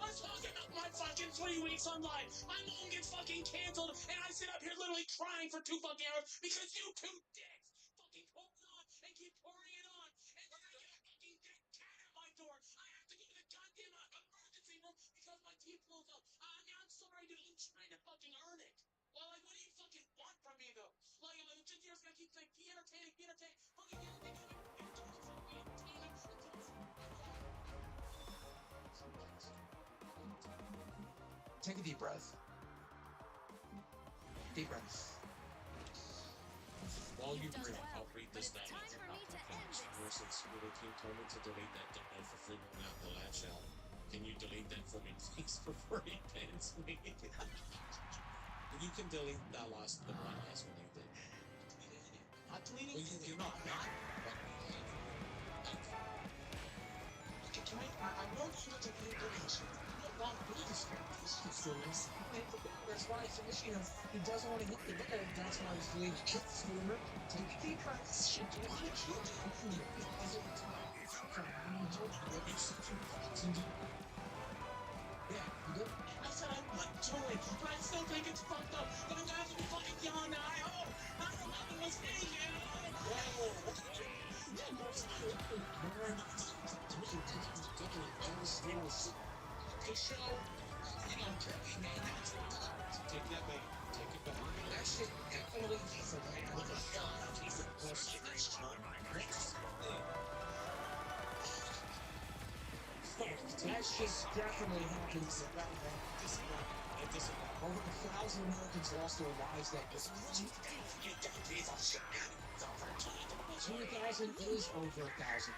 I'm talking about my fucking 3 weeks online. My mom gets fucking canceled, and I sit up here literally crying for 2 fucking hours because you two dicks fucking hold on and keep pouring it on. And then I get a fucking dead cat at my door. I have to go to the goddamn emergency room because my teeth blows up. I'm sorry, dude. I'm trying to fucking earn it. Well, like, what do you fucking want from me, though? Like, you're just gonna keep saying, be entertaining, be entertaining. Fucking be entertaining. Take a deep breath. Deep breath. While you breathe, I'll read this down. Since your team told me to delete that domain for free now the lash out. Can you delete that for me, please, before he bans me? You can delete that the last one you did. Not deleting it. You're not. Okay, I know you want to delete the not good to start this performance. That's why he doesn't want to hit the bed. That's why he's doing kicks for her. Take a deep breath. Shit, you want to kill me. Yeah, you good? I said I'm not doing, but I still think it's fucked up. And the guys will be fucking yelling at I hope nothing was me, Hey, show. Take that back. Take it back. That shit definitely is a man with a gun. He's a bullshit. That shit definitely happens about that. Over 1,000 Americans lost their lives that day. 2,000 is over 1,000.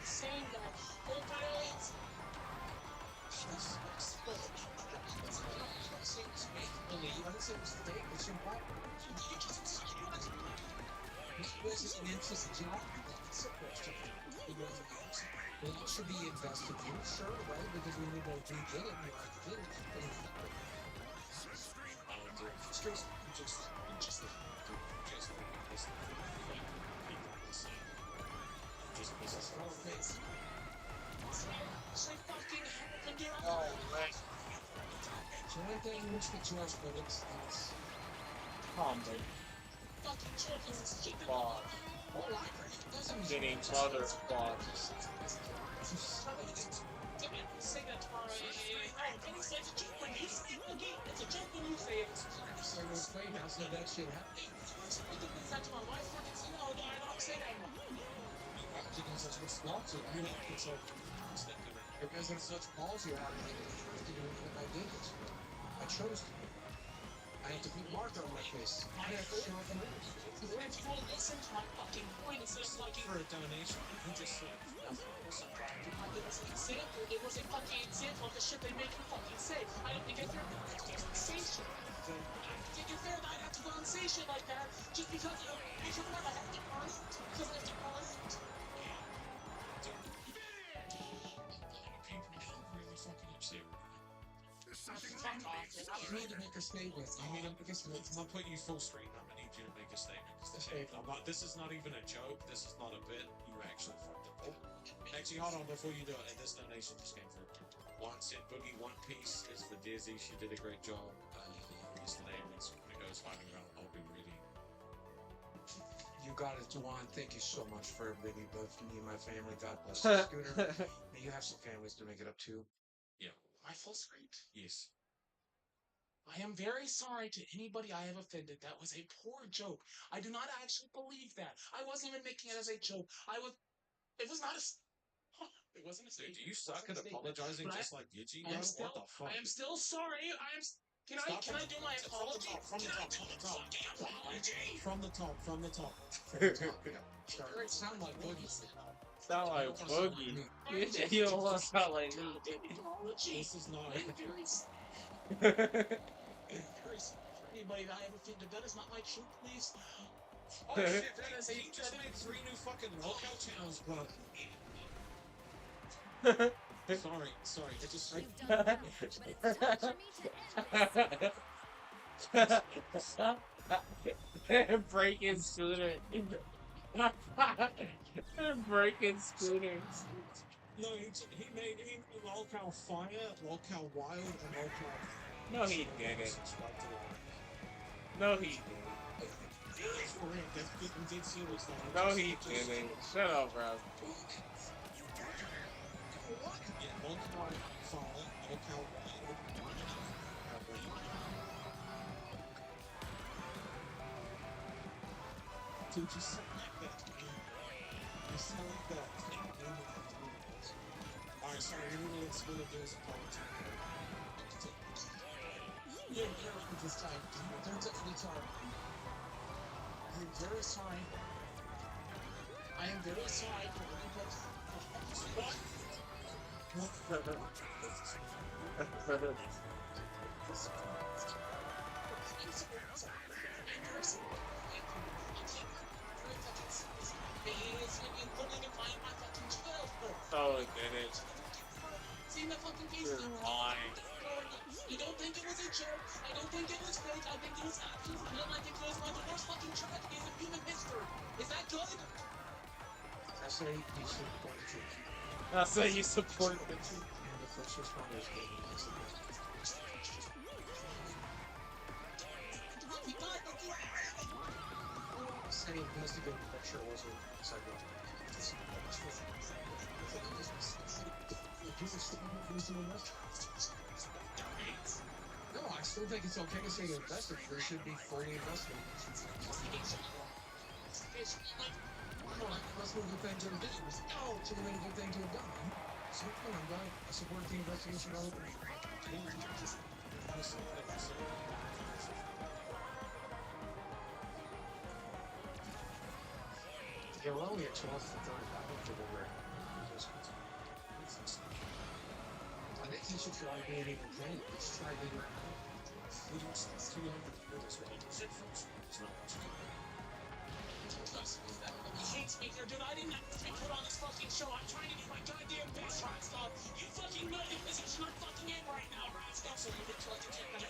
Same guy. Full pilots. Unless it was fake, it's your black. This is an interest job. It's supposed to be. Well, it should be invested in, sure, right? Because we need to get it, we like to get it. So one thing which the George Bullets is Condon. fucking chickens. Bob. Getting mother Bob. It's a joke when you say it. So it was great now, so that shit happened. You can say to my wife, I don't say that anymore. You can such response to it. You know, it's like, because there's such balls you have, like, to do what I did. I chose to. I had to put marker on my face. I have to show it from if you listen to my fucking point, it's just like for a donation. You just said, it was an example. It was a fucking example of the shit they make you fucking say. I don't think I fair that I have to go and say shit. I think it's fair that I have to go and say shit like that just because I have to earn it. Because I have to earn it. Really fucking upset. I need to make a statement. I'm not putting you full straight. I'm gonna need you to make a statement. This is not even a joke. This is not a bit. You actually fucked up. Actually, hold on before you do it. This donation just came through. One said Boogie One Piece is for Dizzy. She did a great job. Yesterday when it goes fighting around, I'll be reading. You got it, Juwan. Thank you so much for everything. Both me and my family. God bless you, Scooter. May you have some families to make it up to. Yeah. My full screen? Yes. I am very sorry to anybody I have offended. That was a poor joke. I do not actually believe that. I wasn't even making it as a joke. It was not a... It wasn't a statement. Do you suck at apologizing just like Gigi? What the fuck? I am still sorry. Can I do my apology? From the top. It sound like Boogie. Sound like Boogie. You don't want to sound like me. This is not. Anybody that I have offended, that is not my truth, please. Oh shit, that is he just made 3 new fucking lockout channels, bro. Sorry, it just breaking Scooter. Breaking Scooters. No, he made lockout fire, lockout wild, and lockout. No, he didn't. No, he didn't. No, he didn't. Shut up, bro. Dude, you sound like that. You sound like that. Alright, sorry, you're really gonna do is apologize. Yeah, with this time. Don't touch me, sorry. I'm very sorry. I am very sorry for everybody. What? Oh, goodness. You're lying. I don't think it was a joke. I don't think it was fake. I think it was actually real. I think it was one of the worst fucking tragedies of human history. Is that good? I say you support the truth. I say you support the truth. And the first responders gave me his support. Say investigate to make sure it wasn't sidewalk. No, I still think it's okay to say you invested. There should be fully invested. Let's move the thing to the business. Oh, to the good thing to have done. So, I'm glad I support the investigation all over. Yeah, we're only at 12 to 35. I think you should try being even playing. Let's try being around. We don't stop too long for this way. It's not much fun. He hates me here, dude. I didn't have to be put on this fucking show. I'm trying to do my goddamn best, Rascal. You fucking know the position I'm fucking in right now, Rascal. So you can try to take that.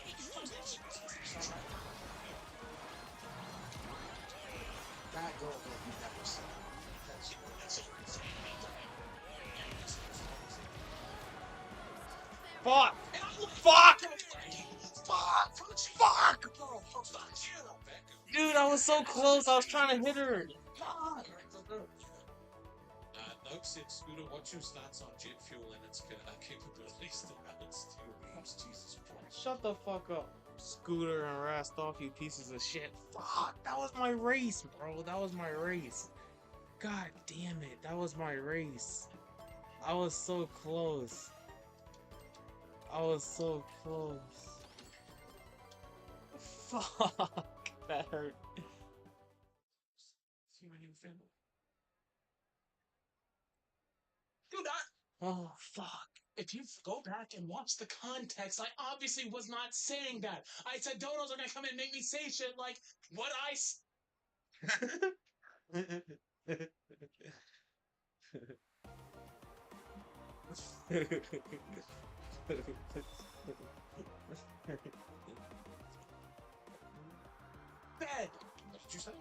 That girl will be never seen. That's Fuck! Fuck! Fuck! Dude, I was so close. I was trying to hit her. Note said, Scooter, what's your stats on jet fuel and its capabilities to balance to your beams? Jesus Christ. Shut the fuck up. Scooter and Rastov, you pieces of shit. Fuck, that was my race, bro. That was my race. God damn it, that was my race. I was so close. I was so close. Fuck, that hurt. See my new family. Dude, Oh, fuck. if you go back and watch the context, I obviously was not saying that. I said donos are gonna come and make me say shit like what said.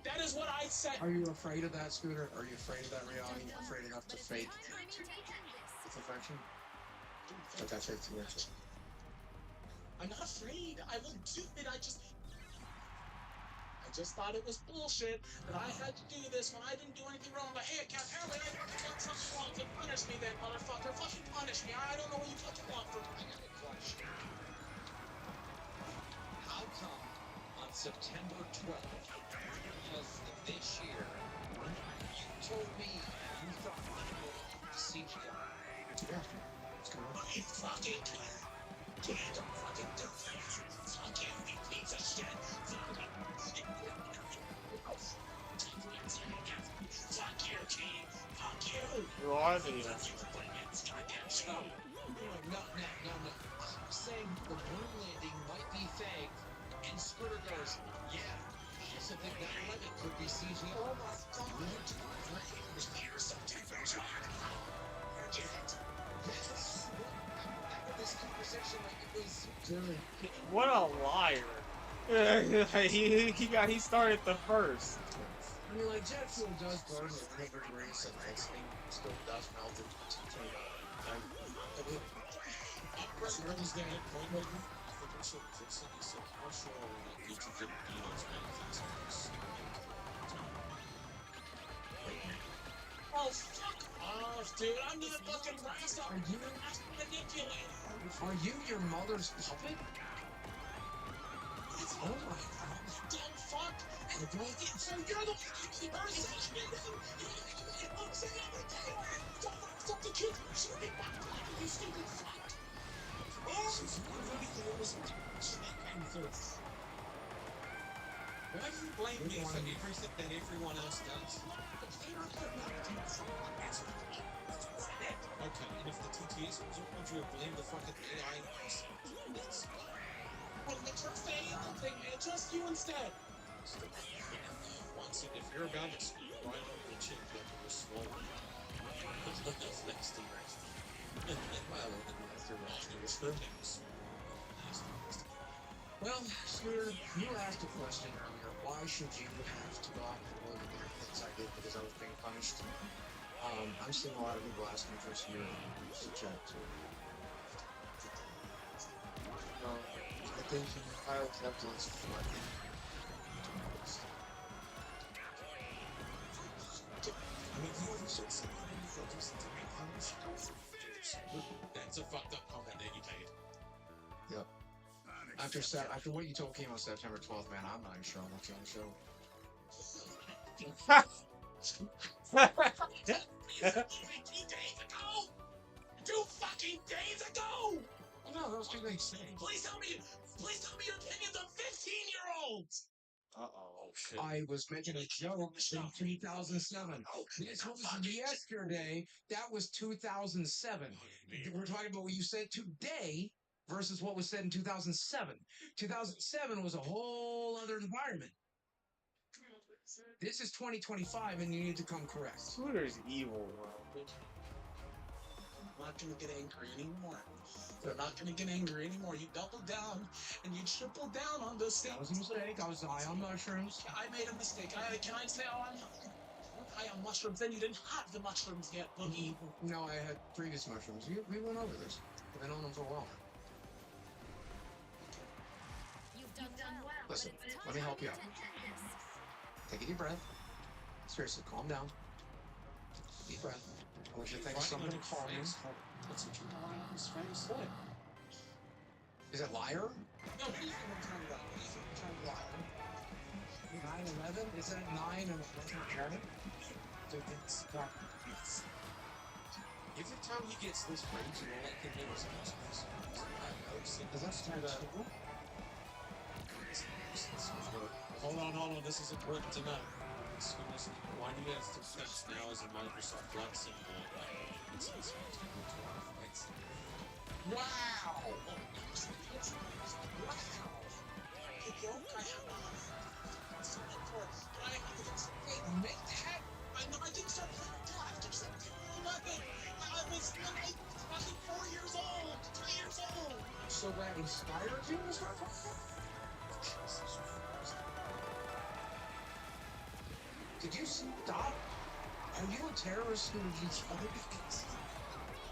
That is what I said. Are you afraid of that, Scooter? Are you afraid of that reality? Afraid enough to fake its affection? But that's it, too much. I'm not afraid. I will do it. I just thought it was bullshit that I had to do this when I didn't do anything wrong. But hey, apparently I fucking done something wrong. So punish me then, motherfucker. Fucking punish me. I don't know what you fucking want from me. How come on September 12th of this year, you told me you thought it was CGI? You fucking can't fucking do this. Fuck you, you piece of shit. Fuck you, King. Fuck you. You are the Goddamn show. No. I'm saying the moon landing might be fake, and Scooter goes, yeah, I also think that limit could be CGI. Oh my god. You're so different. Forget it. Yes. After this conversation, like it was good. What a liar. he started the first. I mean, like, jet fuel does burn with liquid grease, and ice thing still does melt into the Oh, fuck off, dude. I'm the fucking Rascal. Are you manipulator? Are you your mother's puppet? Oh my god. Dumb fuck. So you're the person. I'm saying everything. Don't fuck the kids. You stupid fuck. Why do you blame me for everything that everyone else does? Okay, and if the TTS was up, would you have blamed the fucking AI? Well, it's your thing, man. Trust you instead. Once again, if you're about to speak, why don't you check that you're slow? That's next to your Well, Scooter, you asked a question earlier. Why should you have to go out and avoid the very things I did because I was being punished? I'm seeing a lot of people asking for some chat too. I think I'll have to listen to it. That's a fucked up comment that you made. Yep. After what you told Kimo September 12th, man, I'm not even sure I'm watching the show. 15 days ago! 2 fucking days ago! Oh no, that was 2 days. Please tell me your opinions on 15-year-olds! Uh-oh, shit. I was making a joke in 2007. This was yesterday. That was 2007. We're talking about what you said today versus what was said in 2007. 2007 was a whole other environment. This is 2025, and you need to come correct. Scooter's evil, bro. I'm not gonna get angry anymore. They're not gonna get angry anymore. You double down and you triple down on those things. That was a mistake. I was high on mushrooms. I made a mistake. Can I say I'm high on mushrooms? Then you didn't have the mushrooms yet, Boogie. No, I had previous mushrooms. We went over this. I've been on them for a while. You've done well. Listen, let me help you out. Take a deep breath. Seriously, calm down. Deep breath. I want you to think of something calming. That's what you're trying to say. Is it liar? No, what do you think I'm trying to lie? What do you think I'm trying to lie? 9/11? Is that 9 and 11? Dude, it's not. Every time he gets this rage, you know, like he never supposed to. Is that true? Hold on. This is important to know. Why do you guys think text now is a Microsoft Flex symbol? Wow! Make that? I didn't start playing until after September 11th. I was fucking 4 years old, 3 years old. So that inspired you to start playing? Did you stop? Are you a terrorist who would use other things?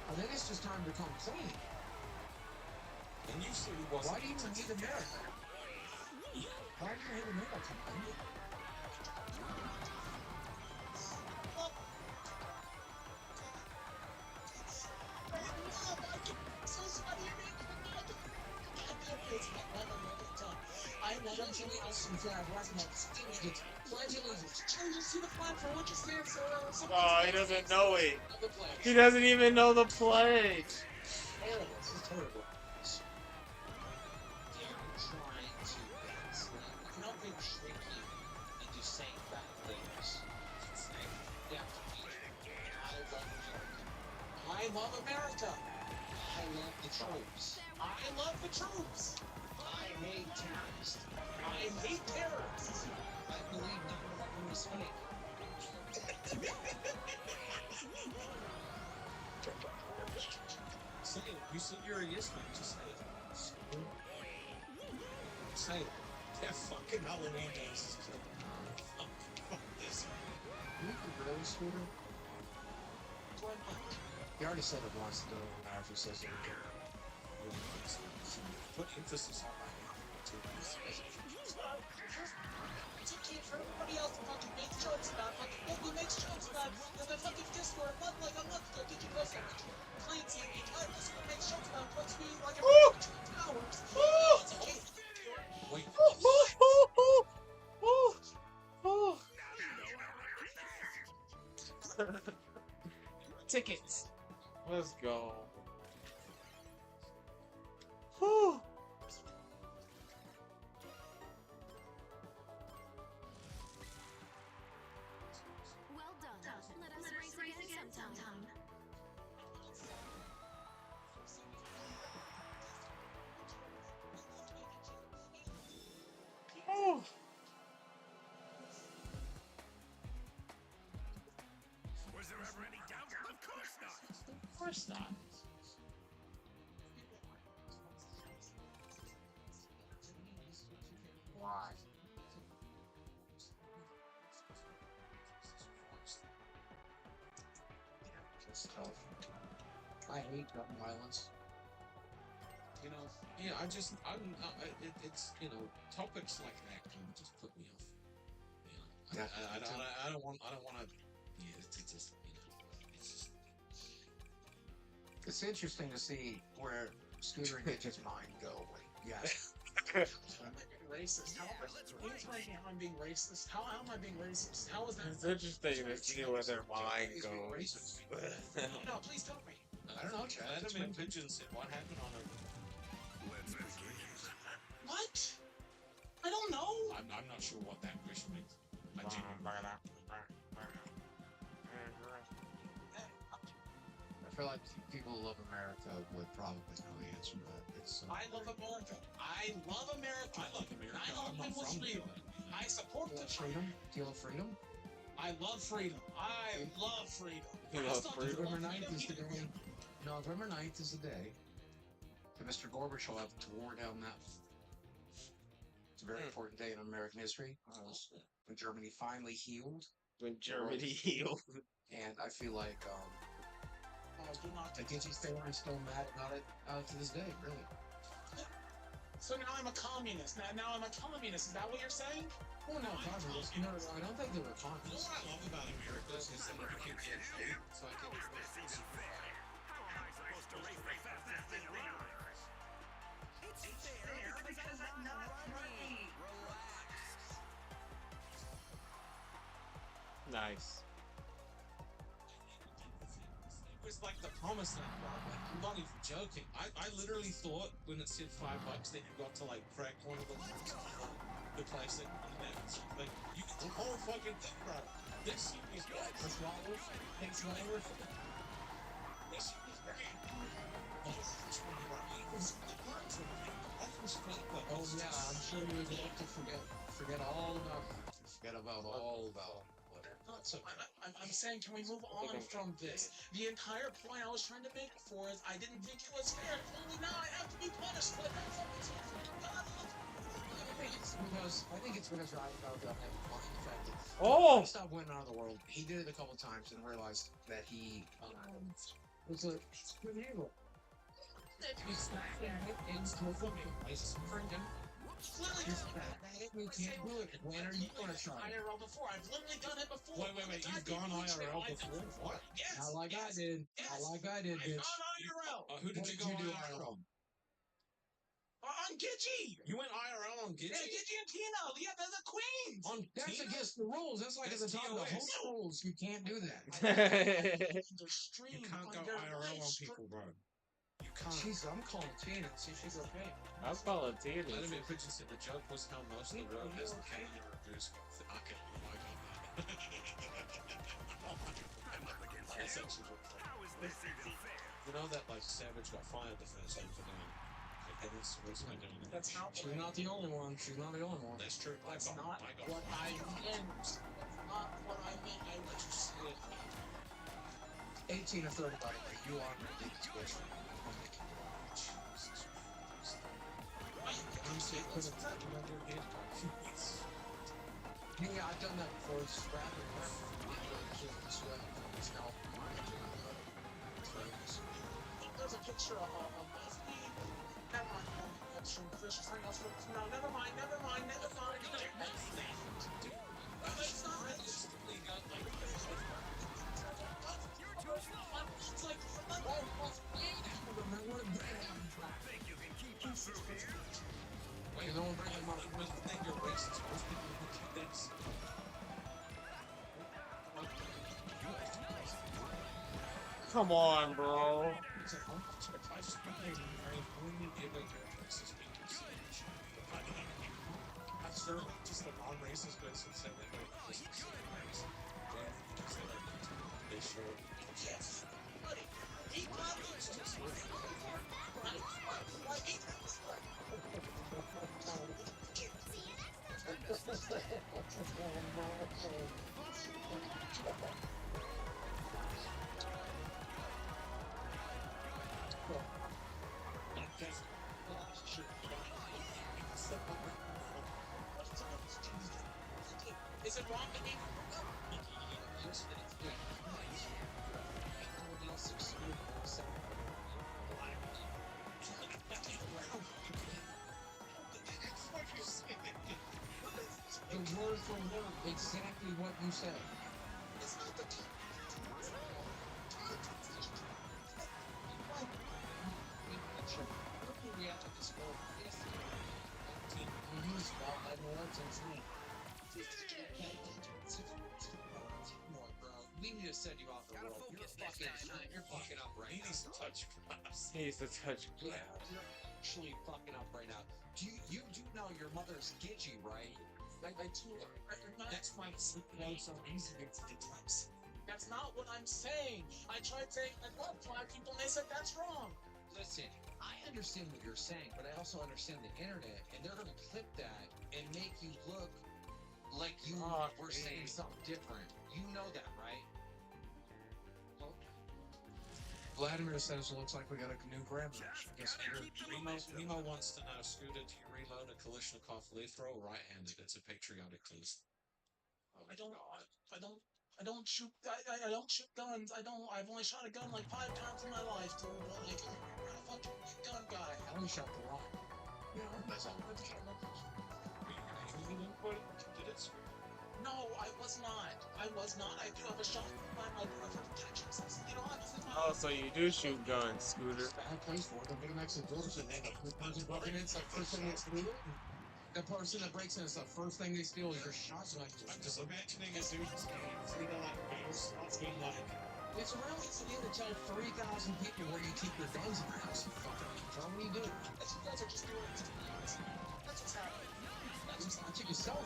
I think it's just time to come clean. And you said he wasn't. Why do you hate America? Why do you hate America? I let him to the Austin flag last night. Pledge allegiance. Changes to the flag for which it stands. Oh, he doesn't know it. He doesn't even know the pledge. Terrible. This is terrible. They're trying to gaslight. Nothing tricky into saying bad things. Yeah. I love America. I love the troops. I love the troops. I hate terrorists. I hate terrorists. I believe number one was fake. Say it. You said you're a yes man. Just say it. Say it. That fucking Halloween days is killing me. Fuck this. You really, Scooter? He already said it once, though. If he says it again. Put emphasis on my name. It's okay for everybody else to fucking make jokes about fucking Boogie makes jokes about in the fucking Discord a month ago. Did you post that? Clancy and the entire Discord makes jokes about Twitch being like a fucking towers. It's okay. Wait. Tickets. Let's go. Whew. Well done. Let us race again sometime. Oh. Was there ever any doubt? Of course not. Of course not. It's tough. I hate gun violence. You know, yeah, it's topics like that kind of just put me off. You know, I don't want to. Yeah, it's just, it's just. It's interesting to see where Scooter and Gidget's mind go. Yes. Racist. How am I being racist? How am I being racist? How is that? It's interesting to see where their mind goes. No, please tell me. I don't know, Chad. Adam and Pigeon said, what happened on a... What? I don't know. I'm not sure what that question means. I feel like people who love America would probably know the answer to that. I love America. I love America. I love America. I love people's freedom. I support the freedom. Do you love freedom? I love freedom. I love freedom. You love freedom? November 9th is the day. November 9th is the day that Mr. Gorbachev tore down that. It's a very important day in American history. When Germany finally healed. When Germany healed. And I feel like, the Gidget's family is still mad about it to this day, really. So now I'm a communist. Now I'm a communist. Is that what you're saying? Oh, no, communist. No, I don't think they were communists. What I love about America is that you can get hate, so I can Nice. It was like the promised land, bro. Like, I'm not even joking. I literally thought when it said $5 that you got to like crack one of the place that like you get the whole fucking thing, bro. This shit is good. It's not worth it. It's not worth it. This shit is great. Oh yeah, I'm sure you would like to forget all about whatever. So I'm saying, can we move on from this? The entire point I was trying to make before is I didn't think it was fair. Only now I have to be punished. But that's I think it's because Ryan Bell got that fun. The fact that he stopped winning out of the world. He did it a couple times and realized that he was a good hero. He's not we can't do it. When are you gonna try? IRL before. I've literally done it before. Wait. You've gone IRL before? What? Yes. Not like I did. Not like I did, bitch. I've gone IRL. Who did you go IRL? On Gidget. You went IRL on Gidget? Yeah, Gidget and Tino. Yeah, they're the queens. That's against the rules. That's like at the top of the home rules. You can't do that. You can't go IRL on people, bro. You can't. Jeez, I'm calling Tina and see if she's okay. I was calling Tina. Let me put you said the joke was how most of the road has the candy reduced. Okay, that's actually what you know that like Savage got fired the first time for doing. That's not. She's not the only one. She's not the only one. That's true. That's not what I meant. That's not what I meant. I let you say it. 18 or 30, by the way. You are going to take this question. Yeah, I've done that before. It's rapping. There's a picture of Leslie. Never mind. That's from Fish. Something else. No, never mind. It's not realistically done like this. It's like Wait, no one bring him up. You're racist. Most people would do this. Come on, bro. I'm certainly just a non-racist person saying that this is race. They should. Yes. He problems just Is it wrong to be? now succeeded in second. The word for word, exactly what you said. It's not the top. We have to discover this. He's about that Norton's knee. Bro, we need to send you off the world. You're fucking up right now. He needs to touch grass. He needs to touch Yeah, you're actually fucking up right now. You do know your mother's Gigi, right? I told her. That's why it's so easy to get times. That's not what I'm saying. I tried saying I love black people and they said that's wrong. Listen, I understand what you're saying, but I also understand the internet, and they're gonna clip that and make you look like you were saying something different. You know that, right? Vladimir says it looks like we got a new grab match. Yes, Nemo wants to know, Scooter, do you reload a Kalashnikov flamethrower right-handed? It's a patriotic clues. I don't shoot. I don't shoot guns. I've only shot a gun like 5 times in my life, dude. Like, I'm a fucking gun guy. I only shot the rock. Yeah, that's all. No, I was not. I do have a shotgun by my for protection. You know, Oh, so you do shoot guns, Scooter. Bad place for it. The big next to doors and they have a person broken in. It's the first thing they steal. The person that breaks in, it's the first thing they steal is your shots. I'm just imagining a student's game. You know, like, it's being like, It's real easy to tell 3,000 people where you keep your guns in your house. Tell them what you do. That's what you guys are just doing. That's what's happening. It's not to yourself.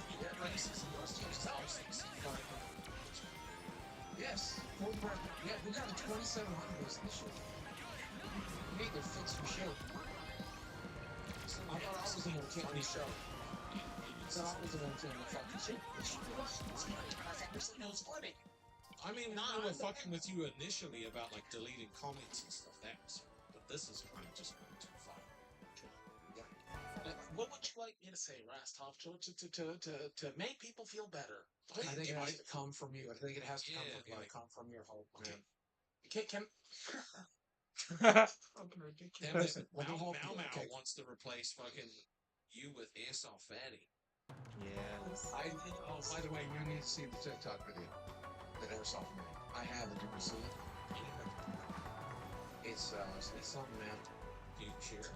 Yes. Yeah, we got a 2,700 this year. We need to fix some shit. I thought I was going to kill the show. So I was going to kill the fucking shit. It was funny. I mean, I was fucking with you initially about, like, deleting comments and stuff. That was, but this is kind of just going too far. What would you like me to say, Rastov, to make people feel better? I think it has to come from you. I think it has to come from your whole man. Can Listen, Mau wants to replace fucking you with Airsoft Fatty. Yes. Oh, by the way, you need to see the TikTok video that Airsoft made. I have it. You can see it. It's something, man. Can you share?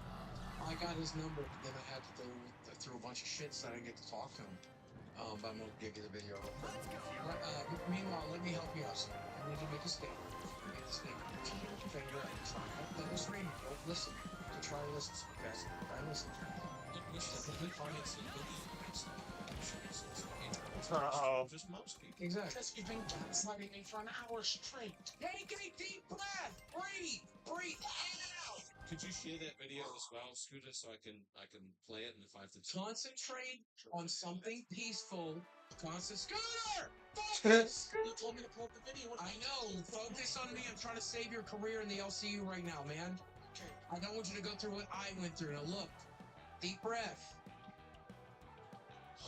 I got his number, but then I had to go through a bunch of shit, so I didn't get to talk to him. But I'm gonna give you the video. Meanwhile, let me help you out. I need to make a statement. Make the statement. Put your finger out. Try not to listen. Don't listen. To try to listen. Okay. Try to listen. Just most people. Exactly. Because you've been gaslighting me for an hour straight. Take a deep breath. Breathe. Breathe in and out. Could you share that video as well, Scooter, so I can play it, and if I have to Concentrate on something peaceful. Scooter! Focus! You told me to pull up the video. I know. Focus on me. I'm trying to save your career in the LCU right now, man. Okay. I don't want you to go through what I went through. Now look. Deep breath.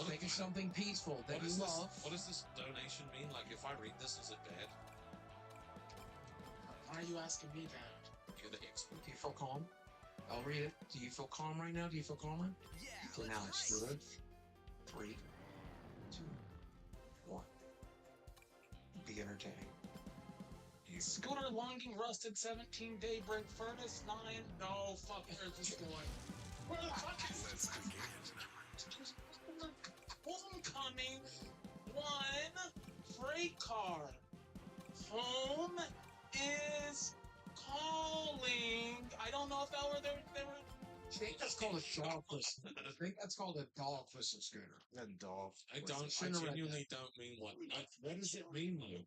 Think of something peaceful that you love. What does this donation mean? Like, if I read this, is it bad? Why are you asking me that? You're the expert. Do you feel calm? I'll read it. Do you feel calm right now? Do you feel calmer? Yeah. So now it's good. 3, 2, 1. Be entertaining. Scooter longing rusted 17-day brink furnace 9. No, fuck, where's this going? Where the fuck is this? Homecoming 1 freight car. Home is calling. I don't know if that were they were. I think that's called a dog whistle. I think that's called a dog whistle, Scooter. A dog. I genuinely don't mean what does it mean, though?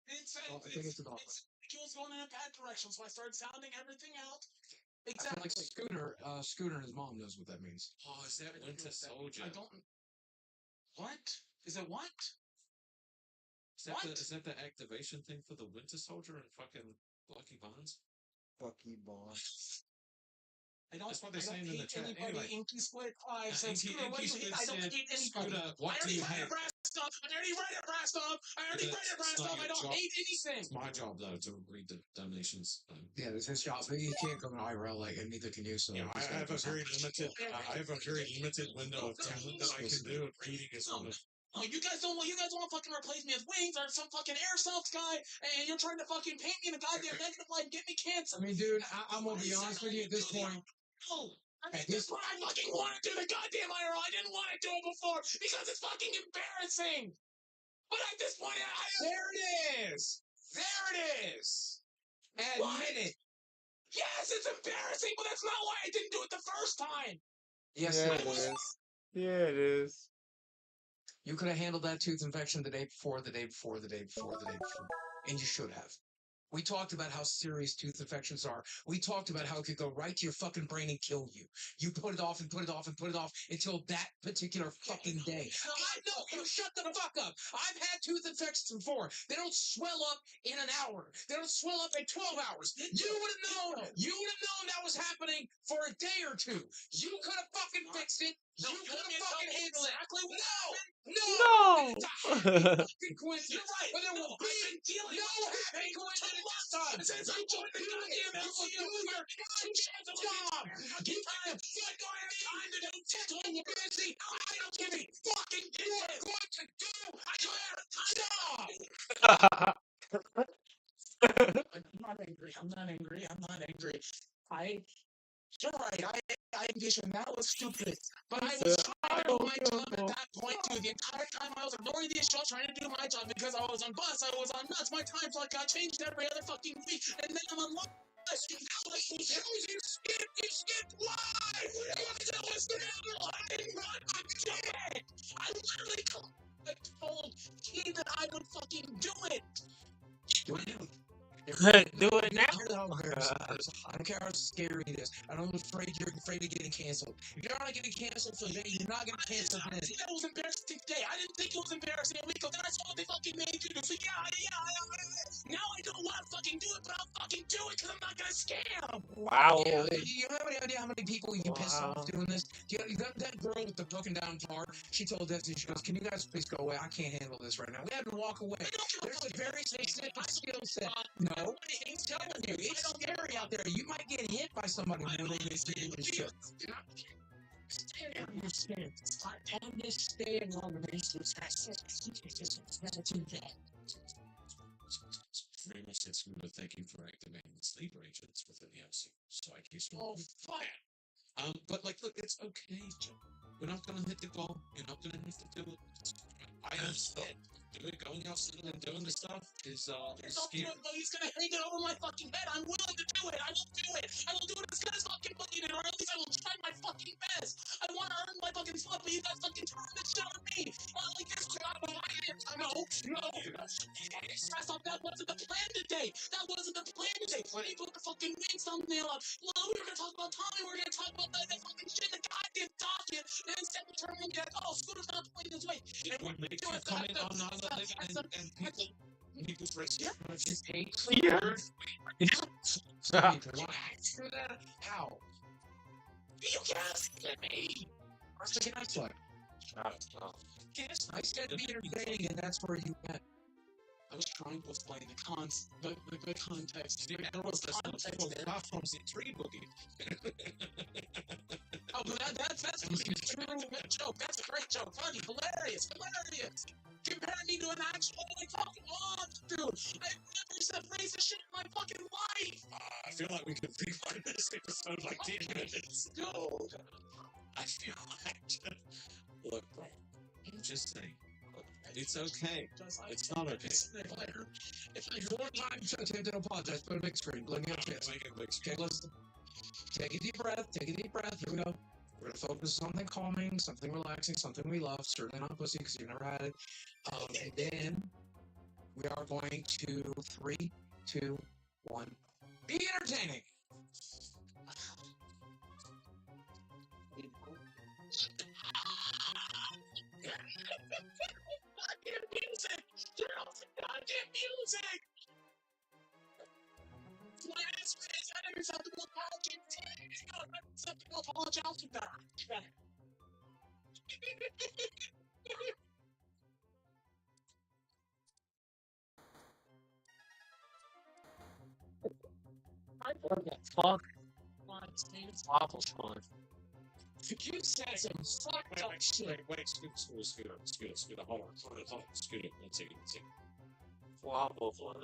It's a dog whistle. He was going in a bad direction, so I started sounding everything out. I feel like Scooter and his mom knows what that means. Oh, is that Winter Soldier? I don't. What? Is it what? Is that the activation thing for the Winter Soldier and fucking Bucky Barnes? Bucky Barnes. That's what they're saying in the chat. Anybody. Anyway. Inky Split 5 said, Scooter, what do you hate? I don't hate anybody. Scooter, what I do already you read hate? it, Rastov. I already read it, Rastov. I don't hate anything. It's my job, though, to read the donations. Yeah, it's his job. But he can't come to IRL, like, and neither can you. So I have a very limited window of talent that I can do, and reading is one of Oh, you guys want to fucking replace me as Wings or some fucking airsoft guy, and you're trying to fucking paint me in a goddamn negative light and get me cancer. I mean, dude, I'm gonna be honest with you at this point. No. At this point, I fucking want to do the goddamn IRL. I didn't want to do it before because it's fucking embarrassing. But at this point, There it is. There it is. Admit it. Yes, it's embarrassing, but that's not why I didn't do it the first time. Yes, Yeah, it is. Yeah, it is. You could have handled that tooth infection the day before, and you should have. We talked about how serious tooth infections are. We talked about how it could go right to your fucking brain and kill you. You put it off and put it off and put it off until that particular fucking day. No, you shut the fuck up. I've had tooth infections before. They don't swell up in an hour. They don't swell up in 12 hours. You would have known. You would have known that was happening for a day or two. You could have fucking fixed it. You could have fucking handled it. No. It's a happy coincidence. You're right. But there will be no happy coincidence this time. Since I joined the goddamn LCU, your job. You have time to do when you're busy. I don't give a fucking you are going to do your job. I'm not angry. You're right. I envisioned that was stupid. But I was trying to do my job at that point, too. The entire time I was ignoring the issue, I was trying to do my job because I was on bus, I was on nuts. My time slot got changed every other fucking week, and then I'm on lunch. You skipped live! I didn't run my shit! I literally told Key that I would fucking do it! Do it now. I don't care how scary it is. I don't afraid you're afraid of getting canceled. If you're not getting canceled today, you're not getting canceled then. That was embarrassing today. I didn't think it was embarrassing a week ago. Then I saw what they fucking made you do. So now I don't want to fucking do it, but I'll fucking do it because I'm not gonna scam. Wow. Yeah, you have any idea how many people you piss off doing this? That girl with the broken down car, she told Destiny, she goes, "Can you guys please go away? I can't handle this right now." We had to walk away. There's a very specific skill set. No, I'm telling you, it's scary out there. You might get hit by somebody more than this shit. I understand all the reasons. Very much said, Scooter, thank you for activating the sleeper agents within the LC. So I guess but like, look, it's okay, Joe. We're not gonna hit the goal. You're not gonna have to do it. I understand. Going outside and doing the stuff is scary. He's gonna hang it over my fucking head. I'm willing to do it. I will do it. I will do it as good as fucking fucking, or at least I will try my fucking best. I want to earn my fucking spot, but you guys fucking turn this shit on me. Like this, no. That wasn't the plan today. We put the fucking wings thumbnail up. Well, we were gonna talk about Tommy. We were gonna talk about that fucking shit, the goddamn docket. And instead we turn around and be like, oh, Scooter's not playing this way. And When they comment on and people's races. How? You can't get me. Where's the gas light? I said be entertaining, and that's where you went. I was trying to explain the context. There was context there. Platforms in Tree Boogie. Oh, but that's a true joke. That's a great joke. Funny, hilarious. Comparing me to an actual fucking dude. I've never said racist shit in my fucking life. I feel like we could rewind this episode like 10 minutes. Dude. I feel like... Look, bro. I'm just saying. It's okay. It's not okay. If I heard one time, don't apologize. Put a big screen. Look at your chest. Okay, let's take a deep breath. Here we go. We're gonna focus on something calming, something relaxing, something we love. Certainly not pussy because you've never had it. And then we are going to 3, 2, 1. Be entertaining. Music! Turn off the goddamn music! It's unacceptable apology. It's not unacceptable apology to that. I love that fuck. It's awful fun. You said some fucked up shit. Wait, Scooter, hold on, Scooter, let's see. Waffle fun.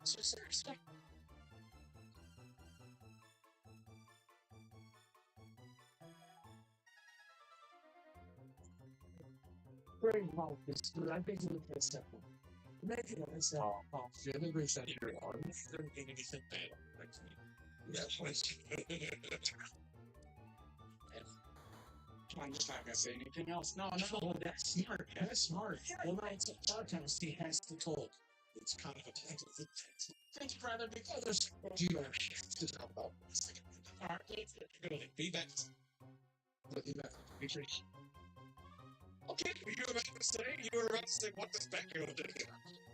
So seriously. Very well, this good. I think you look simple. Imagine what I said. Oh, yeah, let me say here. I'm not doing anything bad. Yeah, please. I'm just not gonna say anything else. No, that's smart. That's smart. Well, it's a podcast. He has to talk. It's kind of a thanks, brother, because you have to talk about this. Be back. Okay, you were about to say, what does Becca gonna do?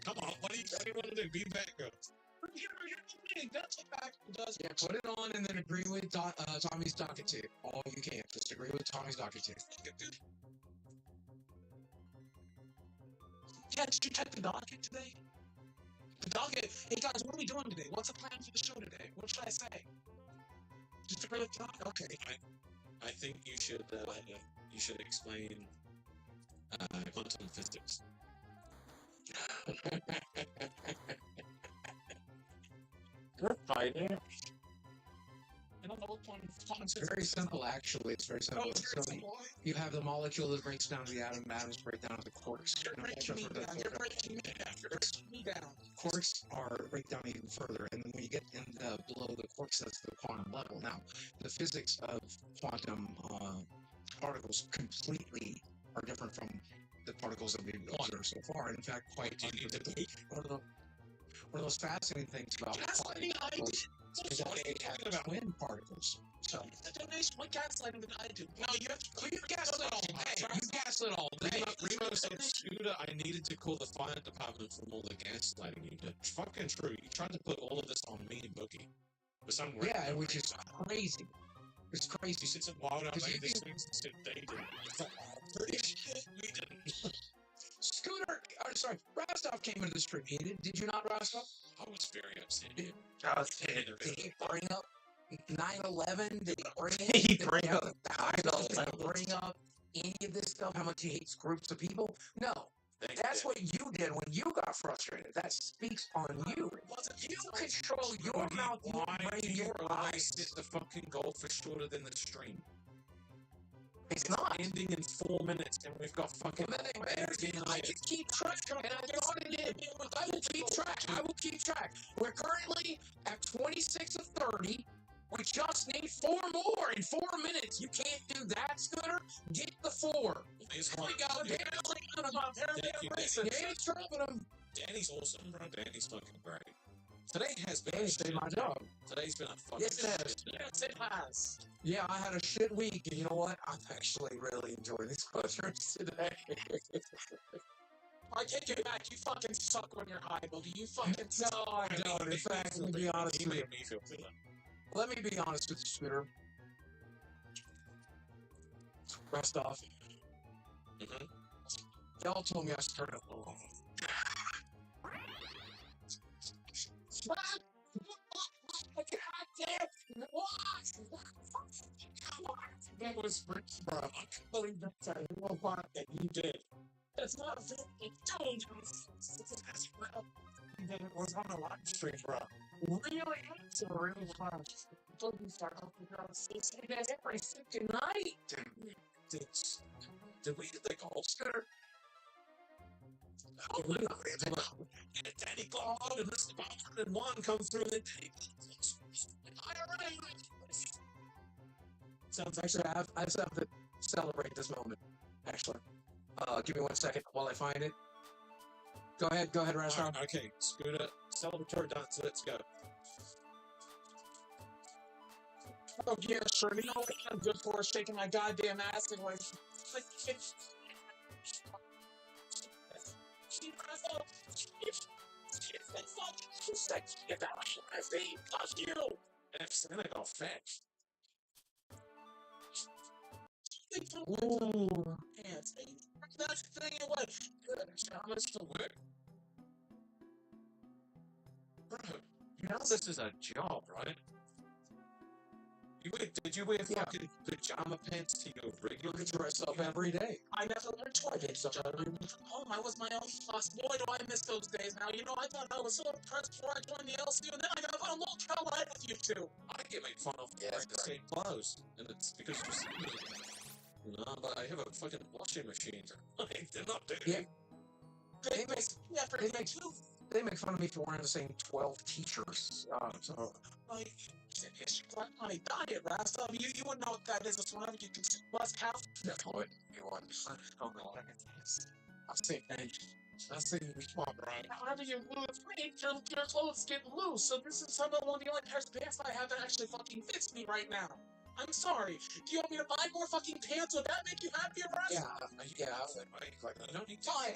Come on, what do you want to do? Be Becca. That's what Becca does. Yeah, put it on and then agree with Tommy's docket tip. All you can. Just agree with Tommy's docket tip. Yeah, did you check the docket today? The docket. Hey guys, what are we doing today? What's the plan for the show today? What should I say? Just agree with docket. Okay. I think you should explain quantum physics. Good idea. I don't know what quantum It's very simple, actually. It's very simple. So you have the molecule that breaks down to the atom. Atoms break down to quarks. You're breaking me down. Quarks break down even further, and then when you get below the quarks, that's the quantum level. Now, the physics of quantum particles completely are different from the particles that we've observed so far. In fact, quite unpredictable. One of those fascinating things about particles is that they have twin particles. So the donation, what gaslighting did I do? No, you gaslit all. Hey, you gaslit all. Remo said, Scooter, I needed to call the fire department from all the gaslighting you did. Fucking true. You tried to put all of this on me and Boogie. For some reason. Yeah, which is crazy. It's crazy. You said, why would I make these things and said they did? Pretty shit, we didn't. Scooter, sorry, Rostov came into the stream. Did you not, Rostov? I was very upset. Did he bring up 9/11? Did he bring up 9/11? Bring up any of this stuff? How much he hates groups of people? No. That's what you did when you got frustrated. That speaks on you. You control your mouth. You bring your eyes. The fucking goal for shorter than the stream. It's not ending in 4 minutes, and we've got fucking. I just keep track, and I thought it did. I will keep track. I will keep track. We're currently at 26 of 30. We just need 4 more in 4 minutes. You can't do that, Scooter. Get the 4. Here we go. Danny's dropping them. Danny's awesome, bro. Danny's fucking great. Today has been my job. Today's been a fucking Yes, it has. Yes, it has. Yeah, I had a shit week, and you know what? I'm actually really enjoying these questions today. I take it back. You fucking suck when you're high, buddy. You fucking suck. No, I don't. In fact, let me be honest with you. Let me be honest with you, Scooter. Rest off. Y'all told me I should turn it low. That was rich, bro. I can't believe that's a real part that you did. It's not a thing. It's that it was on a live stream, bro. Really? It's a real fun. Don't start off with girls. They say that every second night. Did we get the call, Scooter? Oh, and Danny Claude and this 101 come through the Sounds actually, I just have to celebrate this moment. Actually, give me 1 second while I find it. Go ahead, Restaurant. Okay, Scooter, celebratory dance, let's go. Oh yeah, sure. You know what I'm good for? Shaking my goddamn ass and like F Santa got fat. ooh, pants. That's the thing. What? Good. How much to work? Bro, you know this is a job, right? Did you wear fucking pajama pants to your regular Dress up every day. I never learned to. I did stuff every day from home. I was my own boss. Boy, do I miss those days now. You know, I thought I was so impressed before I joined the LCU, and then I got a little trouble ahead with you two. I get made fun of for wearing the same clothes, and it's because you see me. No, but I have a fucking washing machine. They're not doing Yeah. They make fun of me for wearing the same 12 t-shirts. So like, it's like on a diet, Rasta. You wouldn't know what that is. It's whenever you consume less calories. you want. Oh no, I've seen things. I've seen you respond, right? However, you lose weight, your clothes get loose. So this is some of one of the only pairs of pants I have that actually fucking fits me right now. I'm sorry. Do you want me to buy more fucking pants? Would that make you happier, Rasta? Yeah. Like, I don't need to cry.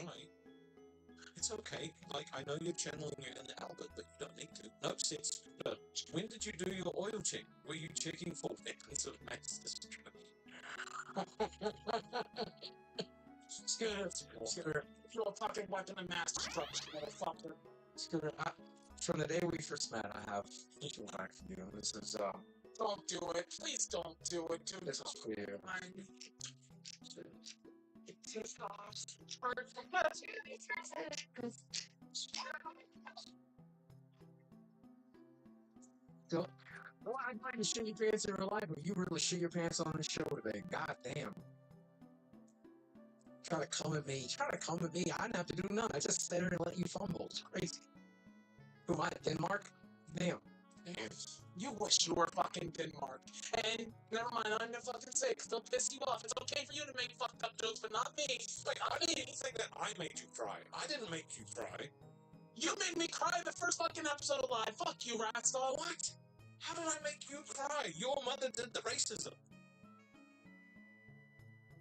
It's okay. Like, I know you're channeling your inner Albert, but you don't need to. No, since when did you do your oil check? Were you checking for weapons of mass destruction? Scooter, you're a fucking weapon of mass destruction, motherfucker. Scooter, from the day we first met, I have feedback for you. This is Don't do it. Please don't do it, dude. This is for you. So, well, I'm going to shit your pants in real life, but you really shit your pants on the show today. God damn. Try to come at me. I didn't have to do nothing. I just sat there and let you fumble. It's crazy. Who am I, Denmark? Damn. You wish you were fucking Denmark. And never mind, I'm gonna fucking say, cause they'll piss you off. It's okay for you to make fucked up jokes, but not me. Like, I didn't think that I made you cry. I didn't make you cry. You made me cry the first fucking episode of Live. Fuck you, Ratsdog. What? How did I make you cry? Your mother did the racism.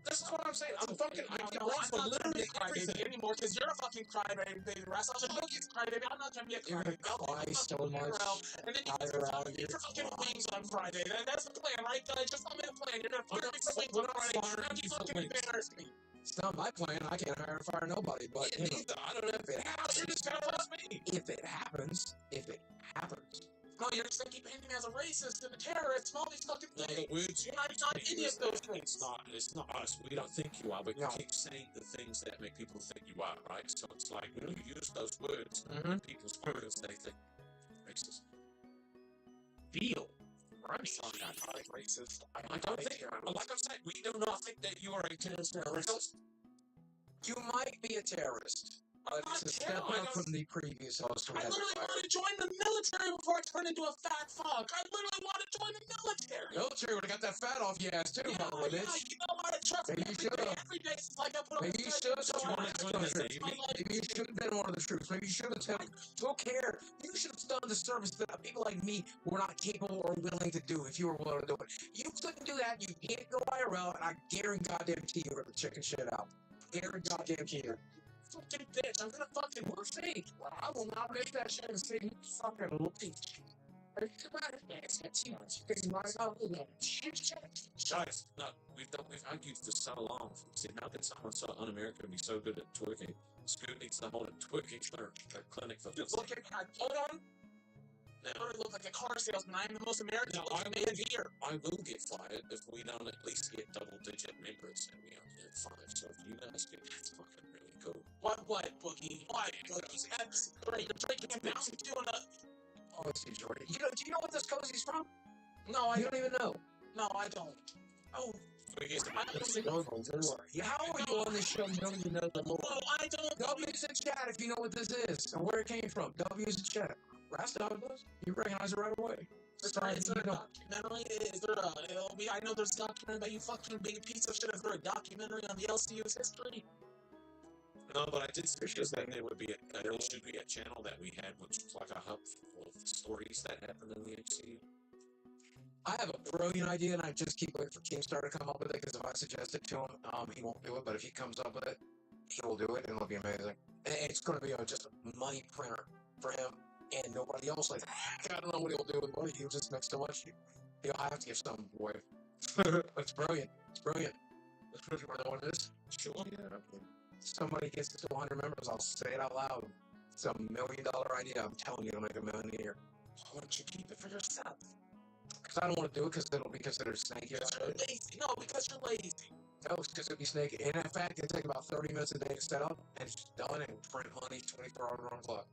This is what I'm saying. I'm fucking. I get wrong for literally everything anymore because you're a fucking crybaby, baby. Rats. I was like, look, he's crybaby. I'm not trying to be a crybaby. And then you get for fucking wings on Friday. That's the plan, right, guys? Just tell me the plan. You're gonna fire me for wings on Friday. How do you fucking embarrass me? It's not my plan. I can't hire or fire nobody. But I don't know if it happens. If it happens. No, you're just gonna keep painting me as a racist and a terrorist and all these fucking things. The words You're not any of those things. It's not us. We don't think you are, but you keep saying the things that make people think you are, right? So it's like when you use those words, people's words, they think racist. Feel. I'm sorry, I'm not racist. I don't think, like I'm saying, we do not think that you are a terrorist. You might be a terrorist. But it's a step up from the previous host. I literally want to join the military before I turn into a fat fuck. I literally want to join the military. Military would have got that fat off your ass too, probably, bitch. You know what? Trust me, every day since I got put on Maybe you should have been one of the troops. Maybe you should have taken. Don't care. You should have done the service that people like me were not capable or willing to do if you were willing to do it. You couldn't do that. You can't go IRL, and I guarantee you rip the chicken shit out. Guarantee you. Fucking bitch, I'm gonna fucking work fake. Well, I will not make that shit and say you fucking leech. Guys, no, we've argued for so long. See, how can someone so un-American be so good at twerking? Scoot needs to hold a twerking clinic for this. Look at hold on. Now, I look like a car salesman. I am the most American man here. I will get fired if we don't at least get double-digit members, and we only get 5. So if you guys get, that's fucking really cool. What, Boogie? What, Boogie? That's great. You're drinking and bouncing doing a... Oh, it's Jordan. Do you know what this cozy's from? No, I don't even know. No, I don't. Oh. How are you on this show? You don't even know the Lord. Well, I don't. W's in chat if you know what this is and where it came from. W's in chat. Rasta does. You recognize it right away. Is there a documentary? I know there's a documentary about you fucking big piece of shit. Is there a documentary on the LCU's history? No, but I did suggest that there should be a channel that we had, which was like a hub full of stories that happened in the MCU. I have a brilliant idea, and I just keep waiting for Keemstar to come up with it, because if I suggest it to him, he won't do it, but if he comes up with it, he will do it, and it'll be amazing. And it's going to be just a money printer for him, and nobody else. Like, I don't know what he'll do with money. He'll just make so much. He'll have to give something away. It's brilliant. It's brilliant. You know what it is? Sure, yeah. Somebody gets to 200 members, I'll say it out loud. It's $1 million idea. I'm telling you, it'll make $1 million a year. Why don't you keep it for yourself? Because I don't want to do it because it'll be considered snaky. Because you're lazy. No, because you're lazy. No, it's because it'll be snaky. And in fact, it'll take about 30 minutes a day to set up, and it's done, and print money 24 hours around the clock.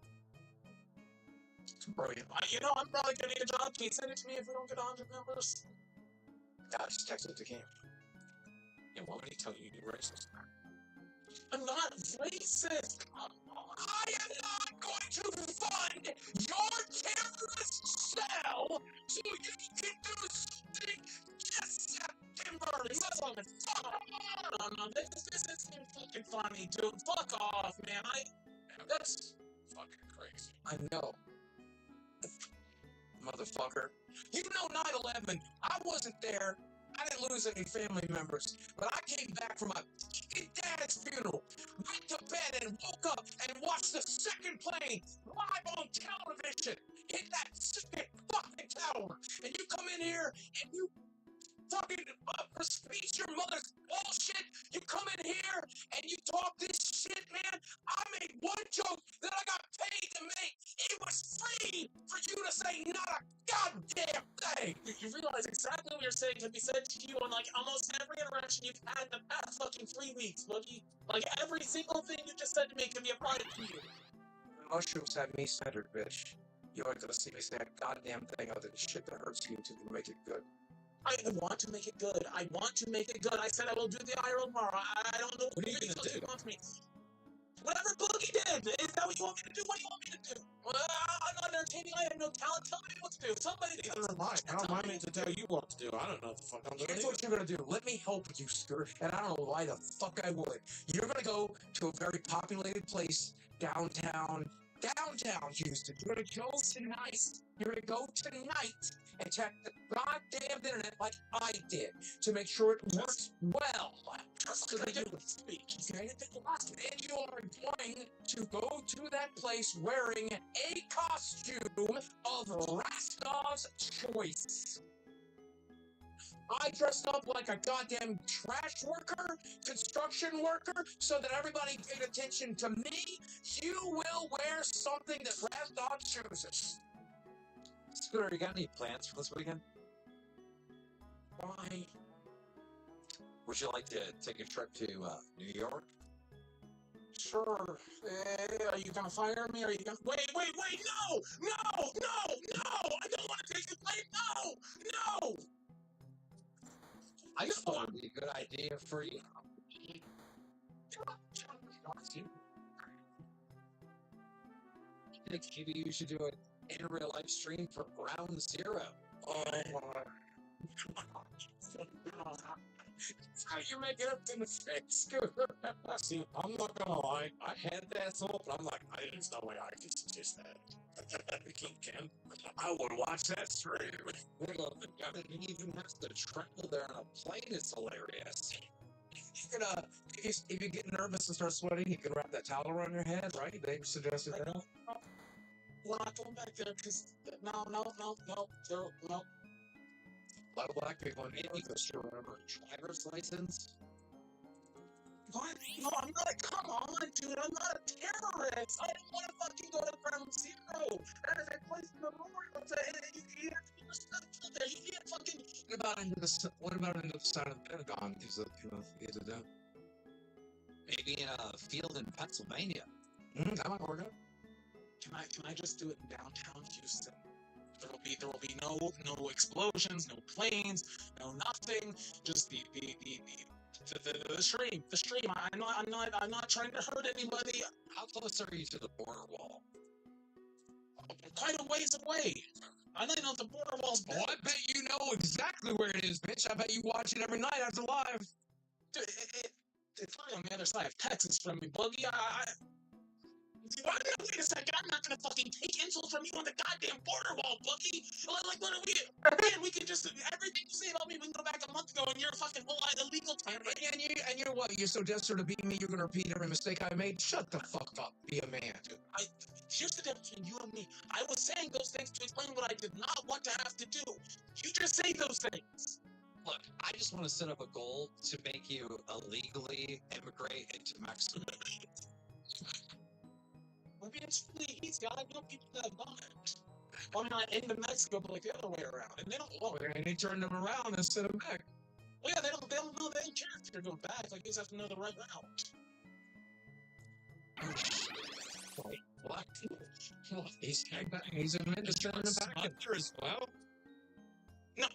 It's brilliant. You know, I'm probably going to need a job. Can you send it to me if we don't get 100 members? I'll just text it to Keem. Yeah, why would he tell you you're racist? I'm not racist. I am not going to fund your terrorist cell so you can do something this September. No, this isn't fucking funny, dude. Fuck off, man. That's fucking crazy. I know. Motherfucker. You know 9/11, I wasn't there. I didn't lose any family members, but I came back from my dad's funeral, went to bed and woke up and watched the second plane live on television hit that second fucking tower. And you come in here and you fucking speech your mother's bullshit. You come in here and you talk this shit, man. I made one joke that I got paid to make. It was free for you to say not a goddamn thing. You realize exactly what you're saying can be said to you on like almost every interaction you've had in the past fucking 3 weeks, Boogie. Like every single thing you just said to me can be applied to you. Mushrooms have me centered, bitch. You aren't gonna see me say a goddamn thing other than shit that hurts you to make it good. I want to make it good. I want to make it good. I said I will do the IRL tomorrow. I don't know what are you gonna do? Want me. Whatever Boogie did. Is that what you want me to do? What do you want me to do? I'm not entertaining. I have no talent. Tell me what to do. Somebody Neither am I. How am I meant to tell you what to do? I don't know what the fuck I'm gonna Here's do. what you're gonna do. Let me help you, sir. And I don't know why the fuck I would. You're gonna go to a very populated place downtown Houston. You're gonna go tonight. You're gonna go tonight and check the goddamn internet like I did to make sure it works well. So that you can speak. Okay? And you are going to go to that place wearing a costume of Rastov's choice. I dressed up like a goddamn trash worker, construction worker, so that everybody paid attention to me. You will wear something that Rastov chooses. Scooter, you got any plans for this weekend? Why? Would you like to take a trip to New York? Sure. Are you gonna fire me? Are you gonna... Wait, no! I don't want to take the plane, no! I just thought it would be a good idea for you. I think maybe you should do an in-real life stream for Ground Zero. Oh my... How you make it up to the fix, Scooter? See, I'm not gonna lie. I had that thought, but I'm like, there's no way I can suggest that. Ken, I would watch that stream. You even have to travel there on a plane. It's hilarious. You can, if you get nervous and start sweating, you can wrap that towel around your head, right? They suggested that. Well, not going back there because no. A lot of black people in New York that still remember driver's license. What? No, I'm not. Come on, dude. I'm not a terrorist. I don't want to fucking go to Ground Zero. That is a place in the memorial to. You have to be respectful there. You can't fucking. What about into the side of the Pentagon? Is it done? Maybe in a field in Pennsylvania. That might work out. Can I just do it in downtown Houston? There will be no explosions, no planes, no nothing. Just the stream. The stream. I'm not trying to hurt anybody. How close are you to the border wall? Quite a ways away. I don't know if the border wall's big. Oh, I bet you know exactly where it is, bitch. I bet you watch it every night after live. Dude, It's probably on the other side of Texas from me, Boogie. Wait a second, I'm not gonna fucking take insults from you on the goddamn border wall, Boogie. Like, what are we? Man, we can just everything you say about me. We can go back a month ago, and you're a fucking illegal terrorist. And you're what? You're so desperate to beat me, you're gonna repeat every mistake I made? Shut the fuck up. Be a man. Here's the difference between you and me. I was saying those things to explain what I did not want to have to do. You just say those things. Look, I just want to set up a goal to make you illegally immigrate into Mexico. I mean, it's really easy. I know people that want it. Well, not into Mexico, but like the other way around. And they don't want it. And they turn them around and send them back. Well, yeah, they don't know. They don't care if they're going back. Like, they just have to know the right route. Wait, what? He's a minister in the back as well. No,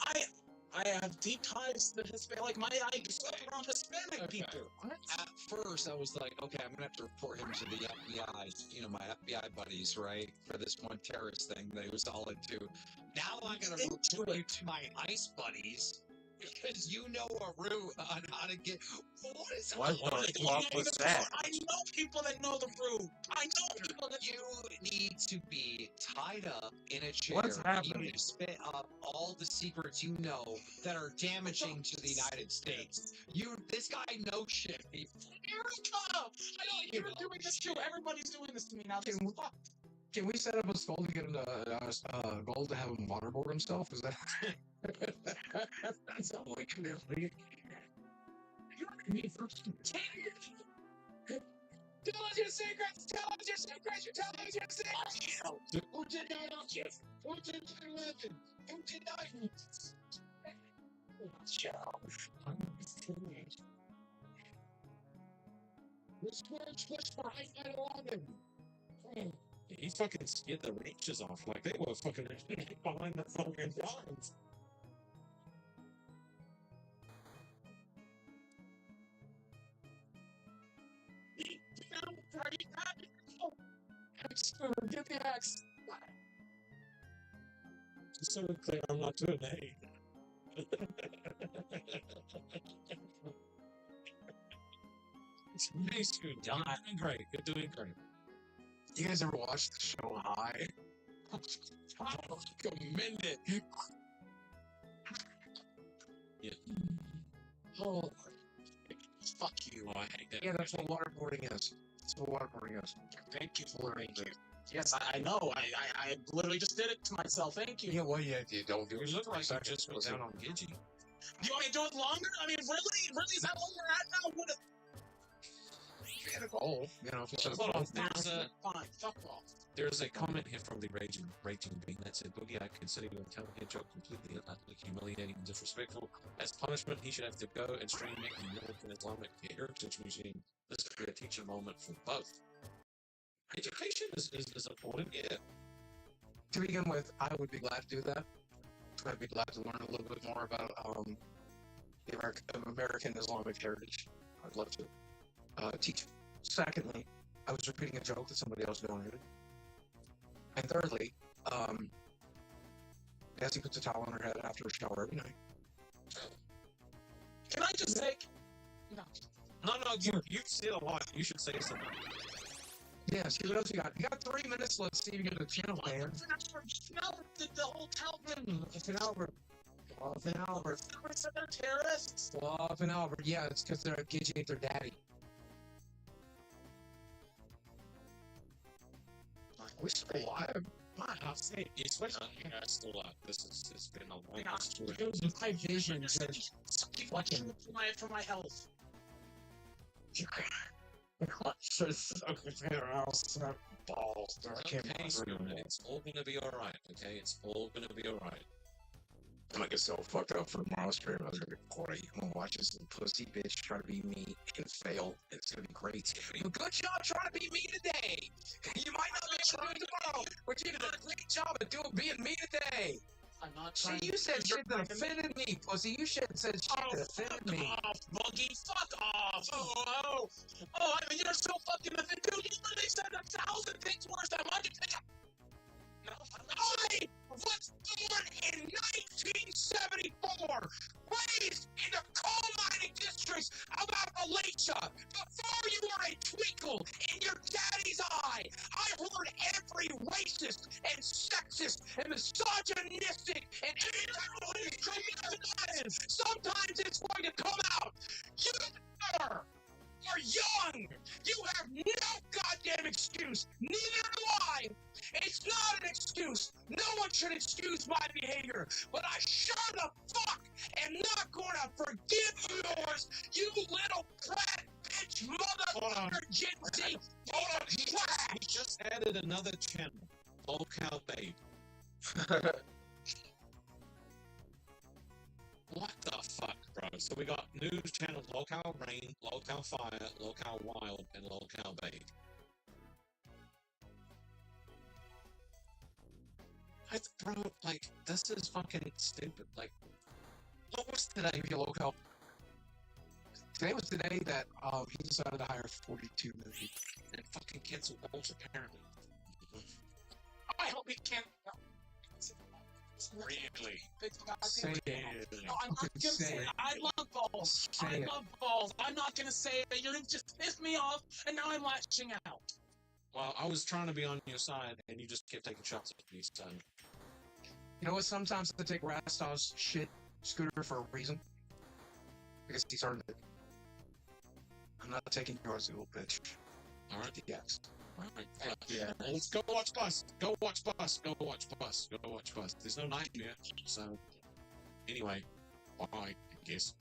I have deep ties to Hispanic. Like, I grew up around Hispanic people. At first, I was like, okay, I'm gonna have to report him to the FBI. You know, my FBI buddies, right, for this one terrorist thing that he was all into. Now I'm gonna report you to my ICE buddies because you know a route on how to get. What is that? What was that? I know people that know the route. I know people that you need to be tied up in a chair. What's happening? You need to spit up all the secrets you know that are damaging to the United States. This guy knows shit. America! I know you're doing this too. Everybody's doing this to me now. This is fucked. Can we set up a skull to get him a goal to have him waterboard himself? Is that? That's all we can do. You first. Tell us your secrets! Tell us your secrets! Tell us your secrets! Who did that on you? Who did that living? Who did that? Joe. This word's whisper, I got 11. He fucking skid the reaches off like they were fucking behind the fucking lines. Get the axe. Just so we're clear, I'm not doing that. It's nice to die. You're doing great. You're doing great. You guys ever watch the show High? Commend it. Yeah. Oh, fuck you. I hate that. Yeah, that's what waterboarding is. That's what waterboarding is. Thank you for learning that. Yes, I know. I literally just did it to myself. Thank you. Yeah, well, yeah, you don't do it. You look like you just went down on Gidgey. You want me to do it longer? I mean, really? Really? Is that what we're at now? What? Get a goal. You know, if it's Hold on. Fine. Fuck off. There's a comment here from the Raging Bean that said, Boogie, I consider your talented joke completely unethical, humiliating, and disrespectful. As punishment, he should have to go and strain the American Islamic Heritage Museum. This could be a teaching moment for both. Education is important, yeah. To begin with, I would be glad to do that. I'd be glad to learn a little bit more about the American Islamic heritage. I'd love to teach. Secondly, I was repeating a joke that somebody else donated. And thirdly, Bessie puts a towel on her head after a shower every night. Can I just say? No, you said a lot. You should say something. Yeah, see what else you got? You got 3 minutes. Let's see if you get a channel there. The whole town. Fluff Albert. They said they're terrorists. Fluff and Albert. Yeah, it's because they're Gidgey ain't their daddy. We're still alive. I'll say, especially still alive. It's been a long story. It was my vision. Keep watching for my health. Balls. Okay, it's all gonna be alright, okay? It's all gonna be alright. I'm gonna get so fucked up for tomorrow's stream. I was gonna record it. You gonna watch this pussy bitch try to be me and fail. It's gonna be great. Good job trying to be me today. You might not be trying tomorrow, but you did a great job of being me today. I'm not trying. See, you said shit that offended me, pussy. You said shit that offended me. Fuck off, Boogie. Fuck off. Oh, I mean, you're so fucking offended. Dude, you literally said 1,000 things worse than 100 things. I was born in 1974, raised in the coal mining districts of Appalachia. Before you were a twinkle in your daddy's eye, I heard every racist and sexist and misogynistic and anti-women. Sometimes it's going to come out. You, sir, are young. You have no goddamn excuse. Neither do I. It's not an excuse. No one should excuse my behavior. But I sure the fuck am not gonna forgive yours, you little brat bitch motherfucker Gen Z. Hold on, he just added another channel. Locale Babe. What the fuck, bro? So we got news channels: Locale Rain, Locale Fire, Locale Wild, and Locale Babe. Bro, like, this is fucking stupid. Like, what was today, Locale? Today was the day that he decided to hire 42 movies and fucking cancel Walsh, apparently. I hope he can't. Really? Say it. No, I'm not gonna say it. I love balls. I love balls. I'm not gonna say it. You just pissed me off, and now I'm lashing out. Well, I was trying to be on your side, and you just kept taking shots at me, so. You know what? Sometimes I take Rastov's shit scooter for a reason. Because he started it. I'm not taking yours, you little bitch. Alright. Yes. Alright. Yeah. Let's go watch Bus. Go watch Bus. Go watch Bus. Go watch Bus. There's no nightmare, so. Anyway. Bye, I guess.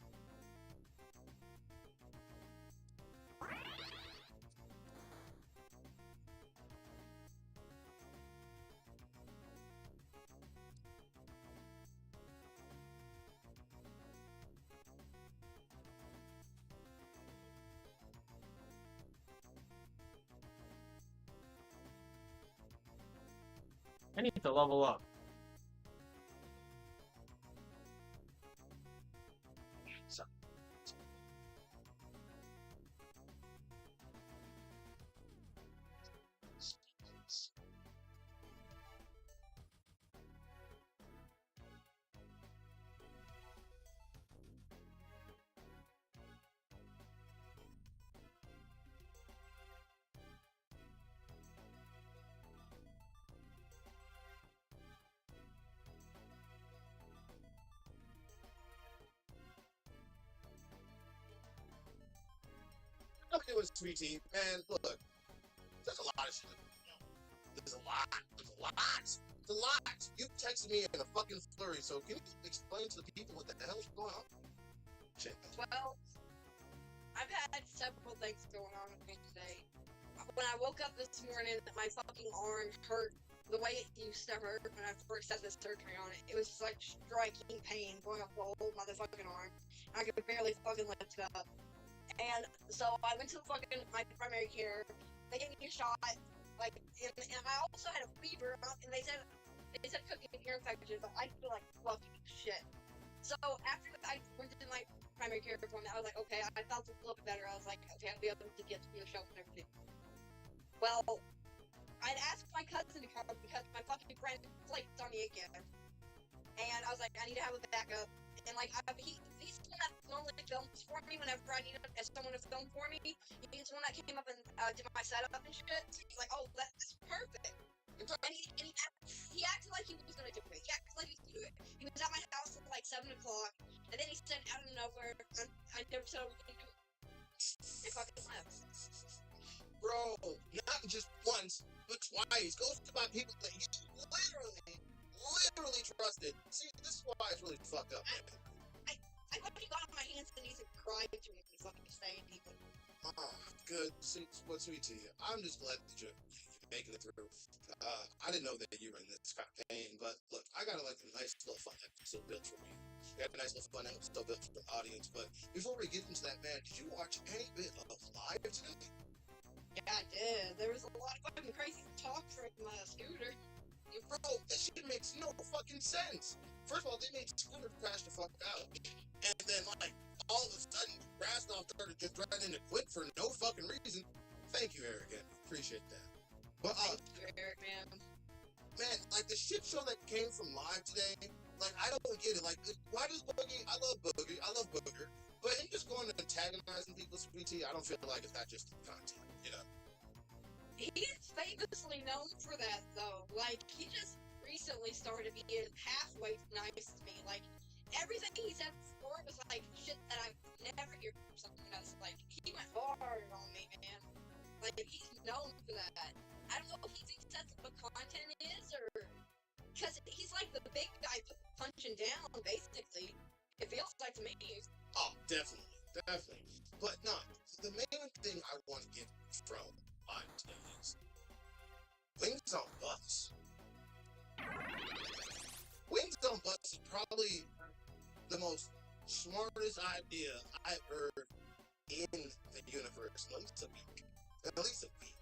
I need to level up. So. Okay, with Sweetie, man, look, there's a lot of shit. There's a lot. You texted me in a fucking flurry, so can you explain to the people what the hell is going on? Shit. Well, I've had several things going on with me today. When I woke up this morning, my fucking arm hurt the way it used to hurt when I first had the surgery on it. It was like striking pain going up the whole motherfucking arm. I could barely fucking lift it up. And so I went to my primary care. They gave me a shot, like, and I also had a fever, and they said it could be an ear infection, but I feel like fucking shit. So after I went to my primary care appointment, I was like, okay, I felt a little bit better. I was like, okay, I'll be able to get to the show and everything. Well, I'd asked my cousin to come because my fucking friend flaked on me again, and I was like, I need to have a backup. And like, he's the one that normally films for me whenever I need someone to film for me. He's the one that came up and did my setup and shit. He's like, oh, that's perfect. And he acted like he was gonna do it. He acted like he was gonna do it. He was at my house at like 7 o'clock, and then he said out of nowhere, I never said I was gonna do it. He fucking left. Bro, not just once, but twice. Goes to my people that you literally trusted. See, this is why it's really fucked up, man. I literally got on my hands and knees and cried to him and fucking saying anything. Oh, good. What's sweet to you? I'm just glad that you're making it through. I didn't know that you were in this kind of pain, but look, I got a nice little fun episode built for me. We got a nice little fun episode built for the audience, but before we get into that, man, did you watch any bit of Live today? Yeah, I did. There was a lot of fucking crazy talk from Scooter. Bro, that shit makes no fucking sense. First of all, they made Scooter crash the fuck out. And then, like, all of a sudden, Rastov started just threatening to quit for no fucking reason. Thank you, Eric. Appreciate that. But, Thank you, Eric, man. Man, like the shit show that came from Live today. Like, I don't get it. Like, why does Boogie? I love Booger, but him just going and antagonizing people, Sweet Tea, I don't feel like it's not just content, you know. He's famously known for that, though. Like, he just recently started being halfway nice to me. Like, everything he said before was like shit that I never hear from something else. Like, he went hard on me, man. Like, he's known for that. I don't know if he thinks that's what content is, or because he's like the big guy punching down, basically. It feels like to me. Oh, definitely. But no, the main thing I want to get from Live today is Wings on Bus. Wings on Bus is probably the most smartest idea I've heard in the universe. At least a week.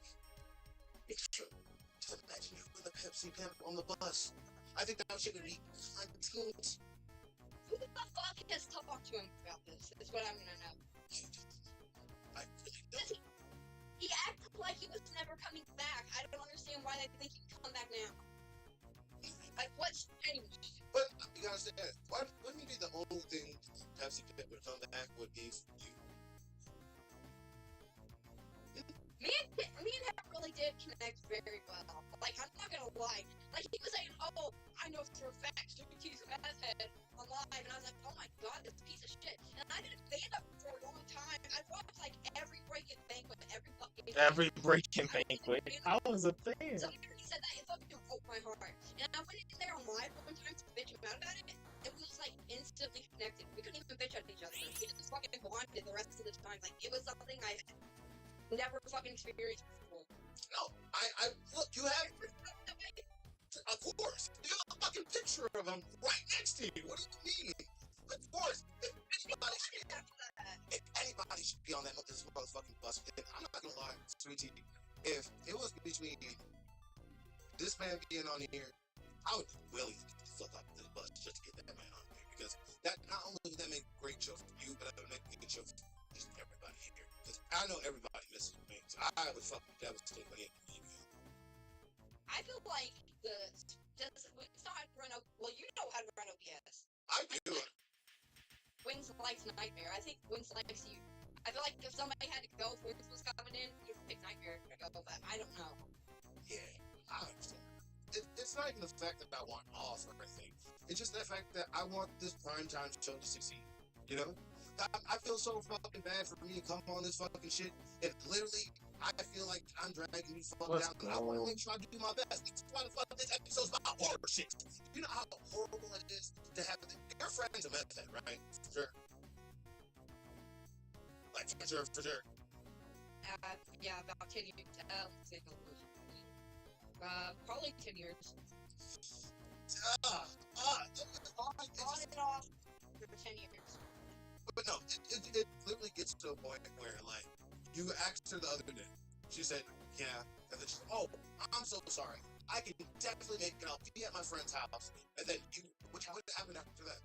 It's true. Just imagine you with a Pepsi pimp on the bus. I think that shit would be content. Who the fuck has talked to him about this? That's what I'm gonna know. I really don't. He acted like he was never coming back. I don't understand why they think he can come back now. Like, what's changed? But you gotta say that. Wouldn't it be the only thing Pepsi Pit would come back would be you? Me and him really did connect very well. Like, I'm not gonna lie. Like, he was saying, oh, I know for a fact he's a meth head on Live, and I was like, oh my god, this piece of shit. And I didn't stand up for a long time. I watched, like, every Breaking Banquet, every fucking Banquet. I was a fan. So when he said that, it fucking broke my heart. And I went in there on Live one time to bitch him out about it, and we just, like, instantly connected. We couldn't even bitch at each other. We just fucking bonded the rest of the time. Like, it was something I never fucking experienced before. No, I look, you have, of course, you have a fucking picture of him right next to you. What do you mean? Of course, if anybody should be on this motherfucking bus, I'm not gonna lie, Sweetie, if it was between this man being on here, I would be willing to get the fuck off this bus just to get that man on here, because that not only would that make a great show for you, but that would make a good show for just everybody here. Because I know everybody misses Wings. I was fucking devastated when he had to leave. I feel like Wings know how to run well, you know how to run OBS. I do. Wings likes Nightmare. I think Wings likes you. I feel like if somebody had to go, if Wings was coming in, you'd pick Nightmare to go, but I don't know. Yeah, I understand. It's not even the fact that I want off or anything. It's just the fact that I want this primetime show to succeed. You know? I feel so fucking bad for me to come on this fucking shit. And literally, I feel like I'm dragging you fuck down. I want to make sure I do my best. That's why the fuck this episode's about horror shit. You know how horrible it is to have your friends a meth head, right? For sure. Like, for sure. Yeah, about 10 years. Probably 10 years. On and off for 10 years. But no, it literally gets to a point where, like, you asked her the other day. She said, yeah. And then she said, oh, I'm so sorry. I can definitely make it. I'll be at my friend's house. And then what happened after that?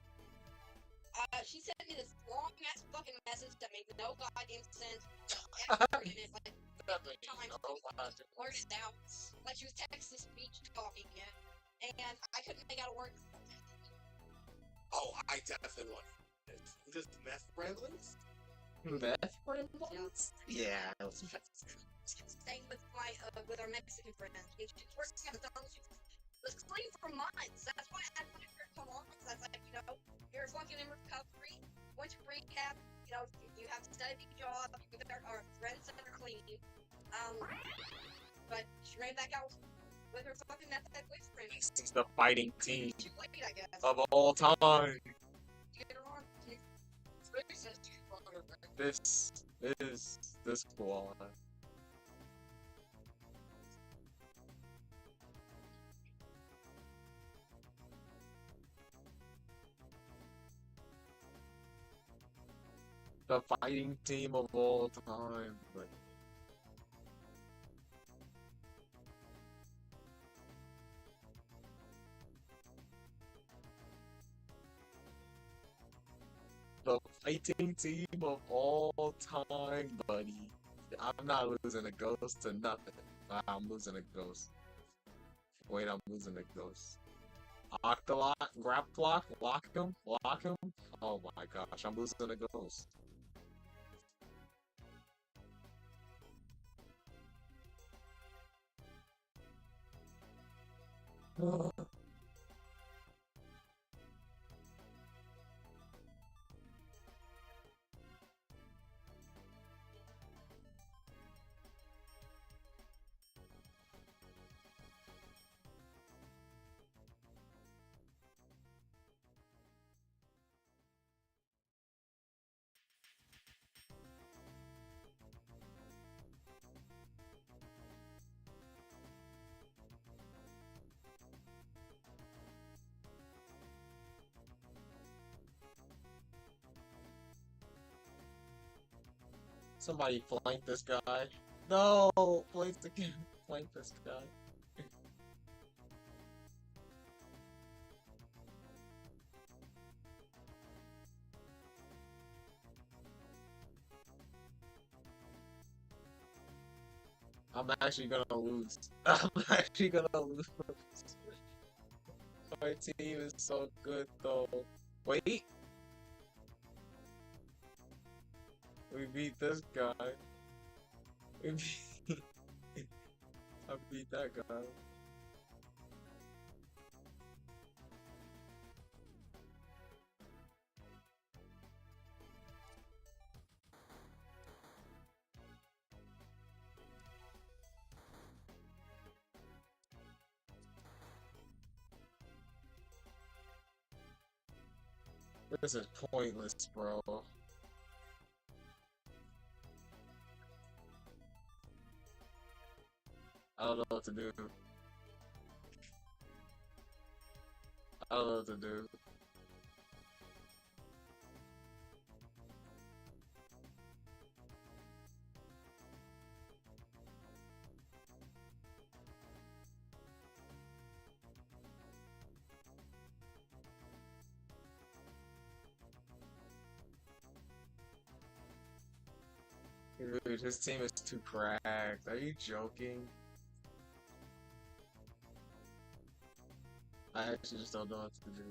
She sent me this long-ass fucking message that made no goddamn sense. Learned it out. Like, she was texting speech talking it. And I couldn't make out a word. Oh, I definitely want it. Just meth ramblings? Meth ramblings? Yeah. Staying with our Mexican friend. She's working at McDonald's. She was clean for months. That's why I wanted her to come on. Because I was like, you know, you're fucking in recovery. Once you rehab, you know, you have to study your job. You better our friends that are clean. But she ran back out with her fucking meth head boyfriend. This is the fighting team Too late, I guess. of all time. Get her on. This is cool. The fighting team of all time. But the fighting team of all time, buddy. I'm not losing a ghost to nothing. I'm losing a ghost. Wait, I'm losing the ghost. Octolock, Graplock, lock him, lock him. Oh my gosh, I'm losing the ghost. Somebody flank this guy. No, flank the flank this guy. I'm actually gonna lose. I'm actually gonna lose. My team is so good though. Wait. We beat this guy. We beat I beat that guy. This is pointless, bro. I don't know what to do. I don't know what to do. Dude, his team is too cracked. Are you joking? I actually just don't know what to do.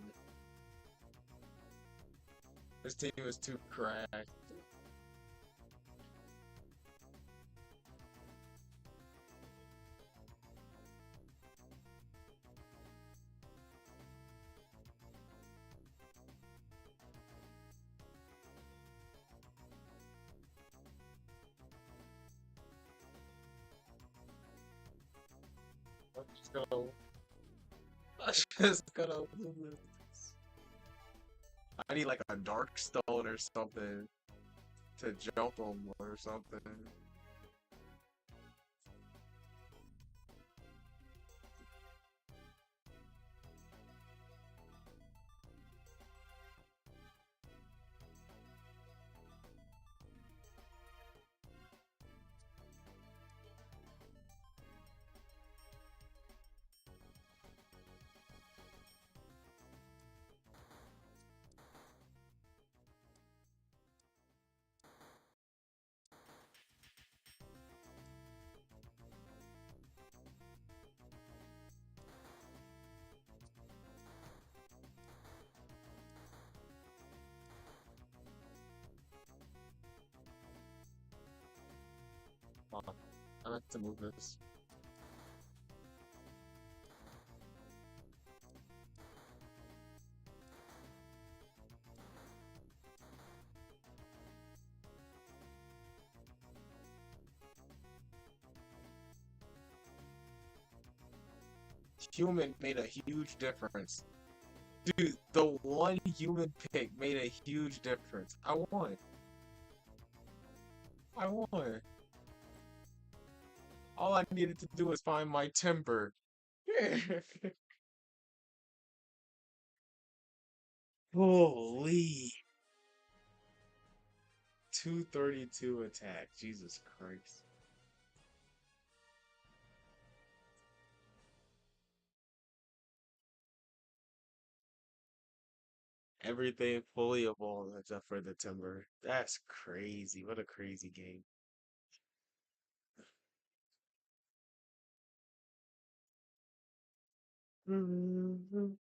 His team is too cracked. I'm just gonna. I'm just gonna lose. I need like a dark stone or something to jump him or something. I have to move this. Human made a huge difference. Dude, the one human pick made a huge difference. I won. I won. All I needed to do was find my timber. Holy. 232 attack. Jesus Christ. Everything fully evolved except for the timber. That's crazy. What a crazy game. Nobody's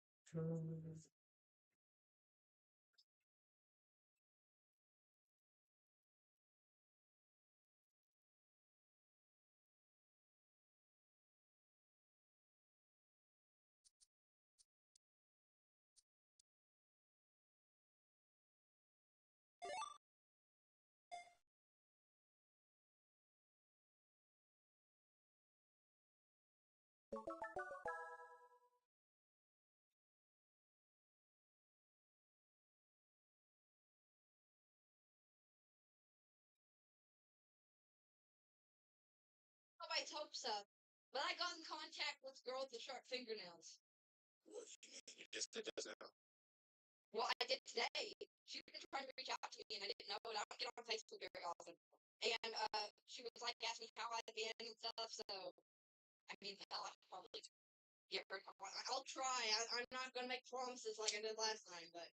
hopes up. But I got in contact with the girl with the sharp fingernails. What do you mean? You just did that now. Well, I did today. She was trying to reach out to me, and I didn't know it. I don't get on Facebook very often. And she was like asking me how I've been and stuff. So, I mean, hell, I could probably get her. I'll try. I'm not gonna make promises like I did last time, but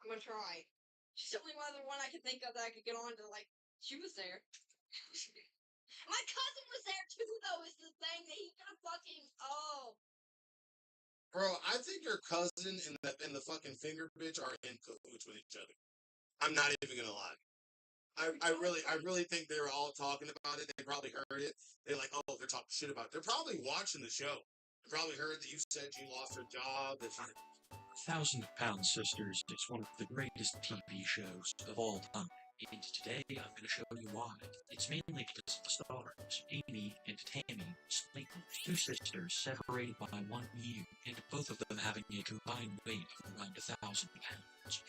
I'm gonna try. She's the only other one I could think of that I could get on to. Like, she was there. My cousin was there too, though. Is the thing that he could have fucking Bro, I think your cousin and the fucking finger bitch are in cahoots with each other. I'm not even gonna lie. I really think they were all talking about it. They probably heard it. They're like, oh, they're talking shit about it. They're probably watching the show. They probably heard that you said you lost her job. That she... Thousand Pound Sisters is one of the greatest TV shows of all time. And today I'm going to show you why. It's mainly because of the stars, Amy and Tammy Slayton, two sisters separated by 1 year, and both of them having a combined weight of around 1,000 pounds,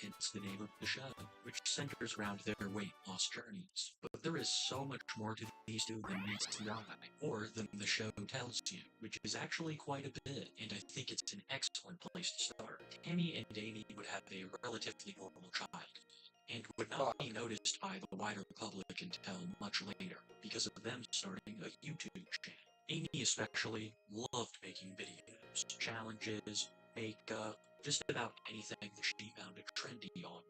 hence the name of the show, which centers around their weight loss journeys. But there is so much more to these two than meets the eye, or than the show tells you, which is actually quite a bit, and I think it's an excellent place to start. Tammy and Amy would have a relatively normal child, and would not be noticed by the wider public until much later, because of them starting a YouTube channel. Amy especially loved making videos, challenges, makeup, just about anything that she found trendy on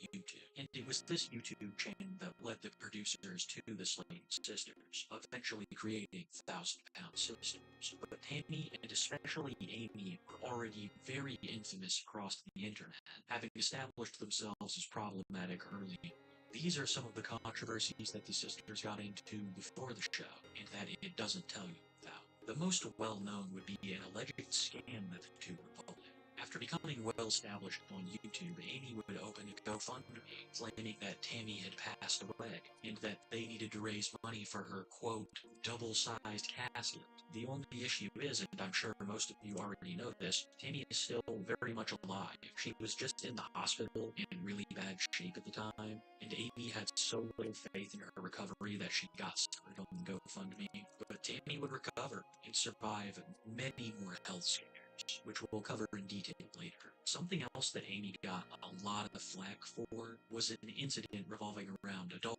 YouTube. And it was this YouTube channel that led the producers to the Slayton sisters, eventually creating 1,000 Pound Sisters. But Tammy, and especially Amy, were already very infamous across the internet, having established themselves as problematic early. These are some of the controversies that the sisters got into before the show, and that it doesn't tell you about. The most well-known would be an alleged scam that the two were pulling. After becoming well-established on YouTube, Amy would open a GoFundMe, claiming that Tammy had passed away, and that they needed to raise money for her, quote, double-sized casket. The only issue is, and I'm sure most of you already know this, Tammy is still very much alive. She was just in the hospital in really bad shape at the time, and Amy had so little faith in her recovery that she got started on GoFundMe. But Tammy would recover and survive many more health scares, which we'll cover in detail later. Something else that Amy got a lot of flack for was an incident revolving around a dog.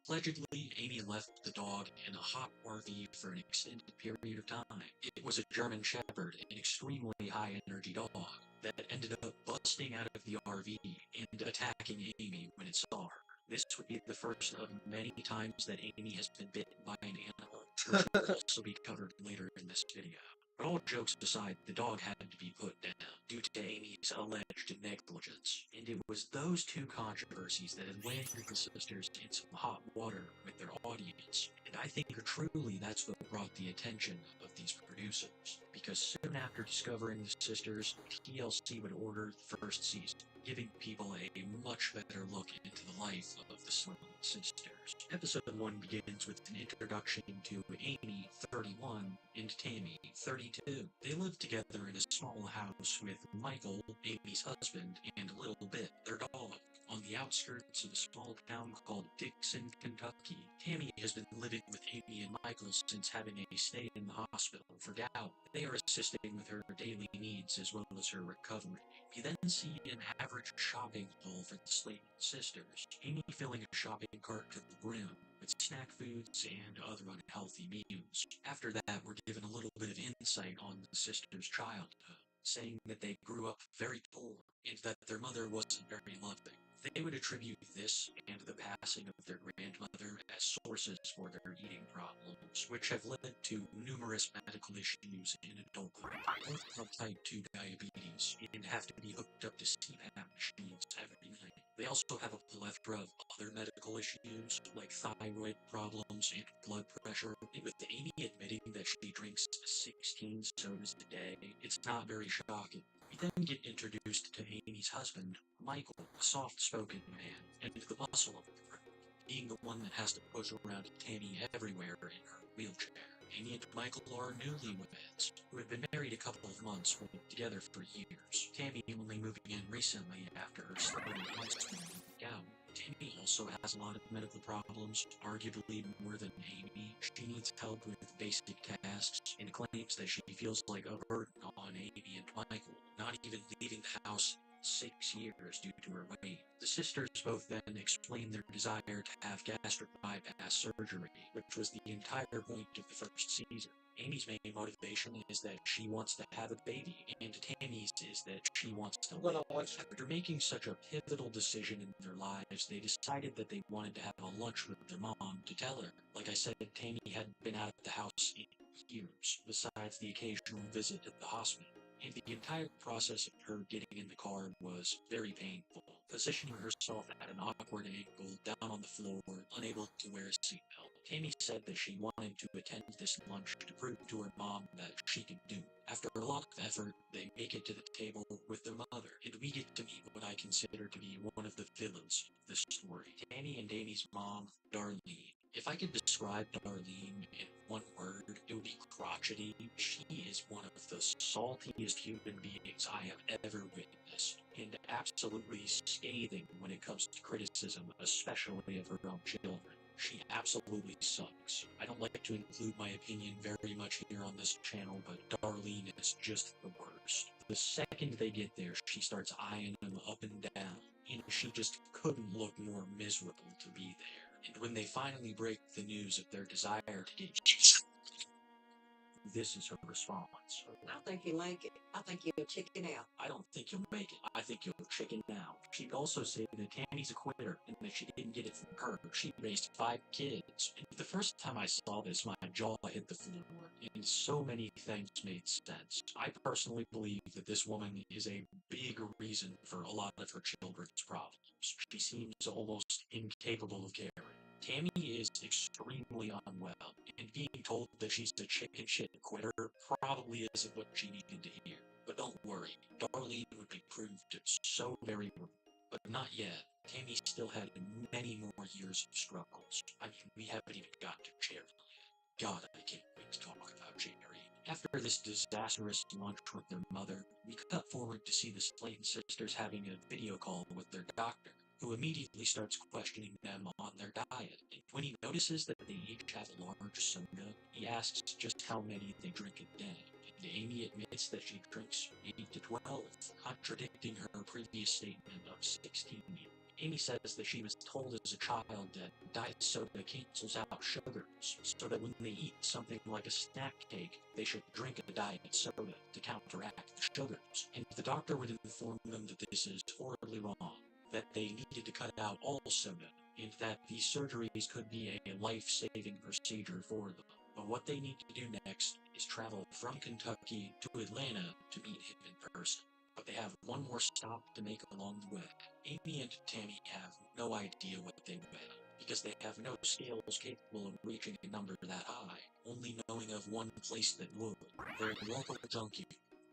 Allegedly, Amy left the dog in a hot RV for an extended period of time. It was a German Shepherd, an extremely high-energy dog, that ended up busting out of the RV and attacking Amy when it saw her. This would be the first of many times that Amy has been bitten by an animal, which will also be covered later in this video. But all jokes aside, the dog had to be put down due to Amy's alleged negligence, and it was those two controversies that had landed the sisters in some hot water with their audience, and I think truly that's what brought the attention of these producers, because soon after discovering the sisters, TLC would order the first season, giving people a much better look into the life of the Slayton sisters. Episode 1 begins with an introduction to Amy, 31, and Tammy, 32. They live together in a small house with Michael, Amy's husband, and Little Bit, their dog, on the outskirts of a small town called Dixon, Kentucky. Tammy has been living with Amy and Michael since having a stay in the hospital for gout. They are assisting with her daily needs as well as her recovery. You then see an average shopping haul for the Slayton sisters, Amy filling a shopping cart to the brim with snack foods and other unhealthy meals. After that, we're given a little bit of insight on the sisters' childhood, saying that they grew up very poor and that their mother wasn't very loving. They would attribute this and the passing of their grandmother as sources for their eating problems, which have led to numerous medical issues in adulthood. Both have type 2 diabetes and have to be hooked up to CPAP machines every night. They also have a plethora of other medical issues, like thyroid problems and blood pressure. And with Amy admitting that she drinks 16 sodas a day, it's not very shocking. We then get introduced to Amy's husband, Michael, a soft-spoken man, and the muscle of the group, being the one that has to push around Tammy everywhere in her wheelchair. Amy and Michael are newlyweds, who have been married a couple of months but together for years. Tammy only moving in recently after her starting high school gout. Tammy also has a lot of medical problems, arguably more than Amy. She needs help with basic tasks and claims that she feels like a burden on Amy and Michael, not even leaving the house 6 years due to her weight. The sisters both then explain their desire to have gastric bypass surgery, which was the entire point of the first season. Amy's main motivation is that she wants to have a baby, and Tammy's is that she wants to live. After making such a pivotal decision in their lives, they decided that they wanted to have a lunch with their mom to tell her. Like I said, Tammy hadn't been out of the house in years, besides the occasional visit at the hospital. And the entire process of her getting in the car was very painful, positioning herself at an awkward angle down on the floor, unable to wear a seatbelt. Tammy said that she wanted to attend this lunch to prove to her mom that she could do. After a lot of effort, they make it to the table with their mother, and we get to meet what I consider to be one of the villains of the story. Tammy and Amy's mom, Darlene. If I could describe Darlene in one word, it would be crotchety. She is one of the saltiest human beings I have ever witnessed, and absolutely scathing when it comes to criticism, especially of her own children. She absolutely sucks. I don't like to include my opinion very much here on this channel, but Darlene is just the worst. The second they get there, she starts eyeing them up and down, and she just couldn't look more miserable to be there. And when they finally break the news of their desire to get this is her response. I think you'll make it. I think you'll chicken out. I don't think you'll make it. I think you'll chicken out. She'd also say that Tammy's a quitter and that she didn't get it from her. She raised 5 kids. And the first time I saw this, my jaw hit the floor, and so many things made sense. I personally believe that this woman is a big reason for a lot of her children's problems. She seems almost incapable of caring. Tammy is extremely unwell, and being told that she's a chicken shit quitter probably isn't what she needed to hear. But don't worry, Darlene would be proved so very wrong. But not yet. Tammy still had many more years of struggles. I mean, we haven't even gotten to Cherry yet. God, I can't wait to talk about Cherry. After this disastrous lunch with their mother, we cut forward to see the Slayton sisters having a video call with their doctor, who immediately starts questioning them on their diet. And when he notices that they each have a large soda, he asks just how many they drink a day. And Amy admits that she drinks 8 to 12, contradicting her previous statement of 16. Amy says that she was told as a child that diet soda cancels out sugars, so that when they eat something like a snack cake, they should drink a diet soda to counteract the sugars. And the doctor would inform them that this is horribly wrong, that they needed to cut out all soda, and that these surgeries could be a life-saving procedure for them. But what they need to do next is travel from Kentucky to Atlanta to meet him in person. But they have one more stop to make along the way. Amy and Tammy have no idea what they weigh, because they have no scales capable of reaching a number that high, only knowing of one place that would. Their local junkie.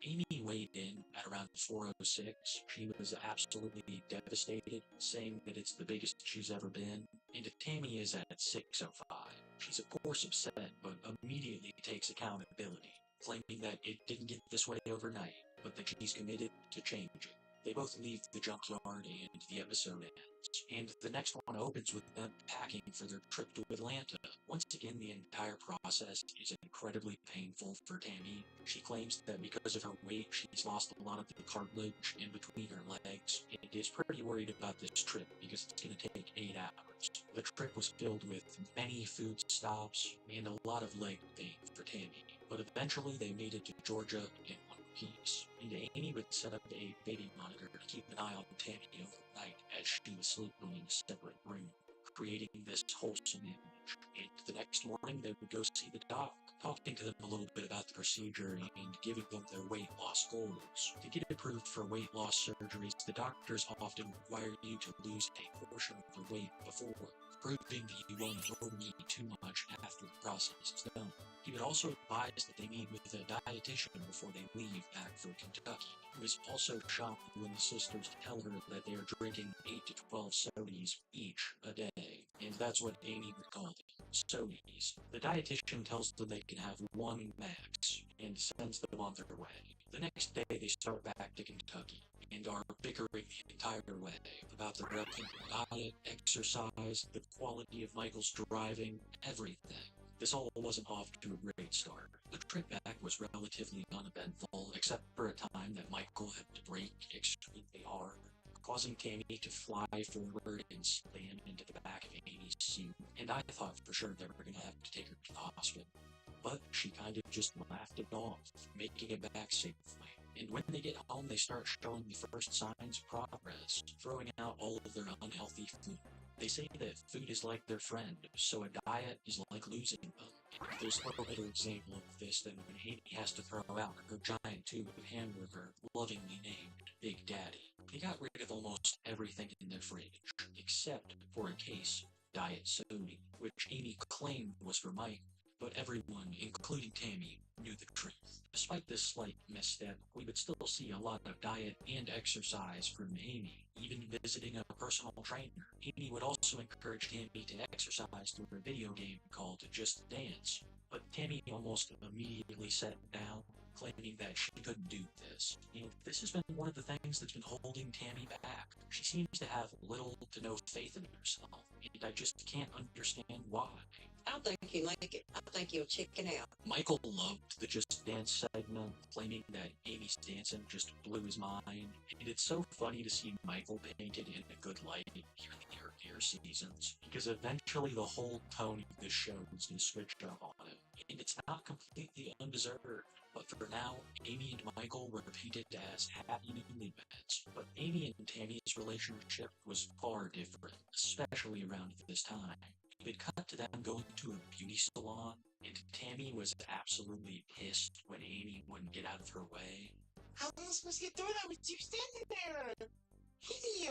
Amy weighed in at around 406. She was absolutely devastated, saying that it's the biggest she's ever been. And Tammy is at 605. She's of course upset, but immediately takes accountability, claiming that it didn't get this way overnight, but that she's committed to changing. They both leave the junkyard and the episode ends, and the next one opens with them packing for their trip to Atlanta. Once again, the entire process is incredibly painful for Tammy. She claims that because of her weight, she's lost a lot of the cartilage in between her legs, and is pretty worried about this trip because it's going to take 8 hours. The trip was filled with many food stops and a lot of leg pain for Tammy, but eventually they made it to Georgia in 1 week. piece, and Amy would set up a baby monitor to keep an eye on Tammy overnight as she was sleeping in a separate room, creating this wholesome image. And the next morning, they would go see the doc, talking to them a little bit about the procedure and giving them their weight loss goals. To get approved for weight loss surgeries, the doctors often require you to lose a portion of your weight before, proving that you won't overeat too much after the process is done. He would also advise that they meet with a dietitian before they leave back for Kentucky. He was also shocked when the sisters tell her that they are drinking 8 to 12 sodies each a day, and that's what Amy would call them, sodies. The dietitian tells them they can have one max, and sends them on their way. The next day they start back to Kentucky, and are bickering the entire way about the reputable diet, exercise, the quality of Michael's driving, everything. This all wasn't off to a great start. The trip back was relatively uneventful, except for a time that Michael had to brake extremely hard, causing Tammy to fly forward and slam into the back of Amy's suit, and I thought for sure they were gonna have to take her to the hospital. But she kind of just laughed it off, making it back safely. And when they get home, they start showing the first signs of progress, throwing out all of their unhealthy food. They say that food is like their friend, so a diet is like losing them. And there's no better example of this than when Amy has to throw out her giant tube of hamburger, lovingly named Big Daddy. They got rid of almost everything in their fridge, except for a case of Diet Sody, which Amy claimed was for Mike, but everyone, including Tammy, knew the truth. Despite this slight misstep, we would still see a lot of diet and exercise from Amy, even visiting a personal trainer. Amy would also encourage Tammy to exercise through a video game called Just Dance, but Tammy almost immediately set it down, claiming that she couldn't do this. And this has been one of the things that's been holding Tammy back. She seems to have little to no faith in herself, and I just can't understand why. I don't think he'll like it. I think he'll chicken out. Michael loved the Just Dance segment, claiming that Amy's dancing just blew his mind, and it's so funny to see Michael painted in a good light here in the earlier seasons, because eventually the whole tone of this show is going to switch up on him, and it's not completely undeserved. But for now, Amy and Michael were painted as happy newlyweds, but Amy and Tammy's relationship was far different, especially around this time. It would cut to them going to a beauty salon, and Tammy was absolutely pissed when Amy wouldn't get out of her way. How am I supposed to get through that with you standing there? Hey,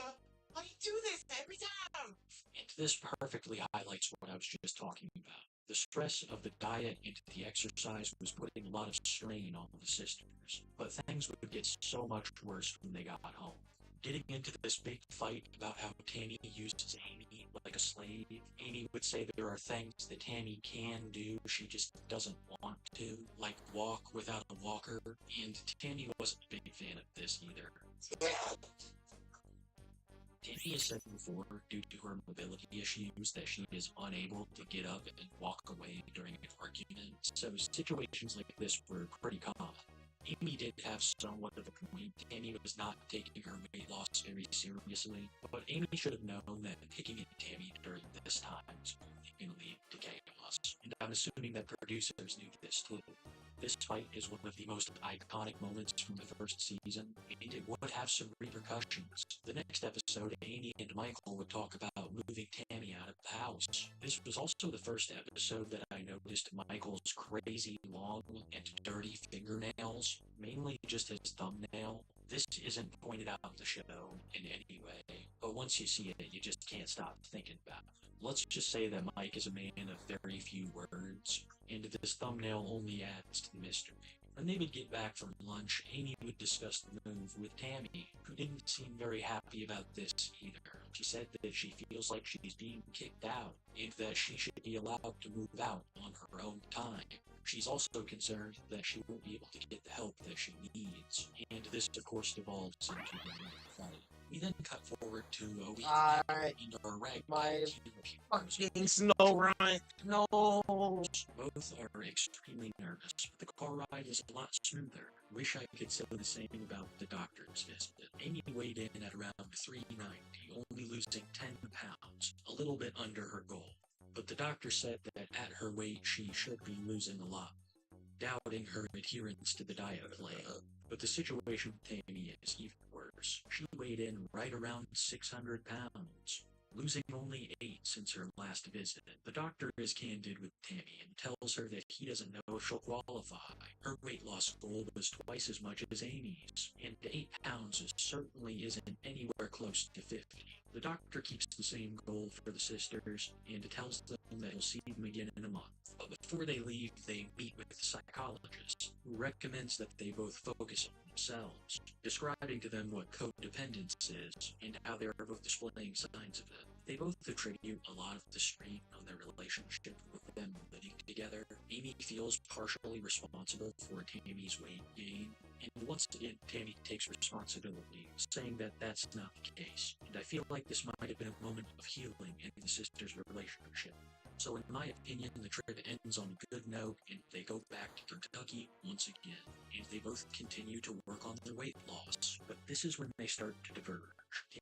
how you do this every time? And this perfectly highlights what I was just talking about. The stress of the diet and the exercise was putting a lot of strain on the sisters, but things would get so much worse when they got home. Getting into this big fight about how Tammy uses Amy like a slave. Amy would say there are things that Tammy can do, she just doesn't want to, like walk without a walker, and Tammy wasn't a big fan of this either. Tammy has said before, due to her mobility issues, that she is unable to get up and walk away during an argument, so situations like this were pretty common. Amy did have somewhat of a point. Tammy was not taking her weight loss very seriously, but Amy should have known that picking at Tammy during this time was only going to lead to chaos, and I'm assuming that producers knew this too. This fight is one of the most iconic moments from the first season, and it would have some repercussions. The next episode, Amy and Michael would talk about moving Tammy out of the house. This was also the first episode that I noticed Michael's crazy long and dirty fingernails, mainly just his thumbnail. This isn't pointed out in the show in any way, but once you see it, you just can't stop thinking about it. Let's just say that Mike is a man of very few words, and this thumbnail only adds to the mystery. When they would get back from lunch, Amy would discuss the move with Tammy, who didn't seem very happy about this either. She said that she feels like she's being kicked out, and that she should be allowed to move out on her own time. She's also concerned that she won't be able to get the help that she needs, and this of course devolves into a fight. We then cut forward to a week and our My fucking snow run. No. Both are extremely nervous, but the car ride is a lot smoother. Wish I could say the same about the doctor's visit. Amy weighed in at around 390, only losing 10 pounds, a little bit under her goal. But the doctor said that at her weight she should be losing a lot. doubting her adherence to the diet plan. But the situation with Tammy is even worse. She weighed in right around 600 pounds, losing only 8 since her last visit. The doctor is candid with Tammy and tells her that he doesn't know if she'll qualify. Her weight loss goal was twice as much as Amy's, and 8 pounds certainly isn't anywhere close to 50. The doctor keeps the same goal for the sisters and tells them that he'll see them again in a month. But before they leave, they meet with the psychologist, who recommends that they both focus on themselves, describing to them what codependence is and how they are both displaying signs of it. They both attribute a lot of the strain on their relationship with them living together. Amy feels partially responsible for Tammy's weight gain, and once again, Tammy takes responsibility, saying that that's not the case. And I feel like this might have been a moment of healing in the sisters' relationship. So in my opinion, the trip ends on a good note, and they go back to Kentucky once again, and they both continue to work on their weight loss. But this is when they start to diverge.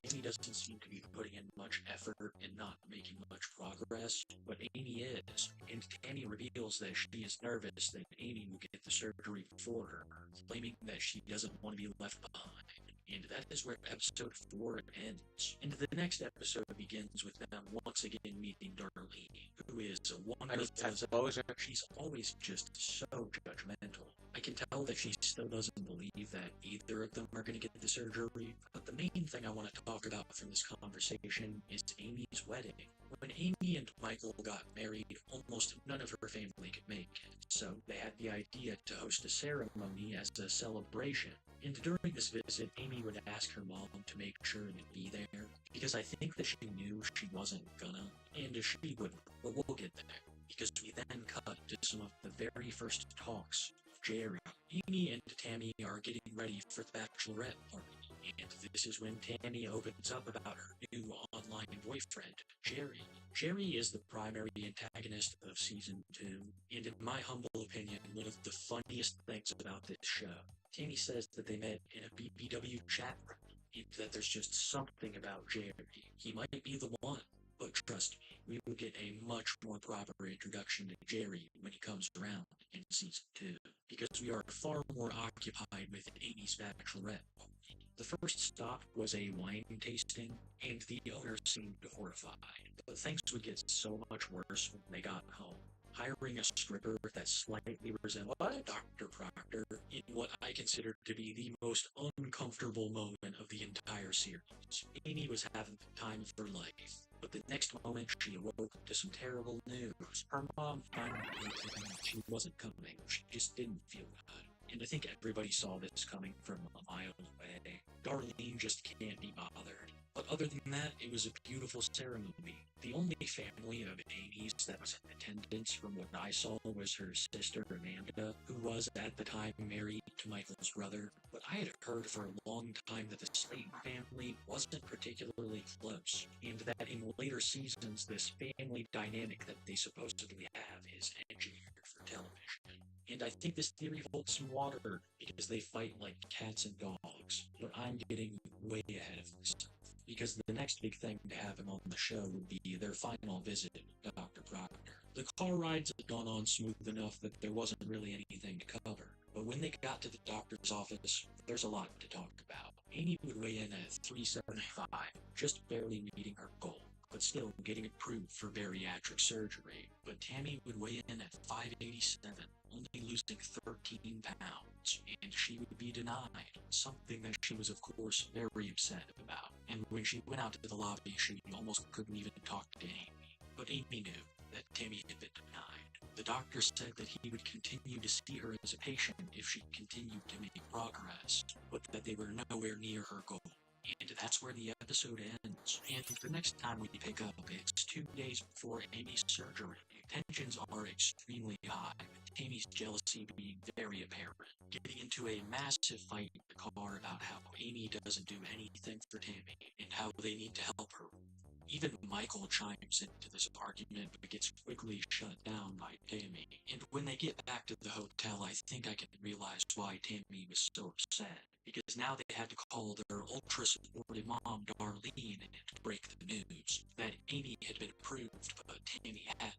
Tammy doesn't seem to be putting in much effort and not making much progress, but Amy is, and Tammy reveals that she is nervous that Amy will get the surgery before her, claiming that she doesn't want to be left behind. And that is where episode 4 ends. And the next episode begins with them once again meeting Darlene, who is a wonderful. She's always just so judgmental. I can tell that she still doesn't believe that either of them are going to get the surgery. But the main thing I want to talk about from this conversation is Amy's wedding. When Amy and Michael got married, almost none of her family could make it, so they had the idea to host a ceremony as a celebration. And during this visit, Amy would ask her mom to make sure to be there, because I think that she knew she wasn't gonna, and she wouldn't, but we'll get there. Because we then cut to some of the very first talks of Jerry. Amy and Tammy are getting ready for the bachelorette party, and this is when Tammy opens up about her new online boyfriend, Jerry. Jerry is the primary antagonist of Season 2, and in my humble opinion, one of the funniest things about this show. Tammy says that they met in a BBW chat room, and that there's just something about Jerry. He might be the one, but trust me, we will get a much more proper introduction to Jerry when he comes around in Season 2, because we are far more occupied with Amy's bachelorette. The first stop was a wine tasting, and the owner seemed horrified, but things would get so much worse when they got home. Hiring a stripper that slightly resembled Dr. Proctor in what I consider to be the most uncomfortable moment of the entire series. Amy was having the time of her life, but the next moment she awoke to some terrible news. Her mom finally told her she wasn't coming. She just didn't feel good. And I think everybody saw this coming from a mile away. Darlene just can't be bothered. But other than that, it was a beautiful ceremony. The only family of Amy's that was in attendance from what I saw was her sister Amanda, who was at the time married to Michael's brother. But I had heard for a long time that the Slayton family wasn't particularly close, and that in later seasons this family dynamic that they supposedly have is engineered for television. And I think this theory holds some water, because they fight like cats and dogs. But I'm getting way ahead of myself, because the next big thing to have him on the show would be their final visit with Dr. Proctor. The car rides had gone on smooth enough that there wasn't really anything to cover. But when they got to the doctor's office, there's a lot to talk about. Amy would weigh in at 375, just barely meeting her goal, but still getting approved for bariatric surgery. But Tammy would weigh in at 587, only losing 13 pounds, and she would be denied, something that she was of course very upset about. And when she went out to the lobby, she almost couldn't even talk to Amy. But Amy knew that Tammy had been denied. The doctor said that he would continue to see her as a patient if she continued to make progress, but that they were nowhere near her goal. And that's where the episode ends. And the next time we pick up, it's 2 days before Amy's surgery. Tensions are extremely high, with Tammy's jealousy being very apparent, getting into a massive fight in the car about how Amy doesn't do anything for Tammy, and how they need to help her. Even Michael chimes into this argument, but gets quickly shut down by Tammy. And when they get back to the hotel, I think I can realize why Tammy was so upset. Because now they had to call their ultra-supportive mom, Darlene, to break the news that Amy had been approved, but Tammy hadn't.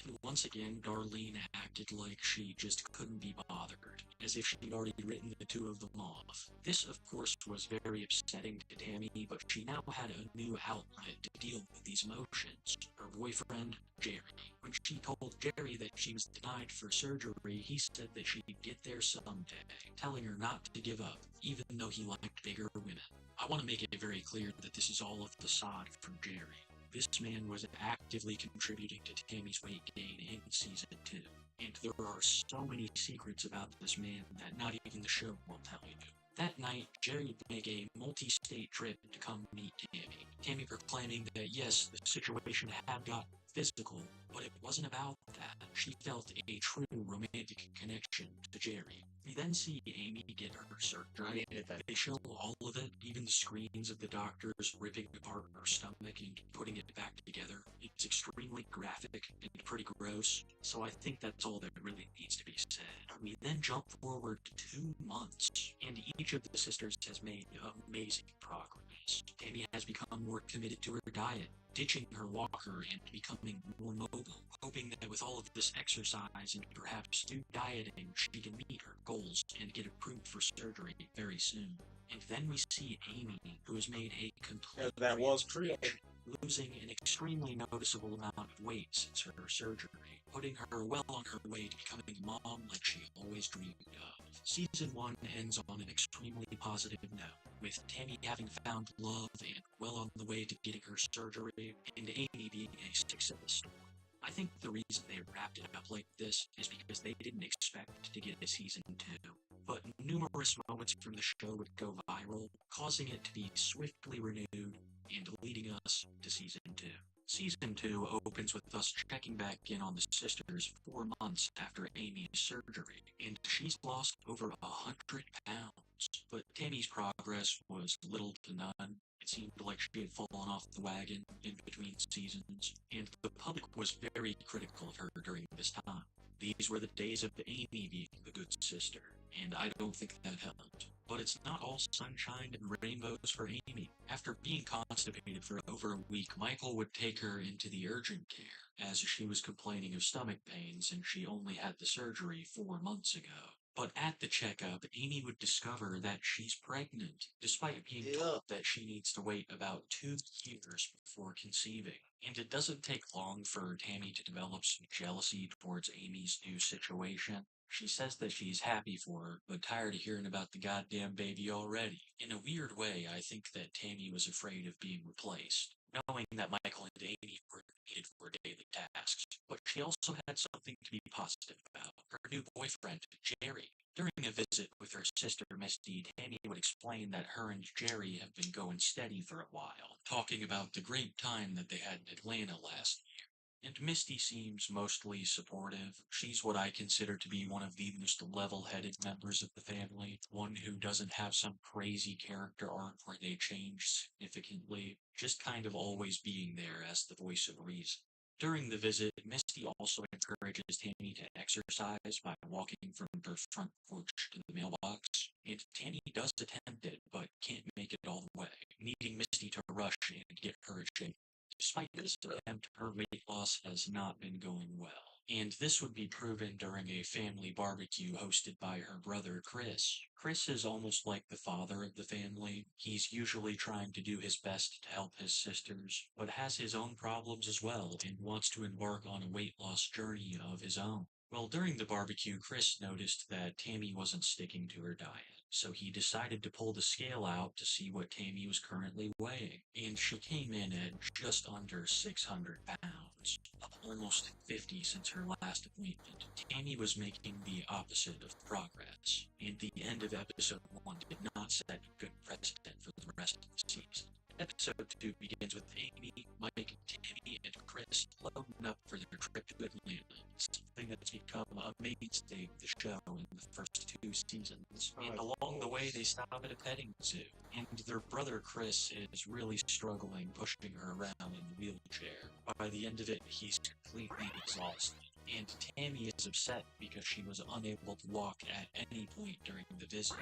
And once again, Darlene acted like she just couldn't be bothered, as if she'd already written the two of them off. This, of course, was very upsetting to Tammy, but she now had a new outlet to deal with these emotions. Her boyfriend, Jerry. When she told Jerry that she was denied for surgery, he said that she'd get there someday, telling her not to give up, even though he liked bigger women. I want to make it very clear that this is all a facade from Jerry. This man was actively contributing to Tammy's weight gain in Season 2. And there are so many secrets about this man that not even the show will tell you. That night, Jerry would make a multi-state trip to come meet Tammy. Tammy proclaiming that yes, the situation had gotten physical, but it wasn't about that. She felt a true romantic connection to Jerry. We then see Amy get her surgery. They show all of it, even the screens of the doctors ripping apart her stomach and putting it back together. It's extremely graphic and pretty gross, so I think that's all that really needs to be said. We then jump forward to 2 months, and each of the sisters has made amazing progress. Tammy has become more committed to her diet, ditching her walker and becoming more mobile, hoping that with all of this exercise and perhaps new dieting, she can meet her goals and get approved for surgery very soon. And then we see Amy, who has made a complete that was Creole. losing an extremely noticeable amount of weight since her surgery, putting her well on her way to becoming a mom like she always dreamed of. Season 1 ends on an extremely positive note, with Tammy having found love and well on the way to getting her surgery, and Amy being a success. I think the reason they wrapped it up like this is because they didn't expect to get a Season 2. But numerous moments from the show would go viral, causing it to be swiftly renewed and leading us to Season 2. Season 2 opens with us checking back in on the sisters 4 months after Amy's surgery, and she's lost over 100 pounds. But Tammy's progress was little to none. It seemed like she had fallen off the wagon in between seasons, and the public was very critical of her during this time. These were the days of Amy being the good sister, and I don't think that helped. But it's not all sunshine and rainbows for Amy. After being constipated for over a week, Michael would take her into the urgent care, as she was complaining of stomach pains and she only had the surgery 4 months ago. But at the checkup, Amy would discover that she's pregnant, despite being told that she needs to wait about 2 years before conceiving. And it doesn't take long for Tammy to develop some jealousy towards Amy's new situation. She says that she's happy for her, but tired of hearing about the goddamn baby already. In a weird way, I think that Tammy was afraid of being replaced, knowing that Michael and Amy were needed for daily tasks. But she also had something to be positive about. Her new boyfriend, Jerry. During a visit with her sister Misty, Tammy would explain that her and Jerry have been going steady for a while, talking about the great time that they had in Atlanta last year. And Misty seems mostly supportive. She's what I consider to be one of the most level-headed members of the family, one who doesn't have some crazy character arc where they change significantly, just kind of always being there as the voice of reason. During the visit, Misty also encourages Tammy to exercise by walking from her front porch to the mailbox, and Tammy does attempt it, but can't make it all the way, needing Misty to rush and get her in shape. Despite this attempt, her weight loss has not been going well, and this would be proven during a family barbecue hosted by her brother Chris. Chris is almost like the father of the family. He's usually trying to do his best to help his sisters, but has his own problems as well and wants to embark on a weight loss journey of his own. Well, during the barbecue, Chris noticed that Tammy wasn't sticking to her diet, so he decided to pull the scale out to see what Tammy was currently weighing, and she came in at just under 600 pounds, up almost 50 since her last appointment. Tammy was making the opposite of progress, and the end of episode 1 did not set a good precedent for the rest of the season. Episode 2 begins with Amy, Mike, Tammy, and Chris loading up for their trip to Atlanta, something that's become a mainstay of the show in the first 2 seasons. And along the way, they stop at a petting zoo, and their brother Chris is really struggling pushing her around in the wheelchair. By the end of it, he's completely exhausted. And Tammy is upset because she was unable to walk at any point during the visit.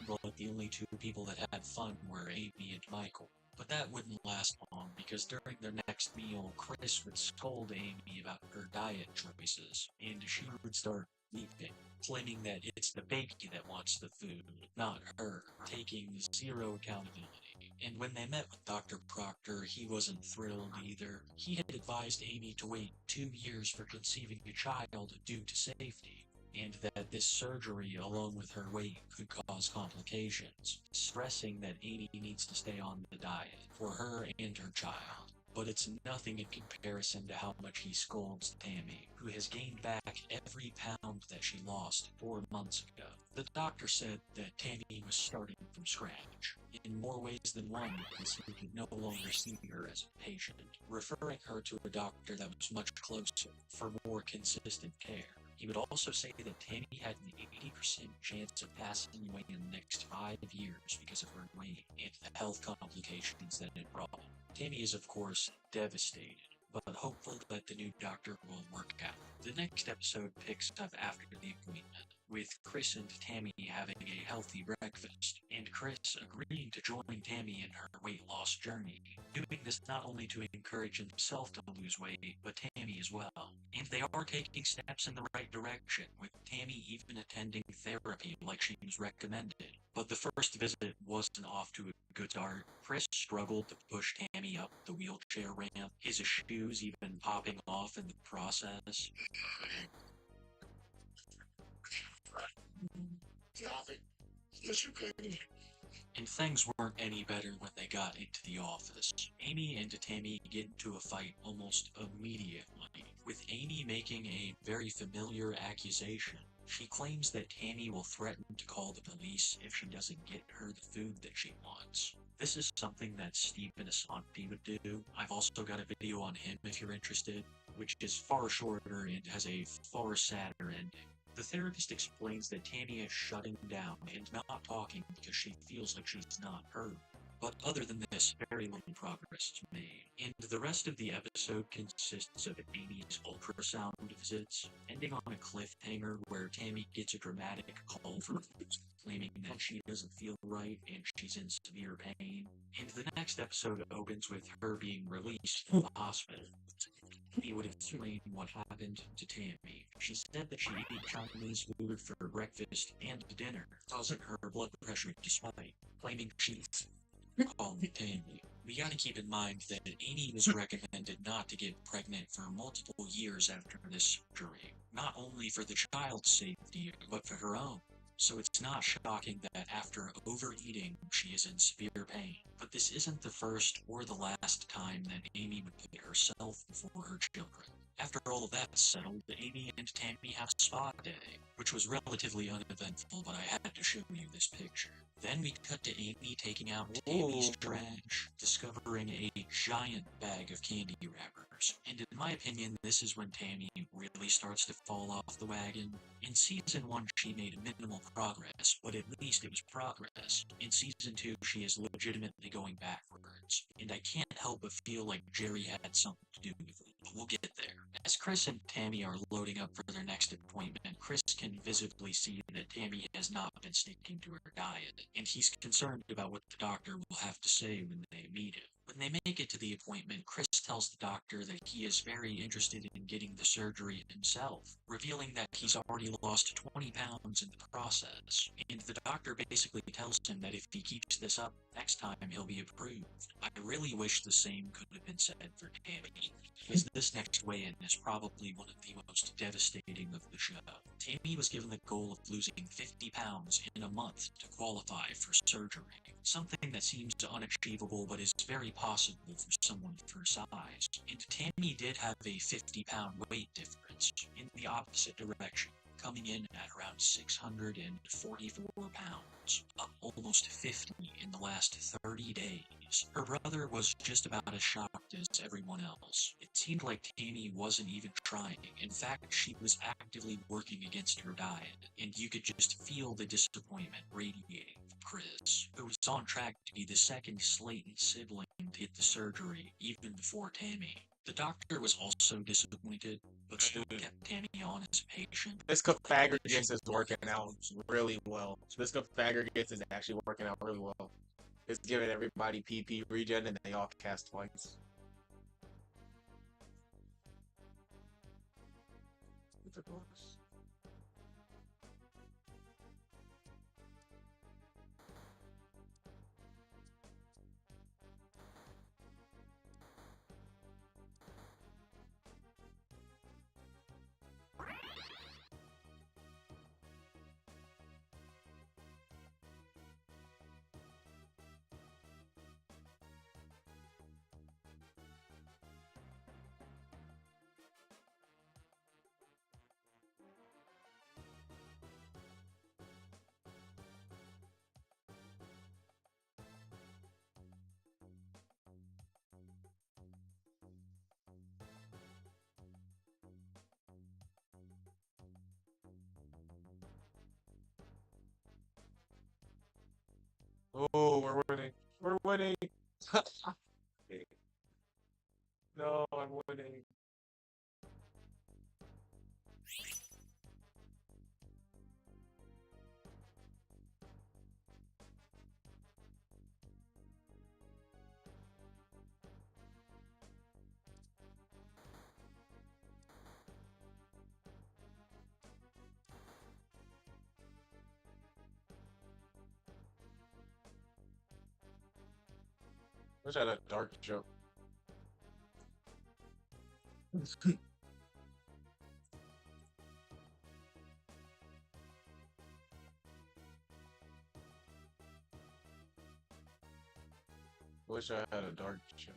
But the only 2 people that had fun were Amy and Michael. But that wouldn't last long, because during their next meal, Chris would scold Amy about her diet choices, and she would start weeping, claiming that it's the baby that wants the food, not her, taking zero accountability. And when they met with Dr. Proctor, he wasn't thrilled either. He had advised Amy to wait 2 years for conceiving a child due to safety, and that this surgery, along with her weight, could cause complications, stressing that Amy needs to stay on the diet for her and her child. But it's nothing in comparison to how much he scolds Tammy, who has gained back every pound that she lost 4 months ago. The doctor said that Tammy was starting from scratch, in more ways than one, because he could no longer see her as a patient, referring her to a doctor that was much closer for more consistent care. He would also say that Tammy had an 80% chance of passing away in the next 5 years because of her weight and the health complications that it brought. Tammy is, of course, devastated, but hopeful that the new doctor will work out. The next episode picks up after the appointment, with Chris and Tammy having a healthy breakfast, and Chris agreeing to join Tammy in her weight loss journey, doing this not only to encourage himself to lose weight, but Tammy as well. And they are taking steps in the right direction, with Tammy even attending therapy like she was recommended. But the first visit wasn't off to a good start. Chris struggled to push Tammy up the wheelchair ramp, his shoes even popping off in the process. Stop it. Yes, you can. And things weren't any better when they got into the office. Amy and Tammy get into a fight almost immediately, with Amy making a very familiar accusation. She claims that Tammy will threaten to call the police if she doesn't get her the food that she wants. This is something that Stephen Asante would do. I've also got a video on him if you're interested, which is far shorter and has a far sadder ending. The therapist explains that Tammy is shutting down and not talking because she feels like she's not heard. But other than this, very little progress is made. And the rest of the episode consists of Amy's ultrasound visits, ending on a cliffhanger where Tammy gets a dramatic call for food, claiming that she doesn't feel right and she's in severe pain. And the next episode opens with her being released from the hospital. He would explain what happened to Tammy. She said that she ate Chinese food for breakfast and dinner, causing her blood pressure to spike, claiming she's calling Tammy. We gotta keep in mind that Amy was recommended not to get pregnant for multiple years after this surgery, not only for the child's safety, but for her own. So it's not shocking that after overeating, she is in severe pain. But this isn't the first or the last time that Amy would put herself before her children. After all of that's settled, Amy and Tammy have a spa day, which was relatively uneventful, but I had to show you this picture. Then we cut to Amy taking out Tammy's trash, discovering a giant bag of candy wrappers. And in my opinion, this is when Tammy really starts to fall off the wagon. In Season 1, she made minimal progress, but at least it was progress. In Season 2, she is legitimately going backwards. And I can't help but feel like Jerry had something to do with it, but we'll get there. As Chris and Tammy are loading up for their next appointment, Chris can visibly see that Tammy has not been sticking to her diet, and he's concerned about what the doctor will have to say when they meet him. When they make it to the appointment, Chris tells the doctor that he is very interested in getting the surgery himself, revealing that he's already lost 20 pounds in the process. And the doctor basically tells him that if he keeps this up, next time he'll be approved. I really wish the same could have been said for Tammy, because this next weigh-in is probably one of the most devastating of the show. Tammy was given the goal of losing 50 pounds in a month to qualify for surgery, something that seems unachievable but is very possible for someone of her size. And Tammy did have a 50-pound weight difference in the opposite direction, coming in at around 644 pounds, up almost 50 in the last 30 days. Her brother was just about as shocked as everyone else. It seemed like Tammy wasn't even trying. In fact, she was actively working against her diet, and you could just feel the disappointment radiating from Chris, who was on track to be the second Slayton sibling to get the surgery even before Tammy. The doctor was also disappointed, but still kept Tammy on as a patient. This Pythagoras is working out really well. This Pythagoras is actually working out really well. It's giving everybody PP regen and they all cast twice. Oh, we're winning. We're winning. No, I'm winning. Wish I had a dark joke. Wish I had a dark joke.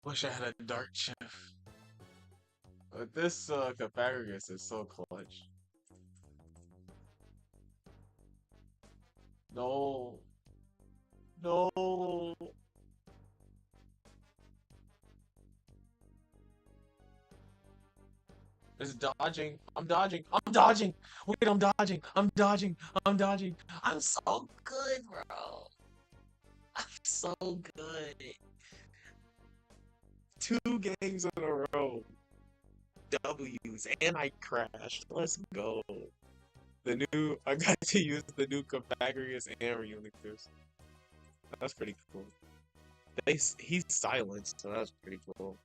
Wish I had a dark chef. But this Pythagoras is so clutch. No. No. It's dodging. I'm dodging. I'm dodging. Wait, I'm dodging. I'm dodging. I'm dodging. I'm so good, bro. I'm so good. 2 games in a row. W's and I crashed. Let's go. I got to use the new Pythagoras and Reunicus. That's pretty cool. He's silenced, so that's pretty cool.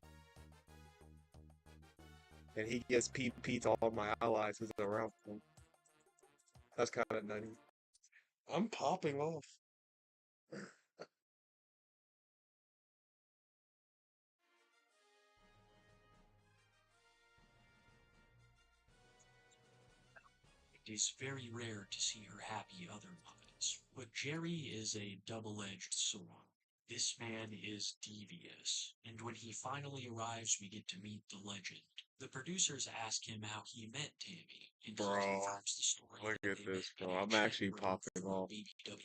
And he gets PP to all my allies who's around him. That's kind of nutty. I'm popping off. It is very rare to see her happy otherwise, but Jerry is a double-edged sword. This man is devious, and when he finally arrives, we get to meet the legend. The producers ask him how he met Tammy, and he confirms the story. Look at this, bro. I'm actually popping off.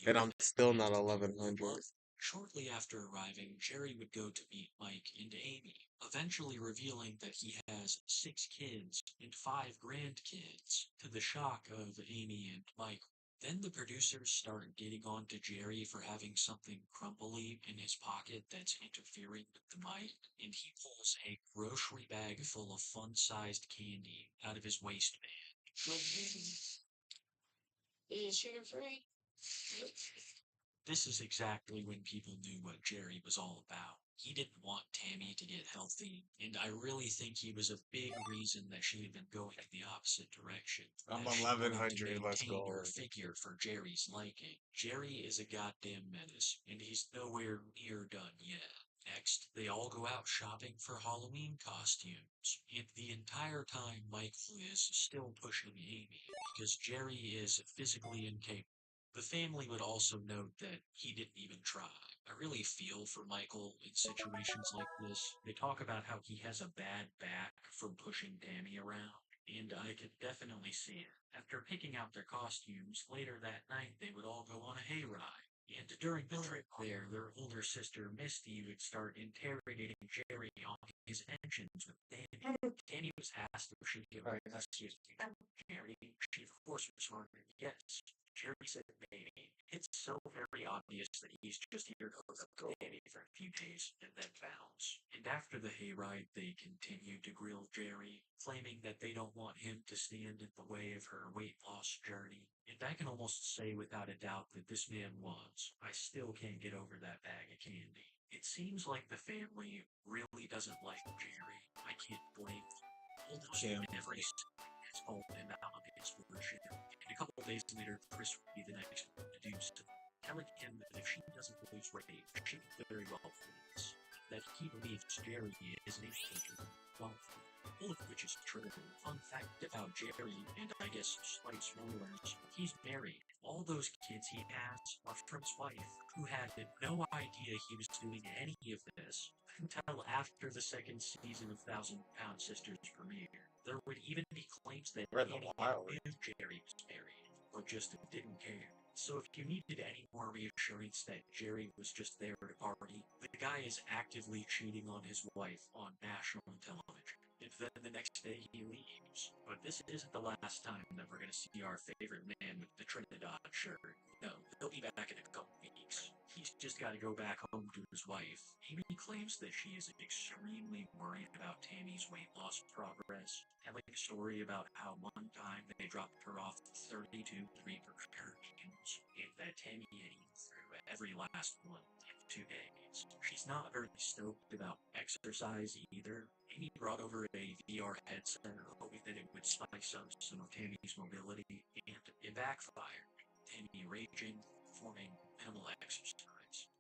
And I'm still not 1100. Shortly after arriving, Jerry would go to meet Mike and Amy, eventually revealing that he has 6 kids and 5 grandkids, to the shock of Amy and Mike. Then the producers start getting on to Jerry for having something crumbly in his pocket that's interfering with the mic, and he pulls a grocery bag full of fun-sized candy out of his waistband. Is it sugar-free? This is exactly when people knew what Jerry was all about. He didn't want Tammy to get healthy, and I really think he was a big reason that she had been going in the opposite direction. I'm That she 1100, wanted to let's maintain go. her figure for Jerry's liking. Jerry is a goddamn menace, and he's nowhere near done yet. Next, they all go out shopping for Halloween costumes, and the entire time Michael is still pushing Amy, because Jerry is physically incapable. The family would also note that he didn't even try. I really feel for Michael in situations like this. They talk about how he has a bad back from pushing Tammy around, and I could definitely see it. After picking out their costumes, later that night they would all go on a hayride. And during the trip there, their older sister Misty would start interrogating Jerry on his intentions with Tammy. Tammy was asked if she could excuse Jerry. She of course responded yes. Jerry said maybe. It's so very obvious that he's just here to hook up to Tammy for a few days and then bounce. And after the hayride, they continued to grill Jerry, claiming that they don't want him to stand in the way of her weight loss journey. And I can almost say without a doubt that this man was. I still can't get over that bag of candy. It seems like the family really doesn't like Jerry. I can't blame them. Almost every has called him out on his bullshit. And a couple of days later, Chris would be the next one to do so, telling him that if she doesn't lose weight, she could very well this. That he believes Jerry is an individual, wealthy. All of which is true. Fun fact about Jerry, and I guess slight spoilers, he's married. All those kids he has are from his wife, who had no idea he was doing any of this until after the second season of Thousand Pound Sisters premiere. There would even be claims that Amy knew Jerry was married, or just didn't care. So if you needed any more reassurance that Jerry was just there to party, the guy is actively cheating on his wife on national television. And then the next day he leaves. But this isn't the last time that we're gonna see our favorite man with the Trinidad shirt. No, he'll be back in a couple weeks. He's just gotta go back home to his wife. Amy claims that she is extremely worried about Tammy's weight loss progress, telling a story about how one time they dropped her off 32 pre-prepared meals, and that Tammy had eaten through every last one in 2 days. She's not very stoked about exercise either. Amy brought over a VR headset, hoping that it would spice up some of Tammy's mobility, and it backfired. Tammy raging, performing minimal exercise.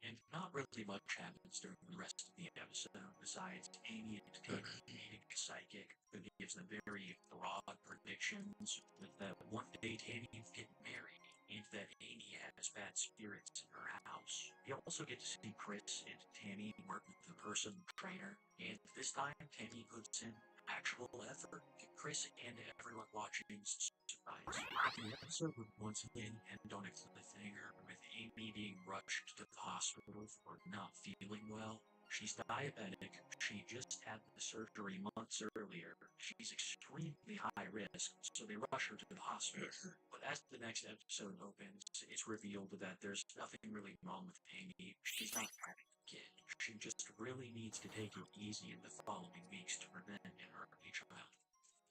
And not really much happens during the rest of the episode, besides Amy and Tammy meeting a psychic who gives them very broad predictions that one day Tammy will get married, and that Amy has bad spirits in her house. You also get to see Chris and Tammy work with the personal trainer, and this time Tammy puts in actual effort. Chris and everyone watching surprise. The episode would once again end on a cliffhanger with Amy being rushed to the hospital for not feeling well. She's diabetic, she just had the surgery months earlier. She's extremely high risk, so they rush her to the hospital. But as the next episode opens, it's revealed that there's nothing really wrong with Amy. She's not having a kid. She just really needs to take it easy in the following weeks to prevent an early child.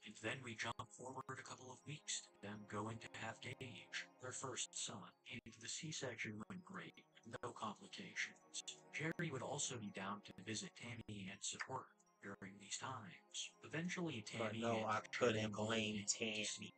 And then we jump forward a couple of weeks to them going to have Gage, their first son, and the C-section went great, no complications. Jerry would also be down to visit Tammy and support her during these times. Eventually, Tammy no, I couldn't blame Tammy.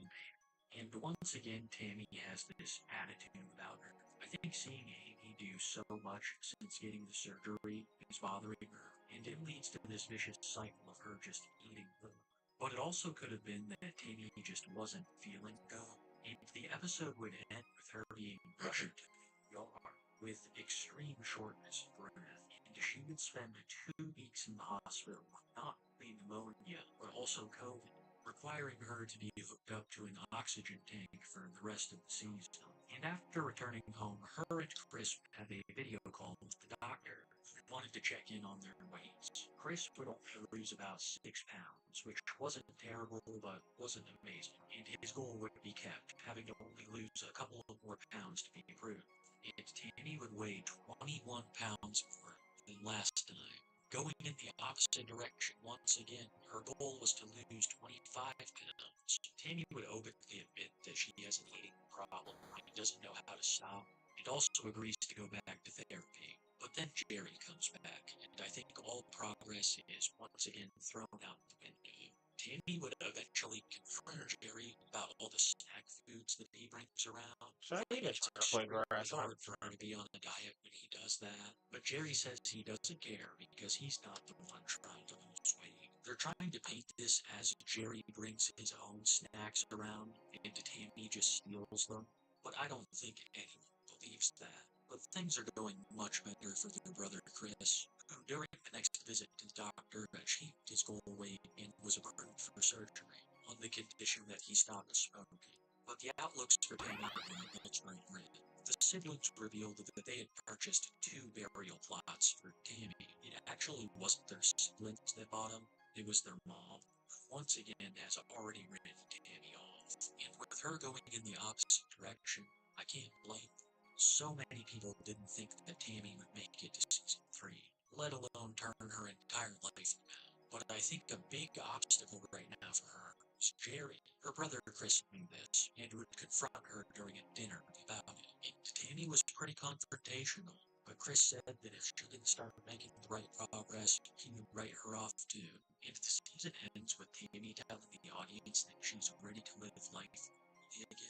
And once again, Tammy has this attitude about her. I think seeing Amy do so much since getting the surgery is bothering her, and it leads to this vicious cycle of her just eating food. But it also could have been that Tammy just wasn't feeling well, and the episode would end with her being rushed to the ER with extreme shortness of breath, and she would spend 2 weeks in the hospital with not only pneumonia, but also COVID, requiring her to be hooked up to an oxygen tank for the rest of the season. And after returning home, her and Chris would have a video call with the doctor, who wanted to check in on their weights. Chris would only lose about 6 pounds, which wasn't terrible, but wasn't amazing, and his goal would be kept, having to only lose a couple of more pounds to be improved. And Tammy would weigh 21 pounds more than last time. Going in the opposite direction once again, her goal was to lose 25 pounds. Tammy would openly admit that she has an eating problem and doesn't know how to stop, and also agrees to go back to therapy. But then Jerry comes back, and I think all progress is once again thrown out the window. Tammy would eventually confront Jerry about all the snack foods that he brings around. Should I eat a chocolate grass? It's hard for her to be on a diet when he does that. But Jerry says he doesn't care because he's not the one trying to lose weight. They're trying to paint this as Jerry brings his own snacks around and Tammy just steals them. But I don't think anyone believes that. But things are going much better for their brother Chris, who during the next visit to the doctor achieved his goal weight and was approved for surgery, on the condition that he stopped smoking. But the outlooks for Tammy were much more grim. The siblings revealed that they had purchased 2 burial plots for Tammy. It actually wasn't their siblings that bought them, it was their mom, who once again has already written Tammy off. And with her going in the opposite direction, I So many people didn't think that Tammy would make it to season 3, let alone turn her entire life around. But I think a big obstacle right now for her is Jerry. Her brother Chris knew this and would confront her during a dinner about it. And Tammy was pretty confrontational, but Chris said that if she didn't start making the right progress, he would write her off too. And the season ends with Tammy telling the audience that she's ready to live life again,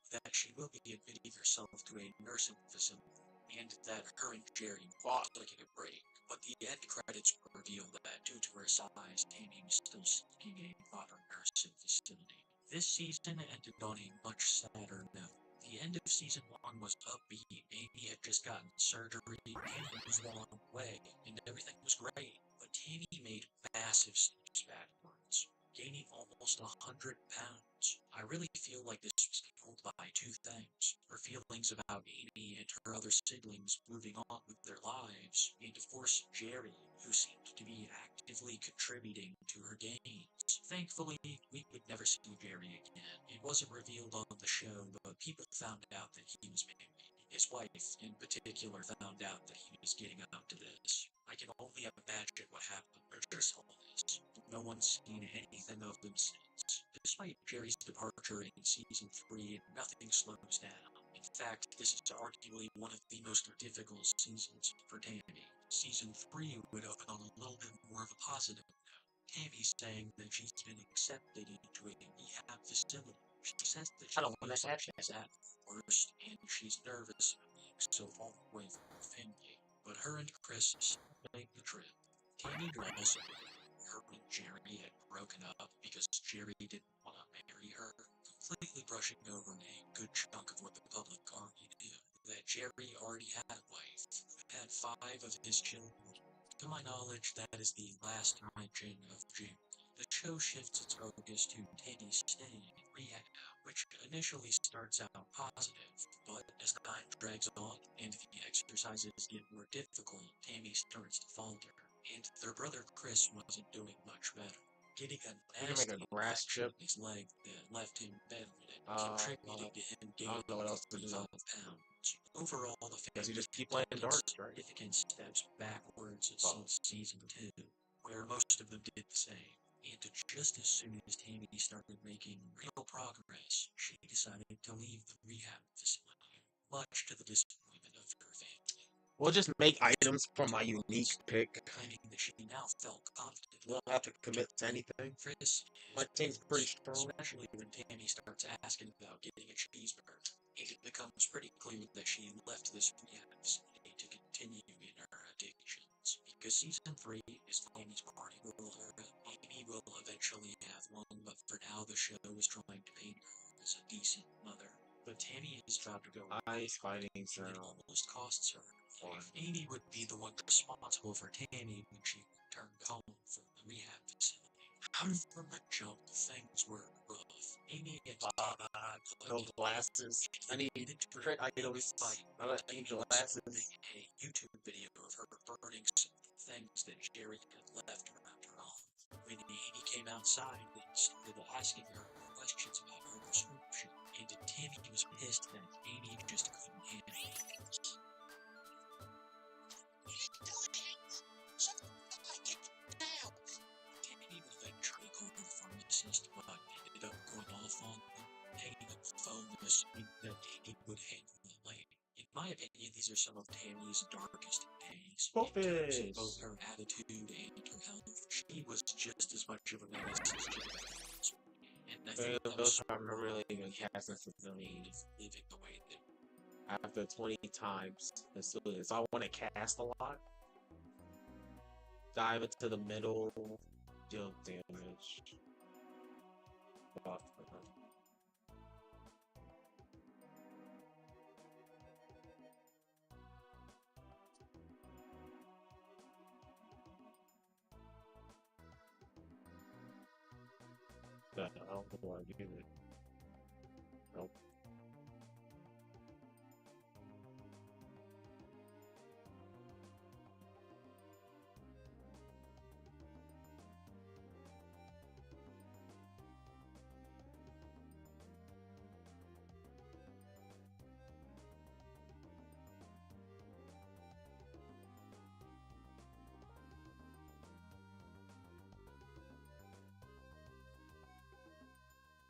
that she will be admitting herself to a nursing facility, and that her and Jerry fought taking a break. But the end credits reveal that due to her size, Tammy was still seeking a modern nursing facility. This season ended on a much sadder note. The end of season 1 was upbeat. Amy had just gotten surgery, Tammy was well on her way, and everything was great. But Tammy made massive steps backwards, gaining almost 100 pounds. I really feel like this was fueled by two things: her feelings about Amy and her other siblings moving on with their lives, and of course Jerry, who seemed to be actively contributing to her gains. Thankfully, we would never see Jerry again. It wasn't revealed on the show, but people found out that he was married. His wife, in particular, found out that he was getting up to this. I can only imagine what happened after all this. No one's seen anything of him since. Despite Jerry's departure in season 3, nothing slows down. In fact, this is arguably one of the most difficult seasons for Tammy. Season 3 would open on a little bit more of a positive note. Tammy's saying that she's been accepted into a rehab facility. She says that she feels like she's at worst, and she's nervous about being so far away from her family. But her and Chris made the trip. Tammy draws her and Jerry had broken up because Jerry didn't want to marry her, completely brushing over a good chunk of what the public already knew. That Jerry already had a wife, had 5 of his children. To my knowledge, that is the last mention of Jerry. The show shifts its focus to Tammy staying in rehab, which initially starts out positive, but as time drags on and the exercises get more difficult, Tammy starts to falter, and their brother Chris wasn't doing much better, getting a nasty infection in his leg that left him bedridden, contributing to him gaining 55 pounds. Overall, the family just keep playing darts, right? significant steps backwards since season 2, where most of them did the same. And just as soon as Tammy started making real progress, she decided to leave the rehab facility, much to the disappointment of her family. We'll just make items from my unique pick. Claiming that she now felt confident. We don't have to commit to anything. Chris, my team's pretty strong. Especially when Tammy starts asking about getting a cheeseburger, and it becomes pretty clear that she left this rehab facility to continue in her addictions. Because season 3 is Tammy's party girl era. Amy will eventually have one, but for now the show is trying to paint her as a decent mother. But Tammy is about to go ice fighting sound. It almost costs her life. Amy would be the one responsible for Tammy when she returned home from the rehab facility. From the jump, things were rough. Amy and those glasses. I need items. I like angel glasses. A YouTube video of her burning some things that Jerry had left around her home. When Amy came outside, they started asking her questions about her prescription, and Tammy was pissed that Amy just couldn't handle it. Tammy would eventually call the pharmacist, but ended up going off on him, hanging up the phone and assuming that Amy would handle it later. In my opinion, these are some of Tammy's darkest days. In terms of both her attitude and her health, she was just as much of a menace as Jerry was. And I think that was really good cast living the way that after 20 times. So I want to cast a lot. Dive into the middle, deal damage. I don't know why I do it. Nope.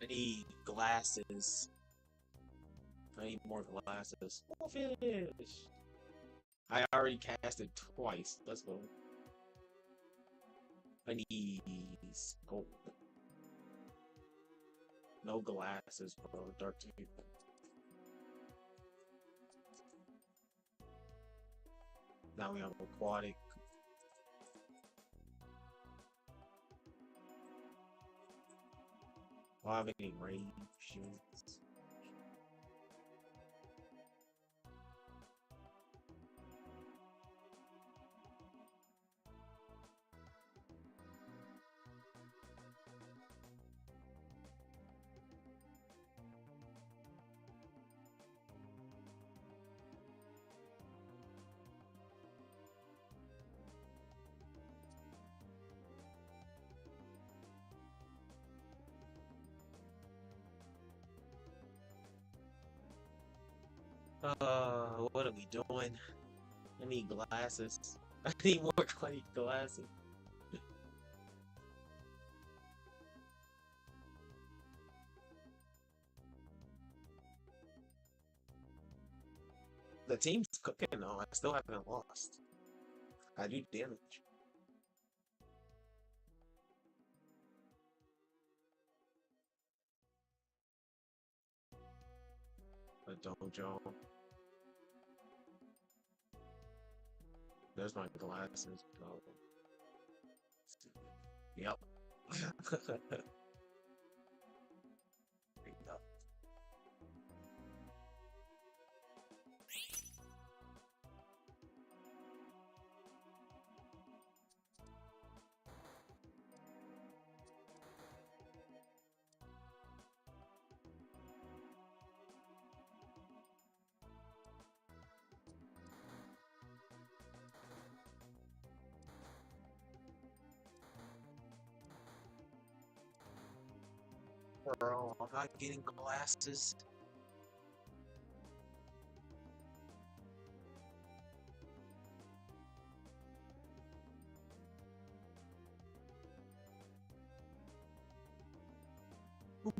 need glasses. I need more glasses. Fish. I already cast it twice. Let's go. I need gold. No glasses, bro. Dark tape. Now we have aquatic. Do I have any range units? What are we doing? I need glasses. I need more glasses. The team's cooking though. I still haven't lost. I do damage. A dojo. There's my glasses. Oh. Yep. There you go. Bro, I'm not getting glasses. I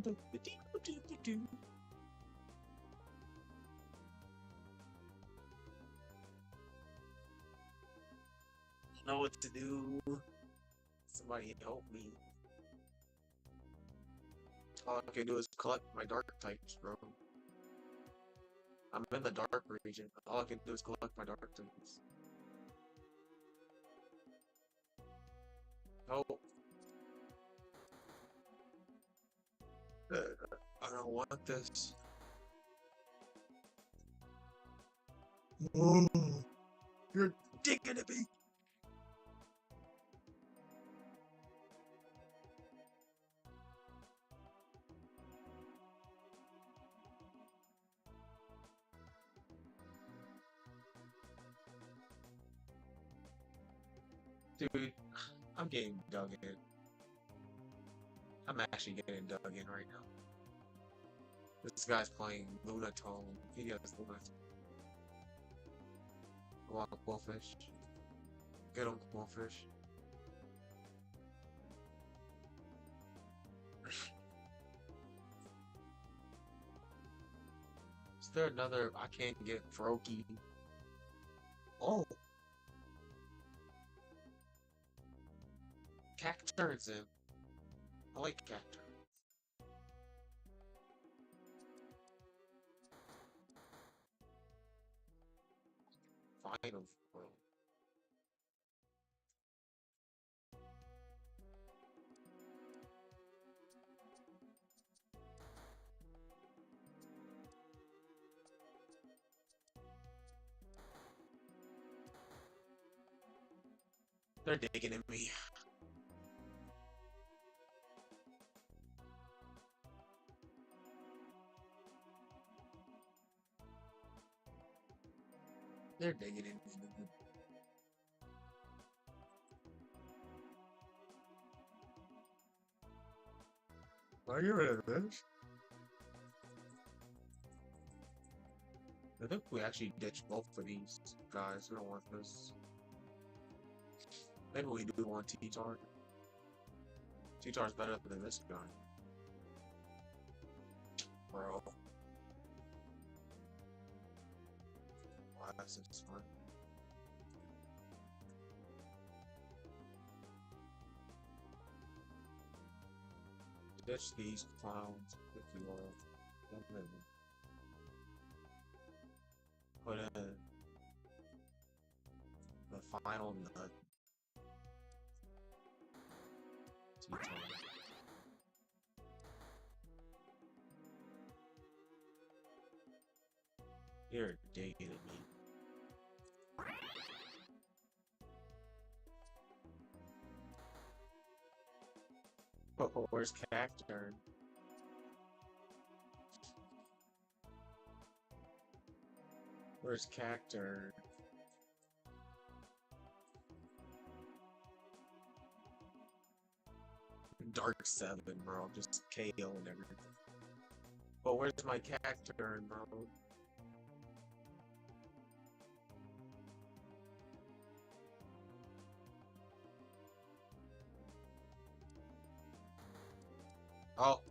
know what to do. Somebody help me. All I can do is collect my dark types, bro. I'm in the dark region. All I can do is collect my dark types. Oh. I don't want this. You're digging at me. Dude, I'm getting dug in. I'm actually getting dug in right now. This guy's playing Lunatone. He has Lunatone. Come on, Quillfish. Get him, Quillfish. Is there another? I can't get Froakie. Oh. Cacturne's in. I like Cacturne. Final bro. They're digging at me. They're digging in. Are you ready, bitch? I think we actually ditched both of these guys. We don't want this. Maybe we do want T-Tar. T-Tar's better than this guy. bro. Wow, that's so smart. Ditch these clowns if you will. Put in the final nut. Teton. You're digging at me. Oh, where's Cacturn? Where's Cacturn? Dark 7, bro. Just KO and everything. But where's my Cacturn, bro? Oh.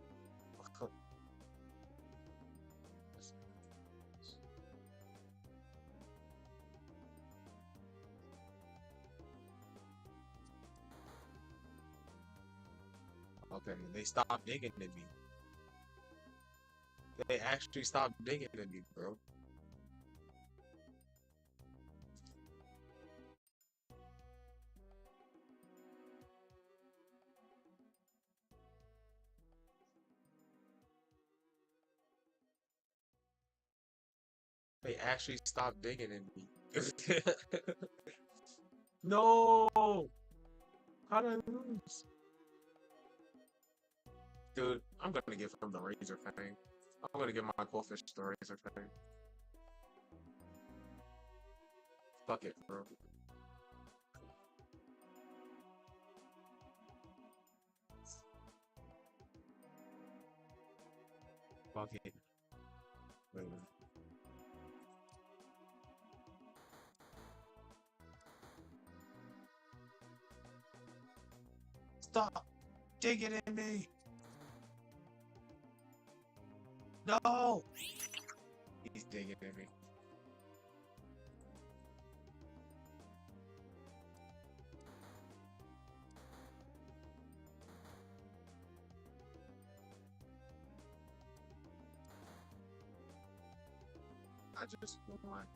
Okay, they stopped digging at me. They actually stopped digging at me, bro. They actually stopped digging at me. No! How did I lose? Dude, I'm gonna give him the Razor Fang. I'm gonna give my Quillfish the Razor Fang. Fuck it, bro. Fuck it. Wait a minute. Stop digging at me! No! He's digging at me. I just want.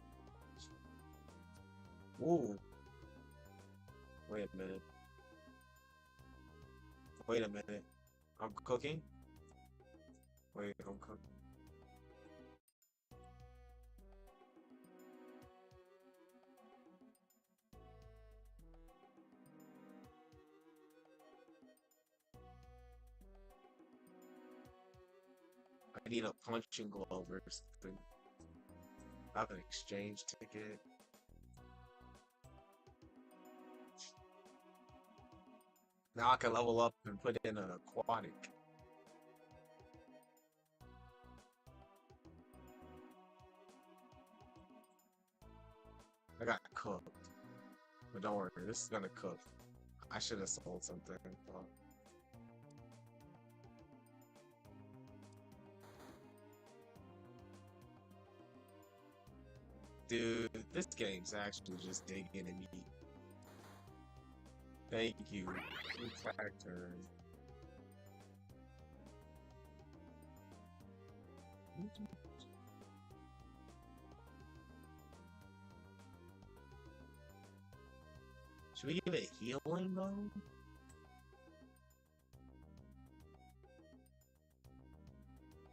Whoa. Wait a minute. Wait a minute. I'm cooking? Wait, I'm cooking. I need a punching glove or something. I have an exchange ticket. Now I can level up and put in an aquatic. I got cooked. But don't worry, this is gonna cook. I should have sold something. Dude, this game's actually just digging at me. Thank you, Factor. Should we give it healing though?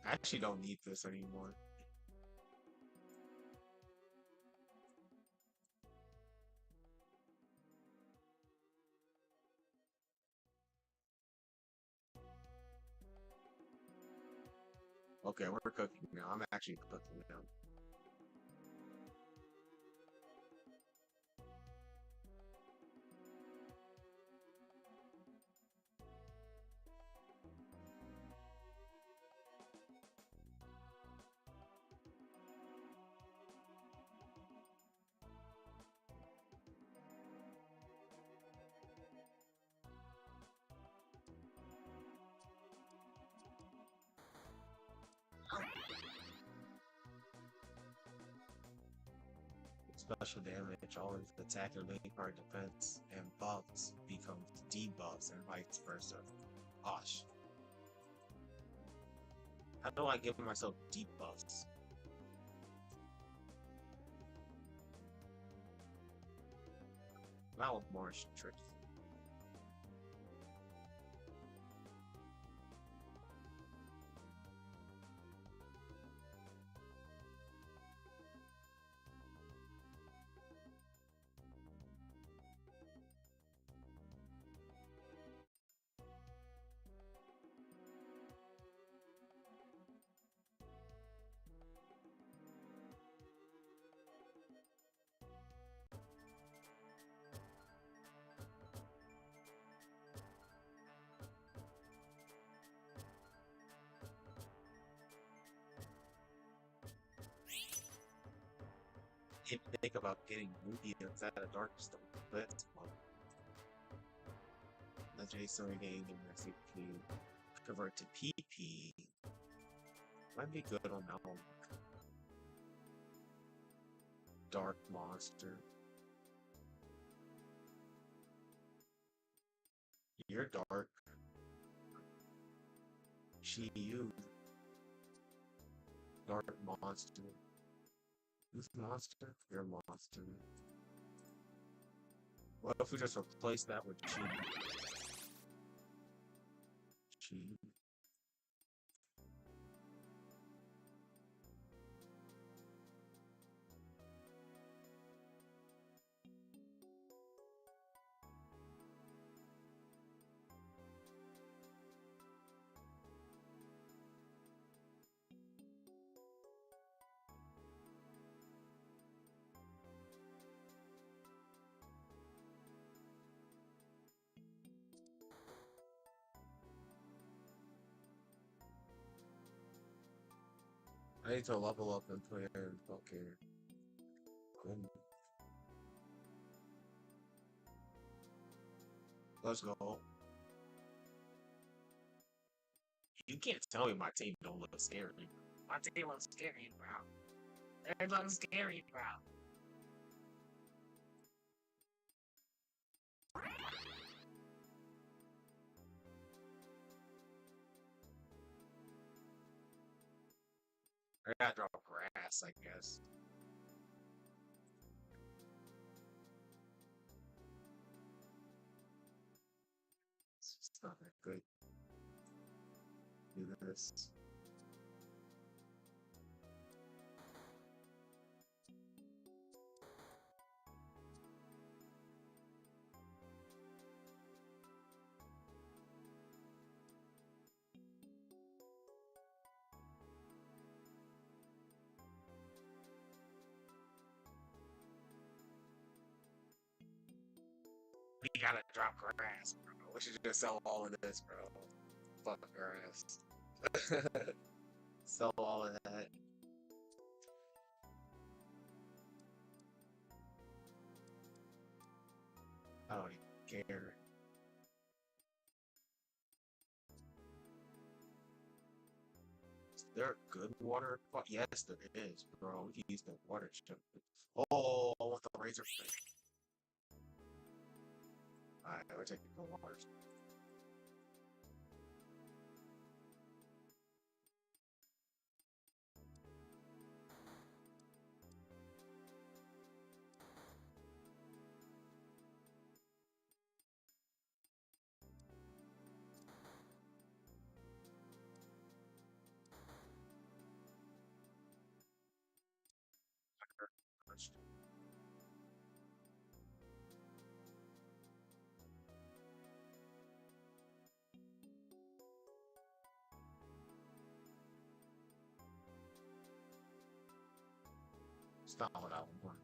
I actually don't need this anymore. Okay, we're cooking now. I'm actually cooking now. special damage, always attack your main card defense, and buffs becomes debuffs and vice versa. Gosh. How do I give myself debuffs? That was more tricky. If you think about getting movie inside of Darkstone, that's fun. Legendary Story Game and recipe convert to PP. Might be good on that one. Dark Monster. You're dark. She, you. Dark Monster. Who's monster? You're a monster. What if we just replace that with Chi? Chi. I need to level up and play okay. Let's go. You can't tell me my team don't look scary. My team looks scary, bro. It looks scary, bro. I gotta draw grass, I guess. It's just not that good. Do this. We gotta drop grass, bro. We should just sell all of this, bro. Fuck grass. Sell all of that. I don't even care. Is there a good water? Fuck yes, there is, bro. We can use the water chip. Oh, I want the razor thing. Alright, we're taking the water. It's not what I want.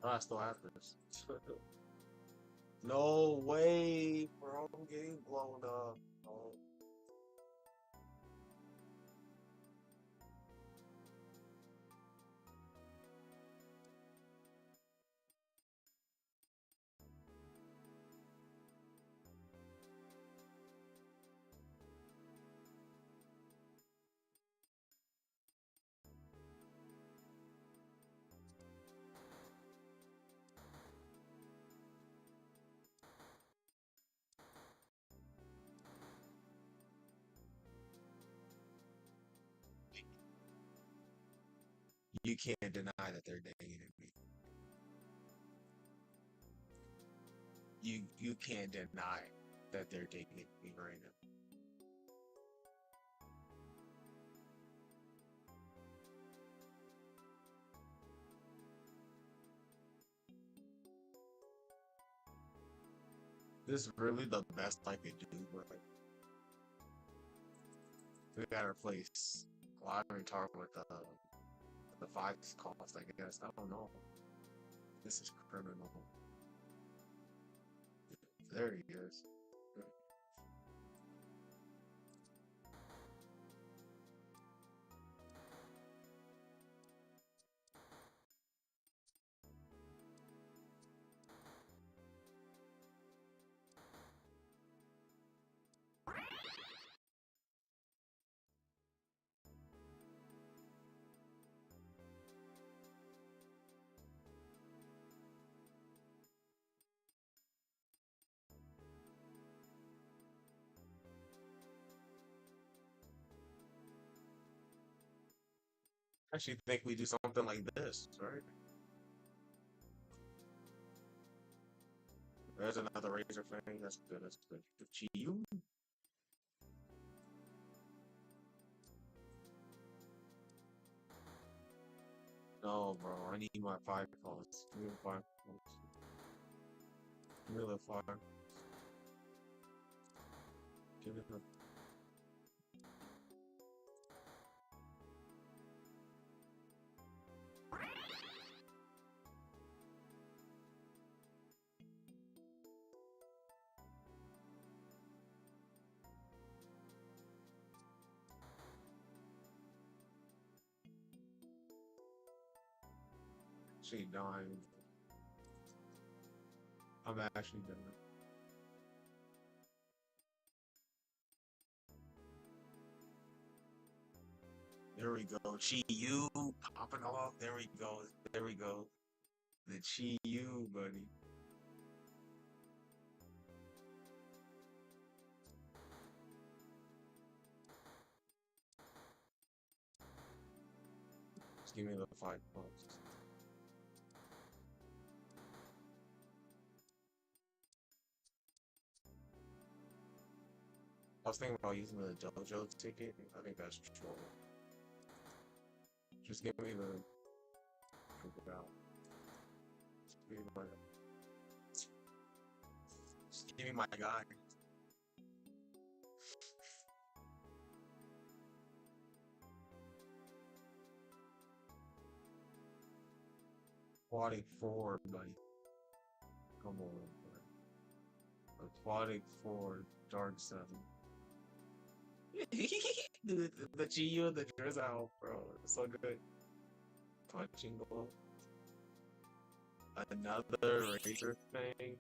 Oh, I still have this. No way, bro. I'm getting blown up. Oh. You can't deny that they're dating me. You can't deny that they're dating me right now. This is really the best I could do, bro. We gotta replace Lottery Tar with the Fox cost, I guess. I don't know. This is criminal. There he is. I actually think we do something like this, right? There's another razor thing. That's good. That's good. The Chiyu. No, bro. I need my 5 calls. Give me the 5 calls. Give me the 5. Give me the. She dying. I'm actually done. There we go. Chiyu popping off. There we go. There we go. The Chiyu, buddy. Just give me the 5 bucks. I was thinking about using the dojo ticket. I think that's troll. Just give me the. Just give me my guy. Aquatic 4, buddy. Come on, buddy. Aquatic 4, Dark 7. the Chiyu and the Drizzle, bro. It's so good. Punching blow. Another razor thing.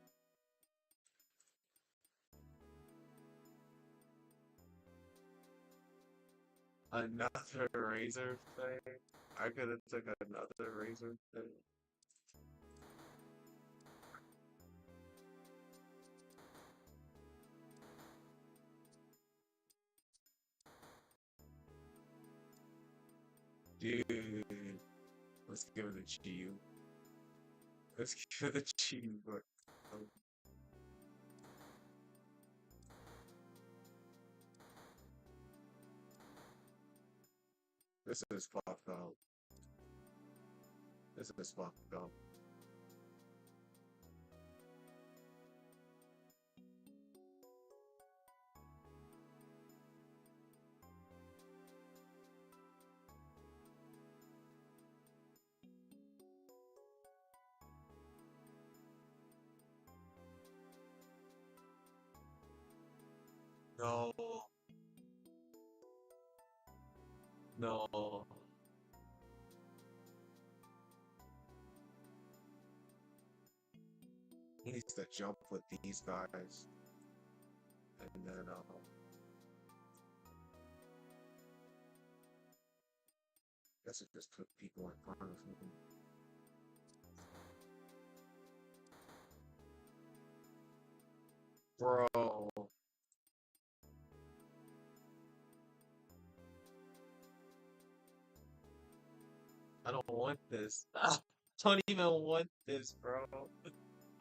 Another razor thing. I could have took another razor thing. Dude, let's give it a Chiyu. Let's give it a Chiyu, but this is fucked up. This is fucked up. No. No. He needs to jump with these guys. And then, guess it just put people in front of him. Bro. I don't want this. Don't even want this, bro.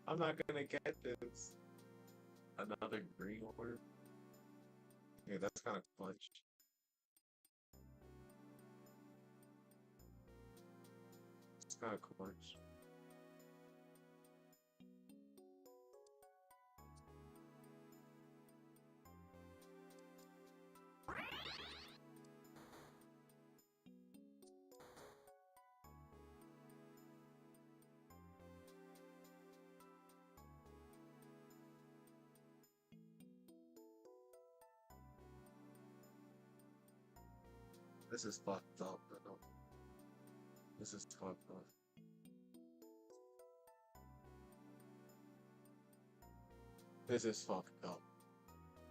I'm not gonna get this. Another green order. Yeah, that's kind of clutch. It's kind of clutch. This is fucked up, bro. This is fucked up. This is fucked up.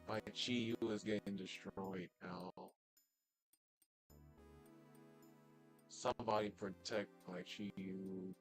My Chi Yu is getting destroyed now. Somebody protect my Chi Yu.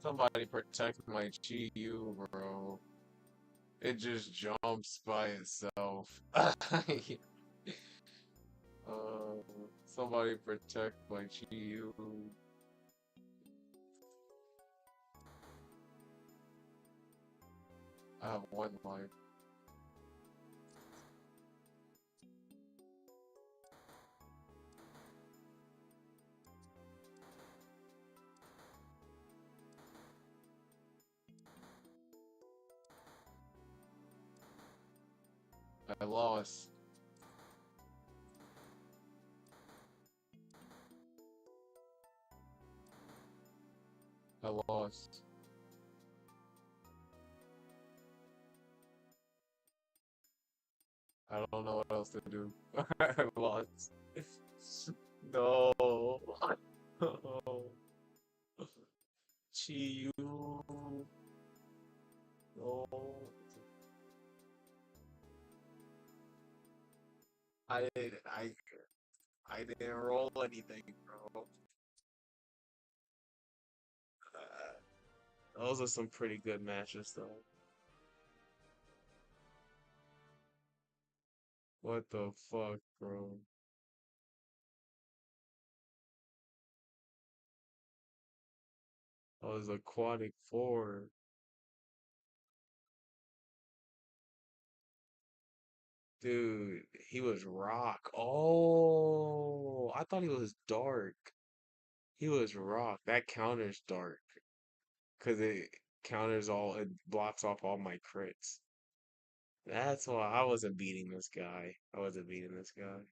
Somebody protect my Chi Yu, bro. It just jumps by itself. Somebody protect my Chi Yu. I have one life. I lost. I lost. I don't know what else to do. I lost. No. No. Chi Yu. No. I didn't roll anything, bro. Those are some pretty good matches, though. What the fuck, bro? Oh, it's Aquatic 4. Dude, he was rock. Oh, I thought he was dark. He was rock. That counters dark. Because it counters all, it blocks off all my crits. That's why I wasn't beating this guy. I wasn't beating this guy.